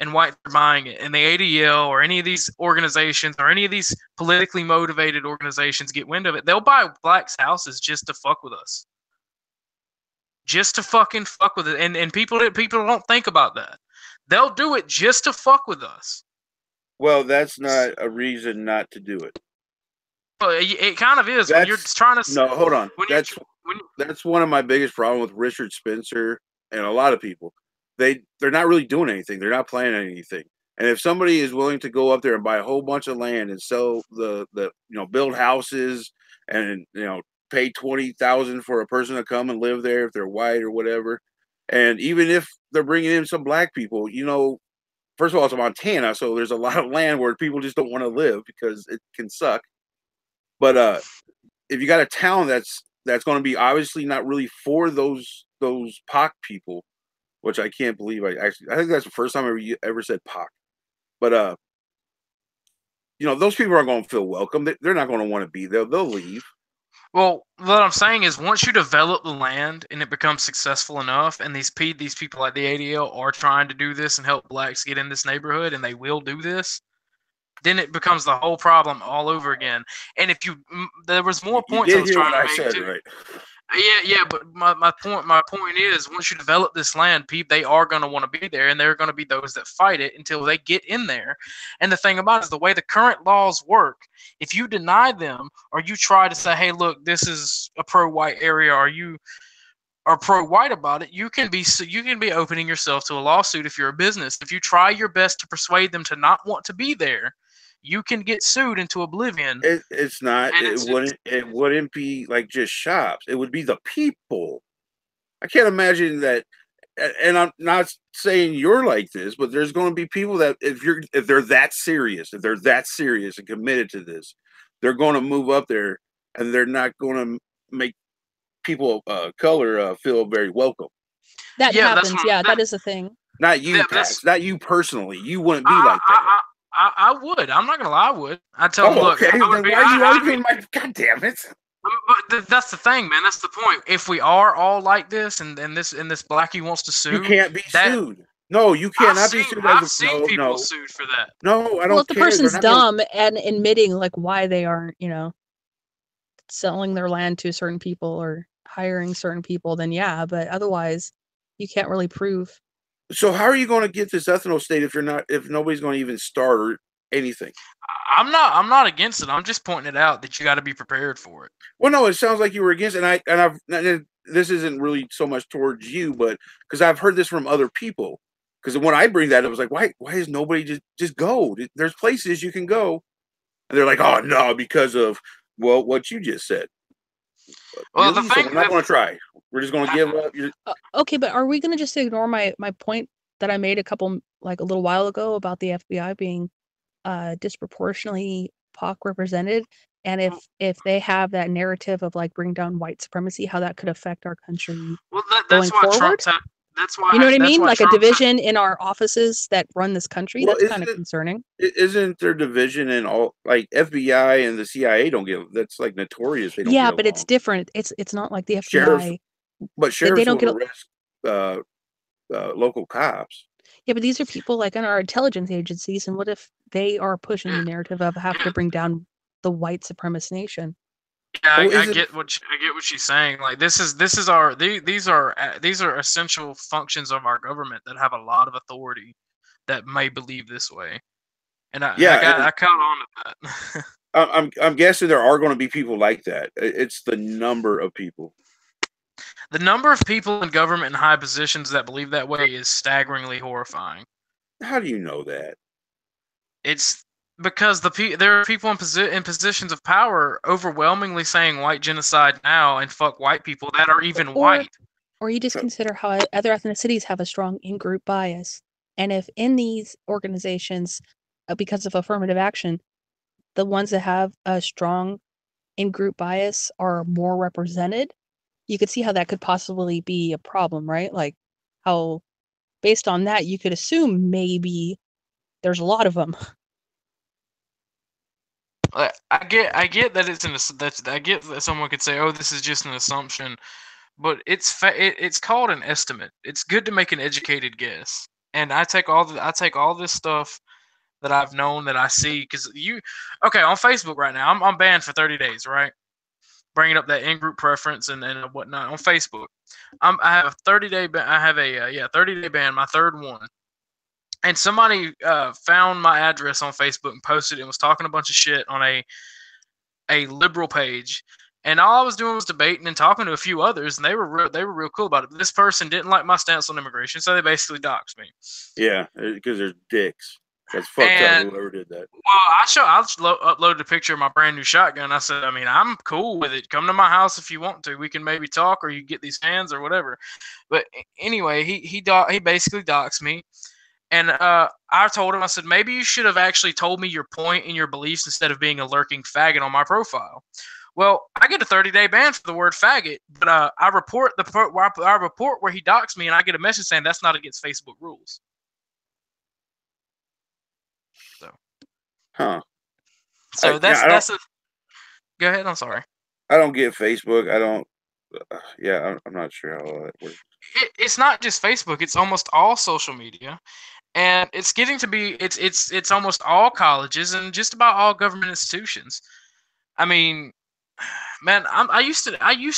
[SPEAKER 3] and white are buying it, and the ADL or any of these organizations or any of these politically motivated organizations get wind of it, they'll buy blacks' houses just to fuck with us. Just to fucking fuck with it. And people don't think about that. They'll do it just to fuck with us.
[SPEAKER 1] Well, that's not a reason not to do it.
[SPEAKER 3] Well, it kind of is. When you're trying to...
[SPEAKER 1] No, hold on. That's one of my biggest problems with Richard Spencer and a lot of people. They're not really doing anything. They're not planning anything. And if somebody is willing to go up there and buy a whole bunch of land and sell build houses and, pay $20,000 for a person to come and live there if they're white or whatever, and even if they're bringing in some black people, first of all, it's Montana, so there's a lot of land where people just don't want to live because it can suck. But if you got a town that's going to be obviously not really for those POC people, which I can't believe I think that's the first time I ever said POC. But those people aren't going to feel welcome. They're not going to want to be there. They'll leave.
[SPEAKER 3] Well, what I'm saying is, once you develop the land and it becomes successful enough, and these people like the ADL are trying to do this and help blacks get in this neighborhood, and they will do this, then it becomes the whole problem all over again. And there was more points I was trying to make too. Right? Yeah, but my point is, once you develop this land, they are going to want to be there, and there are going to be those that fight it until they get in there. And the thing about it is, the way the current laws work, if you deny them or you try to say, hey, look, this is a pro-white area, or you are pro-white about it, you can be opening yourself to a lawsuit if you're a business. If you try your best to persuade them to not want to be there, you can get sued into oblivion.
[SPEAKER 1] It's not. It wouldn't be like just shops. It would be the people. I can't imagine that. And I'm not saying you're like this, but there's going to be people that if they're that serious and committed to this, they're going to move up there, and they're not going to make people color feel very welcome.
[SPEAKER 2] That happens. That is a thing.
[SPEAKER 1] Not you, Pax. Not you personally. You wouldn't be like that.
[SPEAKER 3] I would. I'm not gonna lie. I would. I tell them, look.
[SPEAKER 1] Okay. Why are you arguing? God damn it!
[SPEAKER 3] But that's the thing, man. That's the point. If we are all like this, and this blackie wants to sue,
[SPEAKER 1] you can't be sued. No, you
[SPEAKER 3] I've
[SPEAKER 1] cannot be
[SPEAKER 3] seen
[SPEAKER 1] sued
[SPEAKER 3] I've
[SPEAKER 1] as a
[SPEAKER 3] seen people sued for that.
[SPEAKER 1] no. I
[SPEAKER 2] Well,
[SPEAKER 1] don't
[SPEAKER 2] if the
[SPEAKER 1] care. They're
[SPEAKER 2] person's
[SPEAKER 1] not gonna.
[SPEAKER 2] dumb and admitting like why they aren't, selling their land to certain people or hiring certain people, then yeah. But otherwise, you can't really prove.
[SPEAKER 1] So how are you going to get this ethanol state if nobody's going to even start or anything?
[SPEAKER 3] I'm not against it. I'm just pointing it out that you got to be prepared for it.
[SPEAKER 1] Well, no, it sounds like you were against it. And this isn't really so much towards you, but because I've heard this from other people. Because when I bring that, it was like, why is nobody just go? There's places you can go, and they're like, oh no, because of what you just said.
[SPEAKER 3] Well, the
[SPEAKER 1] Really? So
[SPEAKER 3] thing
[SPEAKER 1] we're not going to try. We're just going to give up.
[SPEAKER 2] Okay, but are we going to just ignore my point that I made a little while ago about the FBI being disproportionately POC represented, and if they have that narrative of like bring down white supremacy, how that could affect our country
[SPEAKER 3] Well,
[SPEAKER 2] going
[SPEAKER 3] that's why
[SPEAKER 2] forward?
[SPEAKER 3] that's
[SPEAKER 2] You know
[SPEAKER 3] why
[SPEAKER 2] what I
[SPEAKER 3] that's
[SPEAKER 2] mean?
[SPEAKER 3] why
[SPEAKER 2] Like a
[SPEAKER 3] Trump.
[SPEAKER 2] division in our offices that run this country.
[SPEAKER 1] Well,
[SPEAKER 2] That's kind of concerning.
[SPEAKER 1] isn't there division in all like FBI and the CIA don't get that's like notorious they don't
[SPEAKER 2] Yeah,
[SPEAKER 1] get
[SPEAKER 2] but it's
[SPEAKER 1] along.
[SPEAKER 2] different. It's not like the
[SPEAKER 1] Sheriffs,
[SPEAKER 2] FBI.
[SPEAKER 1] but
[SPEAKER 2] They
[SPEAKER 1] sheriffs
[SPEAKER 2] don't
[SPEAKER 1] will
[SPEAKER 2] get.
[SPEAKER 1] arrest local cops.
[SPEAKER 2] Yeah, but these are people like in our intelligence agencies, and what if they are pushing the
[SPEAKER 3] Yeah,
[SPEAKER 2] narrative of have
[SPEAKER 3] yeah,
[SPEAKER 2] to bring down the white supremacist nation?
[SPEAKER 3] yeah,
[SPEAKER 1] Oh,
[SPEAKER 3] I
[SPEAKER 1] is it?
[SPEAKER 3] get I get what she's saying. Like this is our these are essential functions of our government that have a lot of authority that may believe this way, and
[SPEAKER 1] Yeah, and
[SPEAKER 3] I caught on to that.
[SPEAKER 1] I'm guessing there are going to be people like that. It's the number of people.
[SPEAKER 3] The number of people in government in high positions that believe that way is staggeringly horrifying.
[SPEAKER 1] How do you know that?
[SPEAKER 3] It's because there are people in positions of power overwhelmingly saying white genocide now and fuck white people that are even
[SPEAKER 2] Or
[SPEAKER 3] white.
[SPEAKER 2] or you just consider how other ethnicities have a strong in-group bias, and if in these organizations, because of affirmative action, the ones that have a strong in-group bias are more represented, you could see how that could possibly be a problem, right? Like how based on that you could assume maybe there's a lot of them.
[SPEAKER 3] I get that I get that someone could say, "Oh, this is just an assumption," but it's called an estimate. It's good to make an educated guess, and I take all this stuff that I've known that I see because okay on Facebook right now I'm banned for 30 days, right? Bringing up that in-group preference and whatnot on Facebook. I have a 30-day I have a 30-day ban, my third one. And somebody found my address on Facebook and posted it and was talking a bunch of shit on a liberal page. And all I was doing was debating and talking to a few others, and they were real cool about it. But this person didn't like my stance on immigration, so they basically doxed me.
[SPEAKER 1] Yeah, because there's dicks. That's fucked
[SPEAKER 3] And
[SPEAKER 1] up. Whoever did that.
[SPEAKER 3] well, I uploaded a picture of my brand new shotgun. I said, I mean, I'm cool with it. Come to my house if you want to. We can maybe talk, or you get these hands or whatever. But anyway, he basically doxed me. And I told him, I said, maybe you should have actually told me your point and your beliefs instead of being a lurking faggot on my profile. Well, I get a 30-day ban for the word faggot, but I report where he doxed me, and I get a message saying that's not against Facebook rules. So,
[SPEAKER 1] So
[SPEAKER 3] that's a. Go ahead. I'm sorry.
[SPEAKER 1] I don't get Facebook. I don't. Yeah, I'm not sure how that works.
[SPEAKER 3] It's not just Facebook. It's almost all social media. And it's getting to be it's almost all colleges and just about all government institutions. I mean, man, I used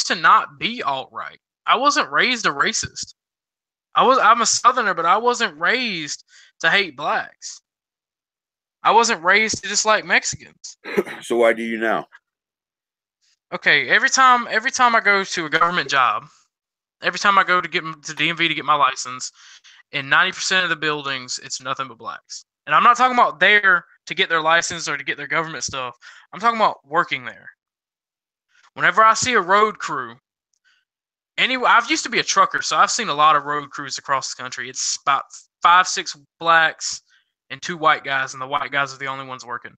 [SPEAKER 3] to not be alt-right. I wasn't raised a racist. I'm a Southerner, but I wasn't raised to hate blacks. I wasn't raised to dislike Mexicans.
[SPEAKER 1] So why do you now?
[SPEAKER 3] Okay, every time I go to a government job, every time I go to DMV to get my license, in 90% of the buildings, it's nothing but blacks. And I'm not talking about there to get their license or to get their government stuff. I'm talking about working there. Whenever I see a road crew, I've used to be a trucker, so I've seen a lot of road crews across the country. It's about 5, 6 blacks and 2 white guys, and the white guys are the only ones working.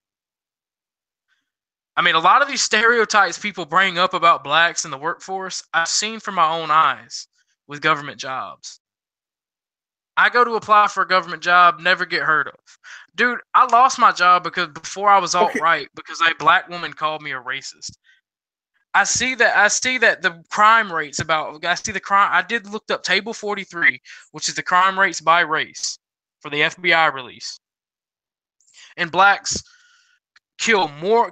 [SPEAKER 3] I mean, a lot of these stereotypes people bring up about blacks in the workforce, I've seen from my own eyes with government jobs. I go to apply for a government job, never get heard of. Dude, I lost my job because before I was alt-right because a black woman called me a racist. I see that the crime rates I see the crime. I did look up Table 43, which is the crime rates by race for the FBI release. And blacks kill more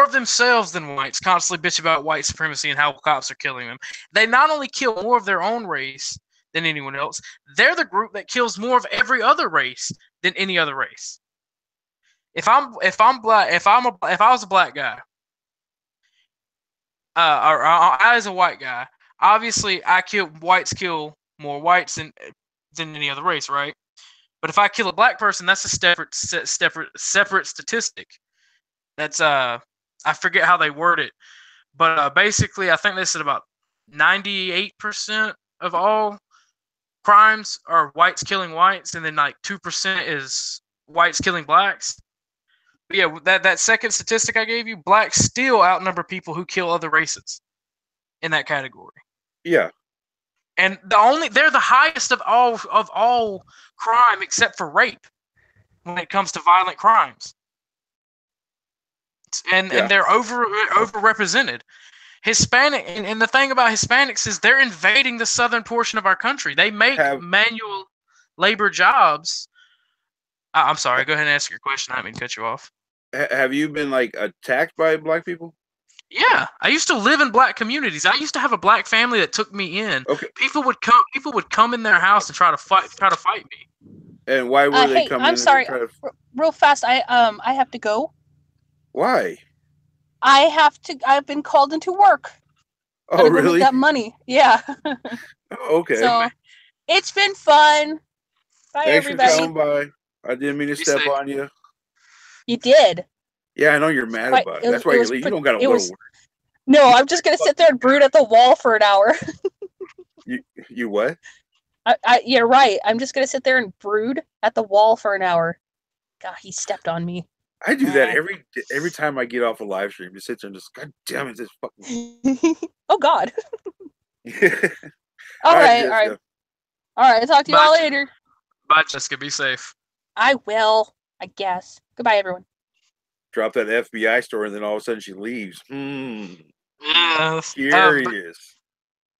[SPEAKER 3] of themselves than whites, constantly bitch about white supremacy and how cops are killing them. They not only kill more of their own race than anyone else, they're the group that kills more of every other race than any other race. If I was a black guy, or I as a white guy, obviously whites kill more whites than any other race, right? But if I kill a black person, that's a separate statistic. That's I forget how they word it, but basically I think they said about 98% of all crimes are whites killing whites, and then like 2% is whites killing blacks. But yeah, that second statistic I gave you, blacks still outnumber people who kill other races in that category.
[SPEAKER 1] Yeah.
[SPEAKER 3] And they're the highest of all crime except for rape when it comes to violent crimes. And they're overrepresented. Hispanic, and the thing about Hispanics is they're invading the southern portion of our country. They make manual labor jobs. I'm sorry. Go ahead and ask your question. I didn't mean to cut you off.
[SPEAKER 1] Have you been like attacked by black people?
[SPEAKER 3] Yeah, I used to live in black communities. I used to have a black family that took me in.
[SPEAKER 1] Okay.
[SPEAKER 3] People would come in their house and try to fight me.
[SPEAKER 1] And why were they coming?
[SPEAKER 2] I'm sorry. Real fast. I have to go.
[SPEAKER 1] Why?
[SPEAKER 2] I've been called into work.
[SPEAKER 1] Oh, really?
[SPEAKER 2] That money. Yeah.
[SPEAKER 1] Okay.
[SPEAKER 2] So it's been fun. Bye,
[SPEAKER 1] Thanks
[SPEAKER 2] everybody.
[SPEAKER 1] for coming by. I didn't mean to step on you.
[SPEAKER 2] You did.
[SPEAKER 1] Yeah, I know you're mad about it. That's why you don't got to go to work.
[SPEAKER 2] No, I'm just gonna sit there and brood at the wall for an hour.
[SPEAKER 1] You what?
[SPEAKER 2] Yeah, right. I'm just gonna sit there and brood at the wall for an hour. God, he stepped on me.
[SPEAKER 1] I do that every time I get off a live stream. Just sit there and just, God damn it, this fucking.
[SPEAKER 2] Oh God. All right. Talk to you all later.
[SPEAKER 3] Bye, Jessica. Be safe.
[SPEAKER 2] I will, I guess. Goodbye, everyone.
[SPEAKER 1] Drop that FBI story, and then all of a sudden she leaves.
[SPEAKER 3] Yeah.
[SPEAKER 1] Curious.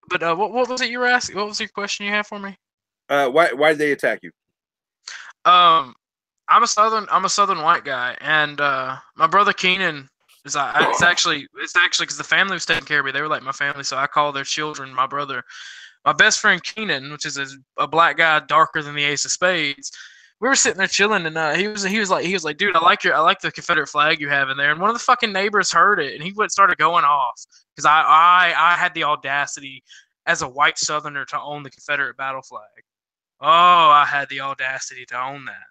[SPEAKER 3] But what was it you were asking? What was your question you had for me?
[SPEAKER 1] Why did they attack you?
[SPEAKER 3] I'm a southern white guy, and my brother Keenan is. It's actually because the family was taking care of me. They were like my family, so I call their children my brother. My best friend Keenan, which is a black guy darker than the ace of spades. We were sitting there chilling, and he was like, dude, I like the Confederate flag you have in there. And one of the fucking neighbors heard it, and he started going off because I had the audacity as a white Southerner to own the Confederate battle flag. Oh, I had the audacity to own that.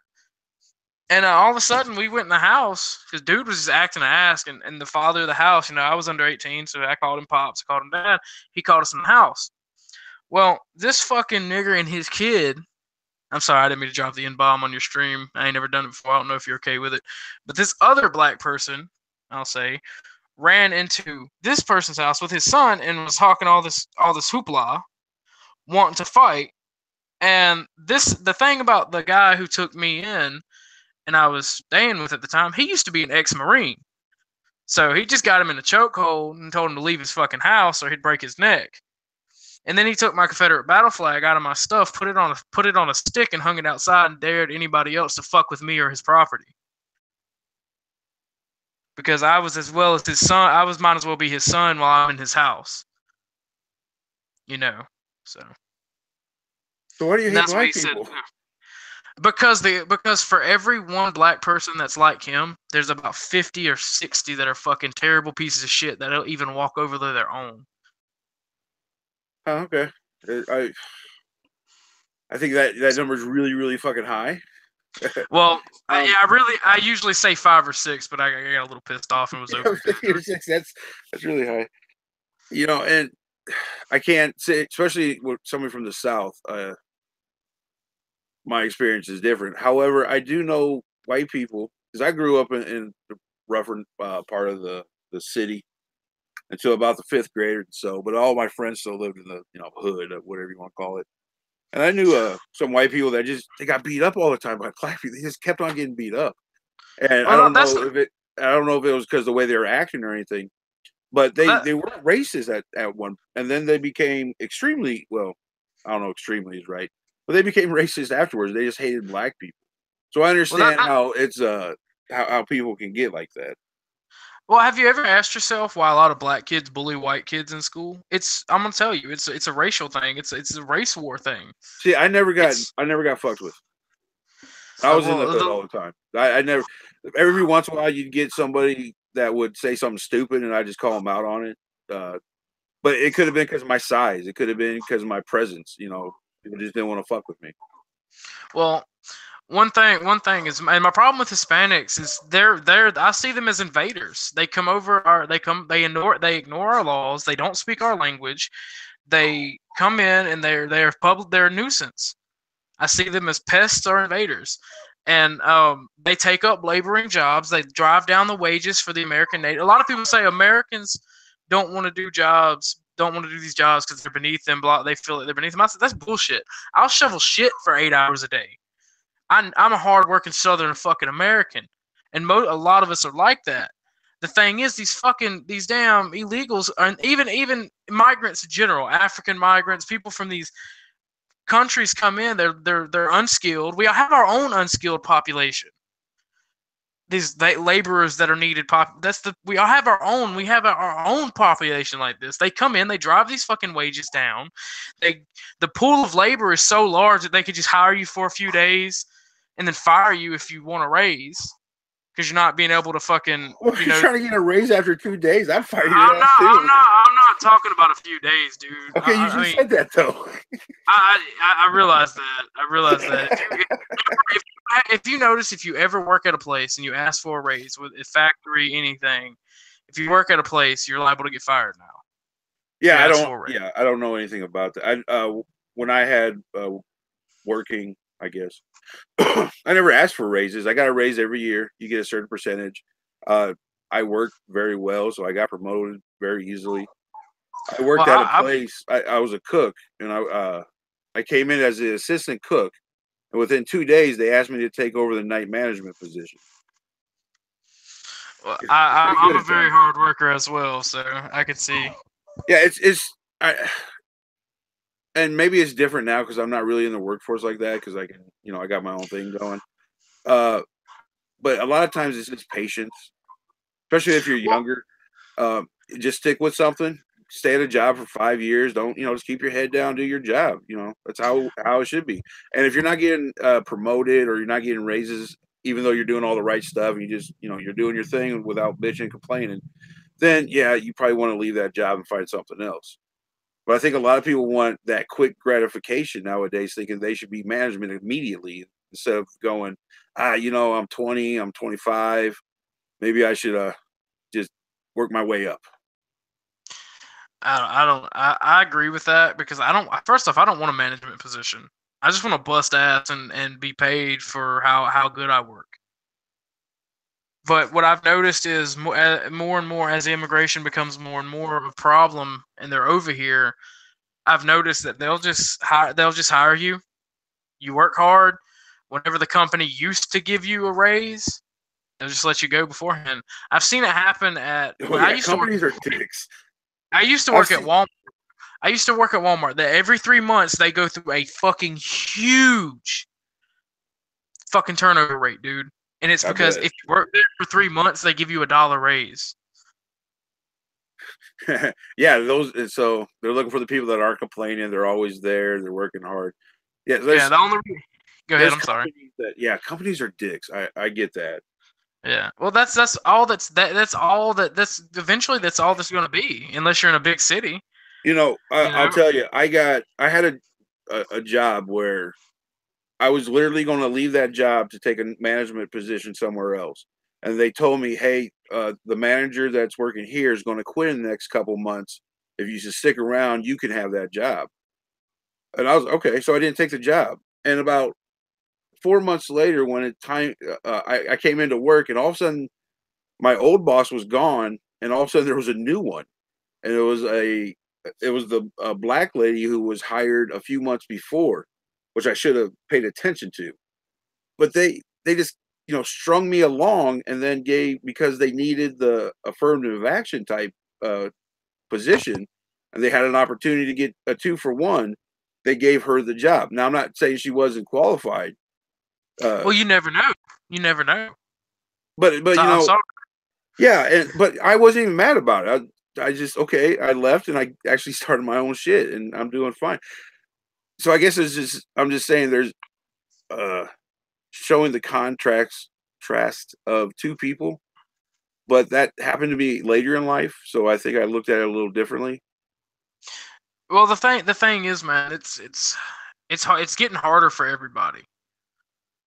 [SPEAKER 3] And all of a sudden, we went in the house because dude was just acting an ass, and the father of the house, I was under 18, so I called him pops, I called him dad. He called us in the house. Well, this fucking nigger and his kid. I'm sorry, I didn't mean to drop the N-bomb on your stream. I ain't never done it before. I don't know if you're okay with it. But this other black person, I'll say, ran into this person's house with his son and was talking all this hoopla, wanting to fight. And the thing about the guy who took me in and I was staying with at the time, he used to be an ex-Marine. So he just got him in a chokehold and told him to leave his fucking house or he'd break his neck. And then he took my Confederate battle flag out of my stuff, put it on a stick, and hung it outside, and dared anybody else to fuck with me or his property. Because I was as well as his son. Might as well be his son while I'm in his house. So.
[SPEAKER 1] So why do you hate black people?
[SPEAKER 3] Because for every one black person that's like him, there's about 50 or 60 that are fucking terrible pieces of shit that don't even walk over their own.
[SPEAKER 1] Oh, okay. I think that number is really, really fucking high.
[SPEAKER 3] Well, I usually say 5 or 6, but I got a little pissed off and was over.
[SPEAKER 1] 50 or 6, that's really high. And I can't say, especially with someone from the South, my experience is different. However, I do know white people because I grew up in the rougher part of the city until about the 5th grade or so. But all my friends still lived in the hood, or whatever you want to call it. And I knew some white people that they got beat up all the time by black people. They just kept on getting beat up. And I don't know if it was because of the way they were acting or anything. But
[SPEAKER 3] That
[SPEAKER 1] they weren't racist at one, and then they became extremely, well, I don't know, extremely is right, but they became racist afterwards. They just hated black people. So I
[SPEAKER 3] well that,
[SPEAKER 1] understand
[SPEAKER 3] that
[SPEAKER 1] how it's how people can get like that.
[SPEAKER 3] well, have you ever asked yourself why a lot of black kids bully white kids in school? I'm gonna tell you, it's a racial thing. It's a race war thing.
[SPEAKER 1] See,
[SPEAKER 3] It's
[SPEAKER 1] I never got fucked with. I was in the
[SPEAKER 3] well
[SPEAKER 1] hood all the time. I never. Every once in a while, you'd get somebody that would say something stupid, and I just call them out on it. But it could have been because of my size. It could have been because of my presence. You know, people just didn't want to fuck with me.
[SPEAKER 3] well, one thing is, and my problem with Hispanics is they're I see them as invaders. They come over our they ignore our laws. They don't speak our language. They come in and they're a nuisance. I see them as pests or invaders, and they take up laboring jobs. They drive down the wages for the American native. A lot of people say Americans don't want to do these jobs because they're beneath them. Blah, they feel like they're beneath them. I said that's bullshit. I'll shovel shit for 8 hours a day. I'm a hardworking Southern fucking American, and a lot of us are like that. The thing is, these damn illegals, and even migrants in general, African migrants, people from these countries come in. They're unskilled. We have our own unskilled population. These laborers that are needed. We all have our own. We have our own population like this. They come in. They drive these fucking wages down. The pool of labor is so large that they could just hire you for a few days and then fire you if you want a raise because you're not being able to fucking,
[SPEAKER 1] Well,
[SPEAKER 3] you
[SPEAKER 1] you're
[SPEAKER 3] know.
[SPEAKER 1] trying to get a raise after 2 days. I'd fire your
[SPEAKER 3] I'm
[SPEAKER 1] ass
[SPEAKER 3] not.
[SPEAKER 1] too.
[SPEAKER 3] I'm not talking about a few days, dude.
[SPEAKER 1] Okay, you just said that though.
[SPEAKER 3] I realize that. I realize that. If you notice, if you ever work at a place and you ask for a raise with a factory, anything, if you work at a place, you're liable to get fired now.
[SPEAKER 1] Yeah,
[SPEAKER 3] You ask for a raise.
[SPEAKER 1] I don't know anything about that. When I had working, I guess I never asked for raises. I got a raise every year. You get a certain percentage. I worked very well, so I got promoted very easily. I worked
[SPEAKER 3] Well,
[SPEAKER 1] at a place. I was a cook, and I came in as the assistant cook, and within 2 days, they asked me to take over the night management position.
[SPEAKER 3] I'm a very hard worker as well, so I can see.
[SPEAKER 1] Yeah, and maybe it's different now because I'm not really in the workforce like that because I can, I got my own thing going. But a lot of times it's just patience, especially if you're younger. Just stick with something, stay at a job for 5 years. Don't, just keep your head down, do your job. That's how it should be. And if you're not getting promoted or you're not getting raises, even though you're doing all the right stuff, and you just, you're doing your thing without bitching and complaining, then yeah, you probably want to leave that job and find something else. But I think a lot of people want that quick gratification nowadays, thinking they should be management immediately instead of going, I'm 20, I'm 25. Maybe I should just work my way up.
[SPEAKER 3] I agree with that because first off, I don't want a management position. I just want to bust ass and be paid for how good I work. But what I've noticed is more and more as immigration becomes more and more of a problem and they're over here, I've noticed that they'll just hire you. You work hard. Whenever the company used to give you a raise, they'll just let you go beforehand. I've seen it happen at
[SPEAKER 1] companies are dicks.
[SPEAKER 3] I used to work at Walmart. I used to work at Walmart. That every 3 months they go through a fucking huge fucking turnover rate, dude. And it's because if you work there for 3 months, they give you $1 raise.
[SPEAKER 1] Yeah, so they're looking for the people that aren't complaining. They're always there. They're working hard. Yeah,
[SPEAKER 3] Go ahead. I'm sorry.
[SPEAKER 1] Companies are dicks. I get that.
[SPEAKER 3] Yeah. Well, that's all that's eventually that's all that's going to be unless you're in a big city.
[SPEAKER 1] I'll tell you, I had a job where I was literally going to leave that job to take a management position somewhere else. And they told me, hey, the manager that's working here is going to quit in the next couple months. If you should stick around, you can have that job. And I was okay. So I didn't take the job. And about 4 months later, when I came into work, and all of a sudden my old boss was gone, and all of a sudden there was a new one, and it was the black lady who was hired a few months before, which I should have paid attention to. But they just strung me along, and then because they needed the affirmative action type position, and they had an opportunity to get a 2-for-1. They gave her the job. Now, I'm not saying she wasn't qualified.
[SPEAKER 3] Well, you never know. You never know.
[SPEAKER 1] But
[SPEAKER 3] So,
[SPEAKER 1] you
[SPEAKER 3] I'm
[SPEAKER 1] know,
[SPEAKER 3] sorry.
[SPEAKER 1] yeah, but I wasn't even mad about it. I just I left and I actually started my own shit, and I'm doing fine. So I guess I'm just saying there's showing the contrast of two people, but that happened to be later in life, so I think I looked at it a little differently.
[SPEAKER 3] Well, the thing is, man, it's hard. It's getting harder for everybody.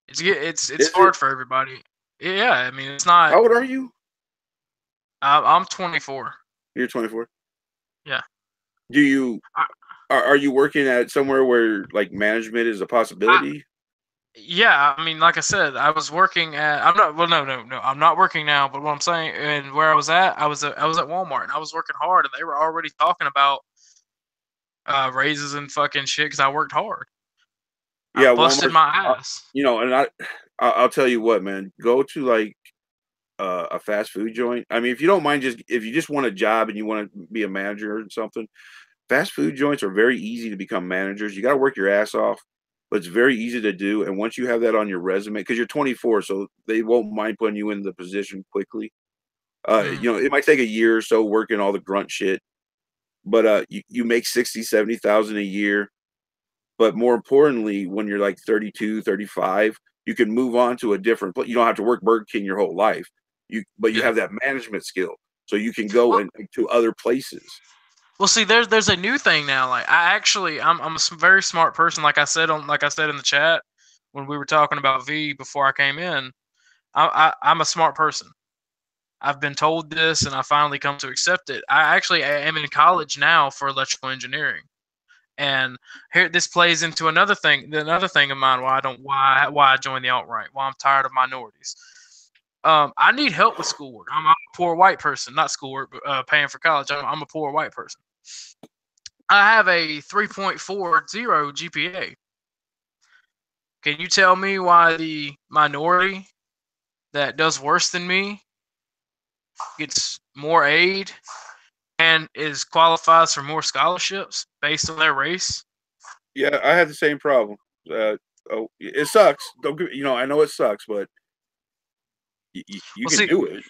[SPEAKER 3] It's
[SPEAKER 1] Is it?
[SPEAKER 3] hard for everybody. Yeah, I mean, it's not.
[SPEAKER 1] How old are you?
[SPEAKER 3] I'm 24.
[SPEAKER 1] You're 24.
[SPEAKER 3] Yeah.
[SPEAKER 1] Do you
[SPEAKER 3] I,
[SPEAKER 1] are you working at somewhere where like management is a
[SPEAKER 3] I,
[SPEAKER 1] possibility?
[SPEAKER 3] yeah, I mean, like I said, I was working at. I'm not. Well, no. I'm not working now. But what I'm saying, and where I was at, I was at Walmart, and I was working hard, and they were already talking about raises and fucking shit because I worked hard. I
[SPEAKER 1] Yeah,
[SPEAKER 3] busted
[SPEAKER 1] Walmart.
[SPEAKER 3] my ass.
[SPEAKER 1] And I'll tell you what, man. Go to like a fast food joint. I mean, if you don't mind, just if you just want a job and you want to be a manager or something, fast food joints are very easy to become managers. You got to work your ass off, but it's very easy to do. And once you have that on your resume, because you're 24, so they won't mind putting you in the position quickly.
[SPEAKER 3] Mm,
[SPEAKER 1] It might take a year or so working all the grunt shit, but you make 60, 70,000 a year. But more importantly, when you're like 32, 35, you can move on to a different place. You don't have to work Burger King your whole life. But you
[SPEAKER 3] yeah.
[SPEAKER 1] have that management skill, so you can go
[SPEAKER 3] Well,
[SPEAKER 1] and to other places.
[SPEAKER 3] well, see, there's a new thing now. Like, I'm a very smart person. Like I said in the chat when we were talking about V before I came in. I'm a smart person. I've been told this, and I finally come to accept it. I am in college now for electrical engineering, and here this plays into another thing of mine. Why I joined the alt right? Why I'm tired of minorities. I need help with schoolwork. I'm a poor white person, not schoolwork, but paying for college. I'm a poor white person. I have a 3.40 GPA. Can you tell me why the minority that does worse than me gets more aid and is qualifies for more scholarships based on their race?
[SPEAKER 1] Yeah, I had the same problem. It sucks. Don't I know it sucks, but you
[SPEAKER 3] Well,
[SPEAKER 1] can
[SPEAKER 3] see,
[SPEAKER 1] do it.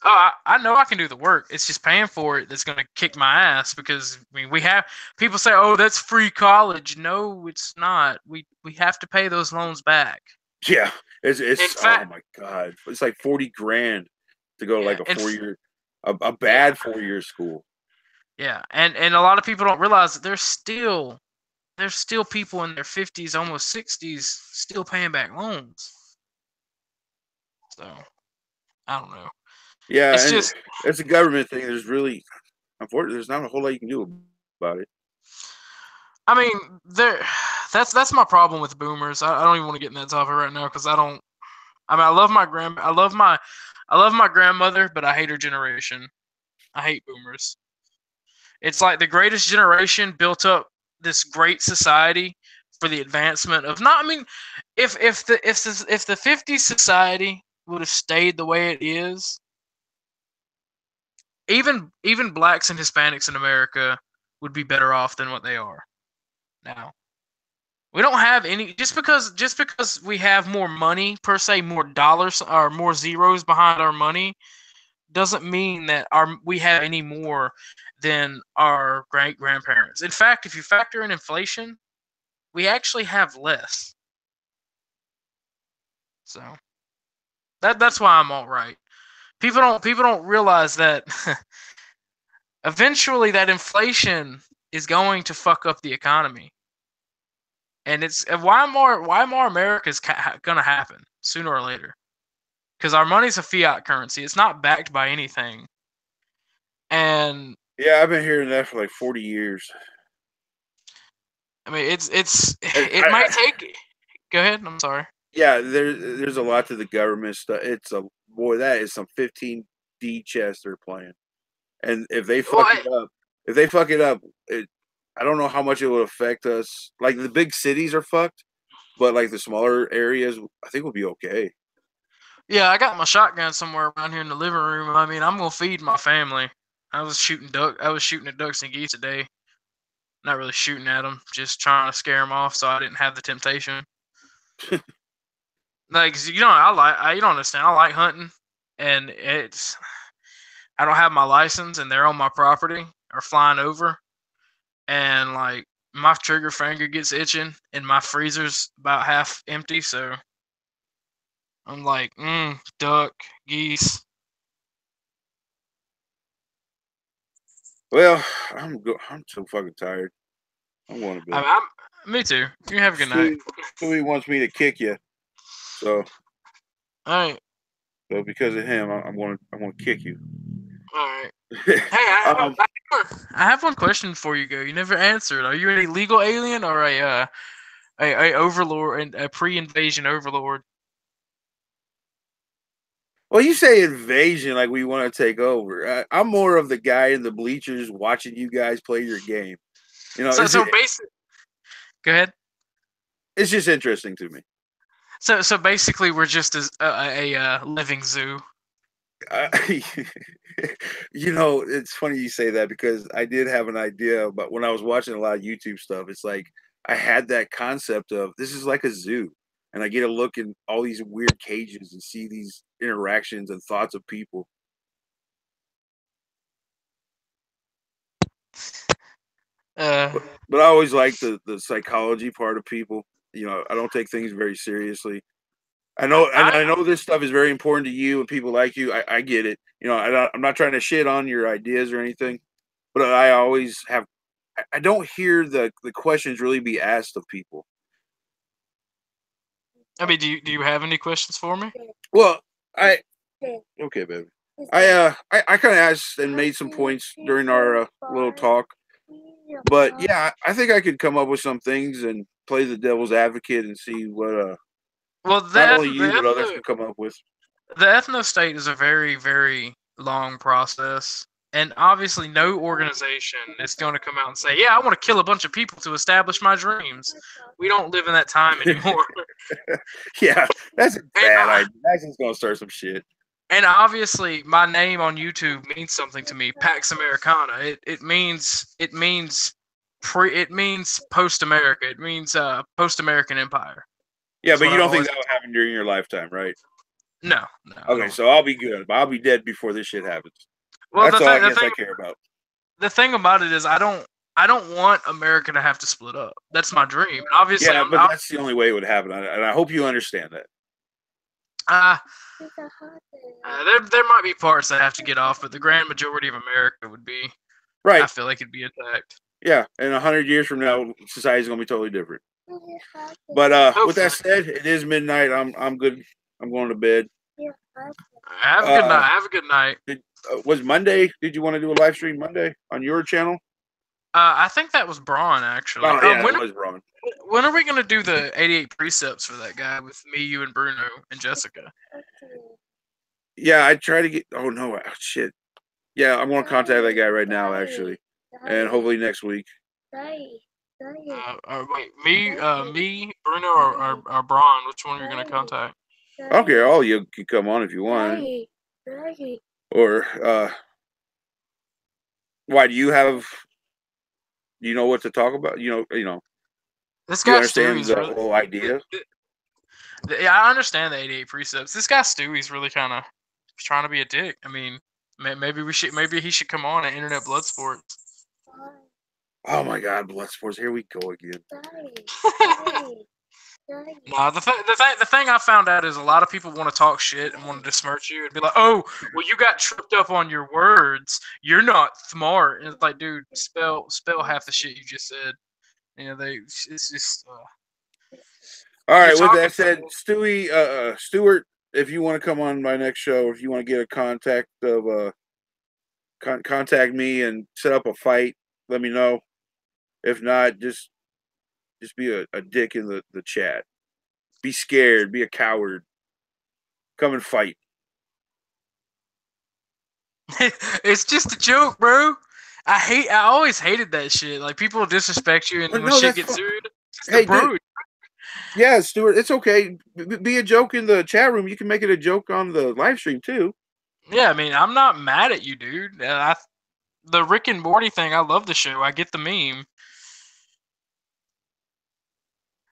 [SPEAKER 3] I know I can do the work. It's just paying for it that's going to kick my ass because I mean we have people say, "Oh, that's free college." No, it's not. We have to pay those loans back.
[SPEAKER 1] Yeah,
[SPEAKER 3] In
[SPEAKER 1] it's oh
[SPEAKER 3] fact,
[SPEAKER 1] my god, it's like 40 grand to go to
[SPEAKER 3] yeah,
[SPEAKER 1] like a
[SPEAKER 3] and
[SPEAKER 1] 4 year, a
[SPEAKER 3] yeah,
[SPEAKER 1] bad 4 year school.
[SPEAKER 3] yeah, and a lot of people don't realize that there's still people in their 50s, almost 60s, still paying back loans. So I don't know.
[SPEAKER 1] Yeah,
[SPEAKER 3] It's
[SPEAKER 1] and
[SPEAKER 3] just,
[SPEAKER 1] it's a government thing. Unfortunately, there's not a whole lot you can do about it.
[SPEAKER 3] I mean, that's my problem with boomers. I don't even want to get in that topic right now because I don't. I mean, I love my grandmother, but I hate her generation. I hate boomers. It's like the greatest generation built up this great society for the advancement of not. I mean, if the 50s society would have stayed the way it is, even blacks and Hispanics in America would be better off than what they are now. We don't have any just because we have more money per se, more dollars or more zeros behind our money doesn't mean that we have any more than our great grandparents. In fact, if you factor in inflation, we actually have less. So that's why I'm all right. People don't realize that eventually that inflation is going to fuck up the economy. And it's why more America is gonna happen sooner or later because our money's a fiat currency. It's not backed by anything. And
[SPEAKER 1] Yeah, I've been hearing that for like 40 years.
[SPEAKER 3] I mean,
[SPEAKER 1] And
[SPEAKER 3] it might take. Go ahead. I'm sorry.
[SPEAKER 1] yeah, there's a lot to the government stuff. It's a boy, that is some 15D chess they're playing. And
[SPEAKER 3] Well,
[SPEAKER 1] if they fuck it up, I don't know how much it will affect us. Like the big cities are fucked, but like the smaller areas, I think we'll be okay.
[SPEAKER 3] yeah, I got my shotgun somewhere around here in the living room. I mean, I'm gonna feed my family. I was shooting at ducks and geese today. Not really shooting at them, just trying to scare them off, so I didn't have the temptation. Like, 'cause, you don't understand. I like hunting, and I don't have my license, and they're on my property or flying over, and like my trigger finger gets itching, and my freezer's about half empty, so I'm like, duck, geese.
[SPEAKER 1] Well, I'm so fucking tired. I'm going to bed.
[SPEAKER 3] Me too. You have a good night.
[SPEAKER 1] Stewie wants me to kick you, so.
[SPEAKER 3] All right.
[SPEAKER 1] So because of him, I'm going to kick you.
[SPEAKER 3] All right. Hey, I have one question before you go. You never answered. Are you an illegal alien or a overlord and a pre-invasion overlord?
[SPEAKER 1] Well, you say invasion like we want to take over. I'm more of the guy in the bleachers watching you guys play your game. You know,
[SPEAKER 3] so basically, go ahead.
[SPEAKER 1] It's just interesting to me.
[SPEAKER 3] So basically, we're just a living zoo.
[SPEAKER 1] You know, it's funny you say that because I did have an idea, but when I was watching a lot of YouTube stuff, it's like I had that concept of this is like a zoo, and I get to look in all these weird cages and see these interactions and thoughts of people. But I always like the psychology part of people. You know, I don't take things very seriously. I know this stuff is very important to you and people like you. I get it. You know, I'm not trying to shit on your ideas or anything, but I always have. I don't hear the questions really be asked of people.
[SPEAKER 3] I mean, do you have any questions for me?
[SPEAKER 1] Well, okay, baby. I kind of asked and made some points during our little talk, but yeah, I think I could come up with some things and play the devil's advocate and see what
[SPEAKER 3] well,
[SPEAKER 1] not only you but others can come up with.
[SPEAKER 3] The ethno state is a very, very long process. And obviously, no organization is going to come out and say, yeah, I want to kill a bunch of people to establish my dreams. We don't live in that time anymore.
[SPEAKER 1] Yeah, that's a bad idea. That's just going to start some shit.
[SPEAKER 3] And obviously, my name on YouTube means something to me. Pax Americana. It means post America. It means post American Empire.
[SPEAKER 1] Yeah, but you don't think that will happen during your lifetime, right?
[SPEAKER 3] No.
[SPEAKER 1] Okay, so I'll be good. But I'll be dead before this shit happens.
[SPEAKER 3] Well,
[SPEAKER 1] that's all I guess I care about.
[SPEAKER 3] The thing about it is, I don't want America to have to split up. That's my dream. Obviously,
[SPEAKER 1] yeah, but that's the only way it would happen, and I hope you understand that.
[SPEAKER 3] There might be parts that have to get off, but the grand majority of America would be
[SPEAKER 1] right.
[SPEAKER 3] I feel like it'd be attacked.
[SPEAKER 1] Yeah, and 100 years from now, society's gonna be totally different. But with that said, it is midnight. I'm good. I'm going to bed.
[SPEAKER 3] Have a good night. Have a good night.
[SPEAKER 1] Was Monday? Did you want to do a live stream Monday on your channel?
[SPEAKER 3] I think that was Braun actually.
[SPEAKER 1] Oh yeah, it was Braun.
[SPEAKER 3] When are we gonna do the 88 precepts for that guy with me, you, and Bruno and Jessica?
[SPEAKER 1] Yeah, I try to get. Oh no, shit. Yeah, I'm gonna contact that guy right now actually, and hopefully next week.
[SPEAKER 3] Wait, me, Bruno, or Braun? Which one are you gonna contact?
[SPEAKER 1] I don't care. All you can come on if you want. Or why do you have? Do you know what to talk about? You know.
[SPEAKER 3] This guy
[SPEAKER 1] understands the whole idea.
[SPEAKER 3] Yeah, I understand the 88 precepts. This guy Stewie's really kind of trying to be a dick. I mean, maybe he should come on at Internet Blood Sports.
[SPEAKER 1] Oh my God, Blood Sports! Here we go again.
[SPEAKER 3] No, the thing I found out is a lot of people want to talk shit and want to besmirch you and be like, "Oh, well, you got tripped up on your words. You're not smart." And it's like, dude, spell half the shit you just said. You know, it's just.
[SPEAKER 1] All right. With that said, Stuart, if you want to come on my next show, if you want to get a contact of contact me and set up a fight, let me know. If not, just be a dick in the chat. Be scared. Be a coward. Come and fight.
[SPEAKER 3] It's just a joke, bro. I always hated that shit. Like, people disrespect you, and when shit gets serious, hey, bro.
[SPEAKER 1] Yeah, Stuart, it's okay. Be a joke in the chat room. You can make it a joke on the live stream too.
[SPEAKER 3] Yeah, I mean, I'm not mad at you, dude. the Rick and Morty thing. I love the show. I get the meme.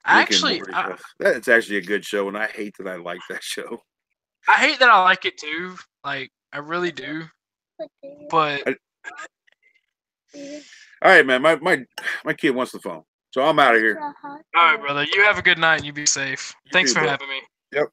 [SPEAKER 1] Rick and Morty. That's actually a good show, and I hate that I like that show.
[SPEAKER 3] I hate that I like it too. Like, I really do. But
[SPEAKER 1] all right, man. My kid wants the phone, so I'm out of here.
[SPEAKER 3] All right, brother. You have a good night and you be safe. Thanks for having me.
[SPEAKER 1] Yep.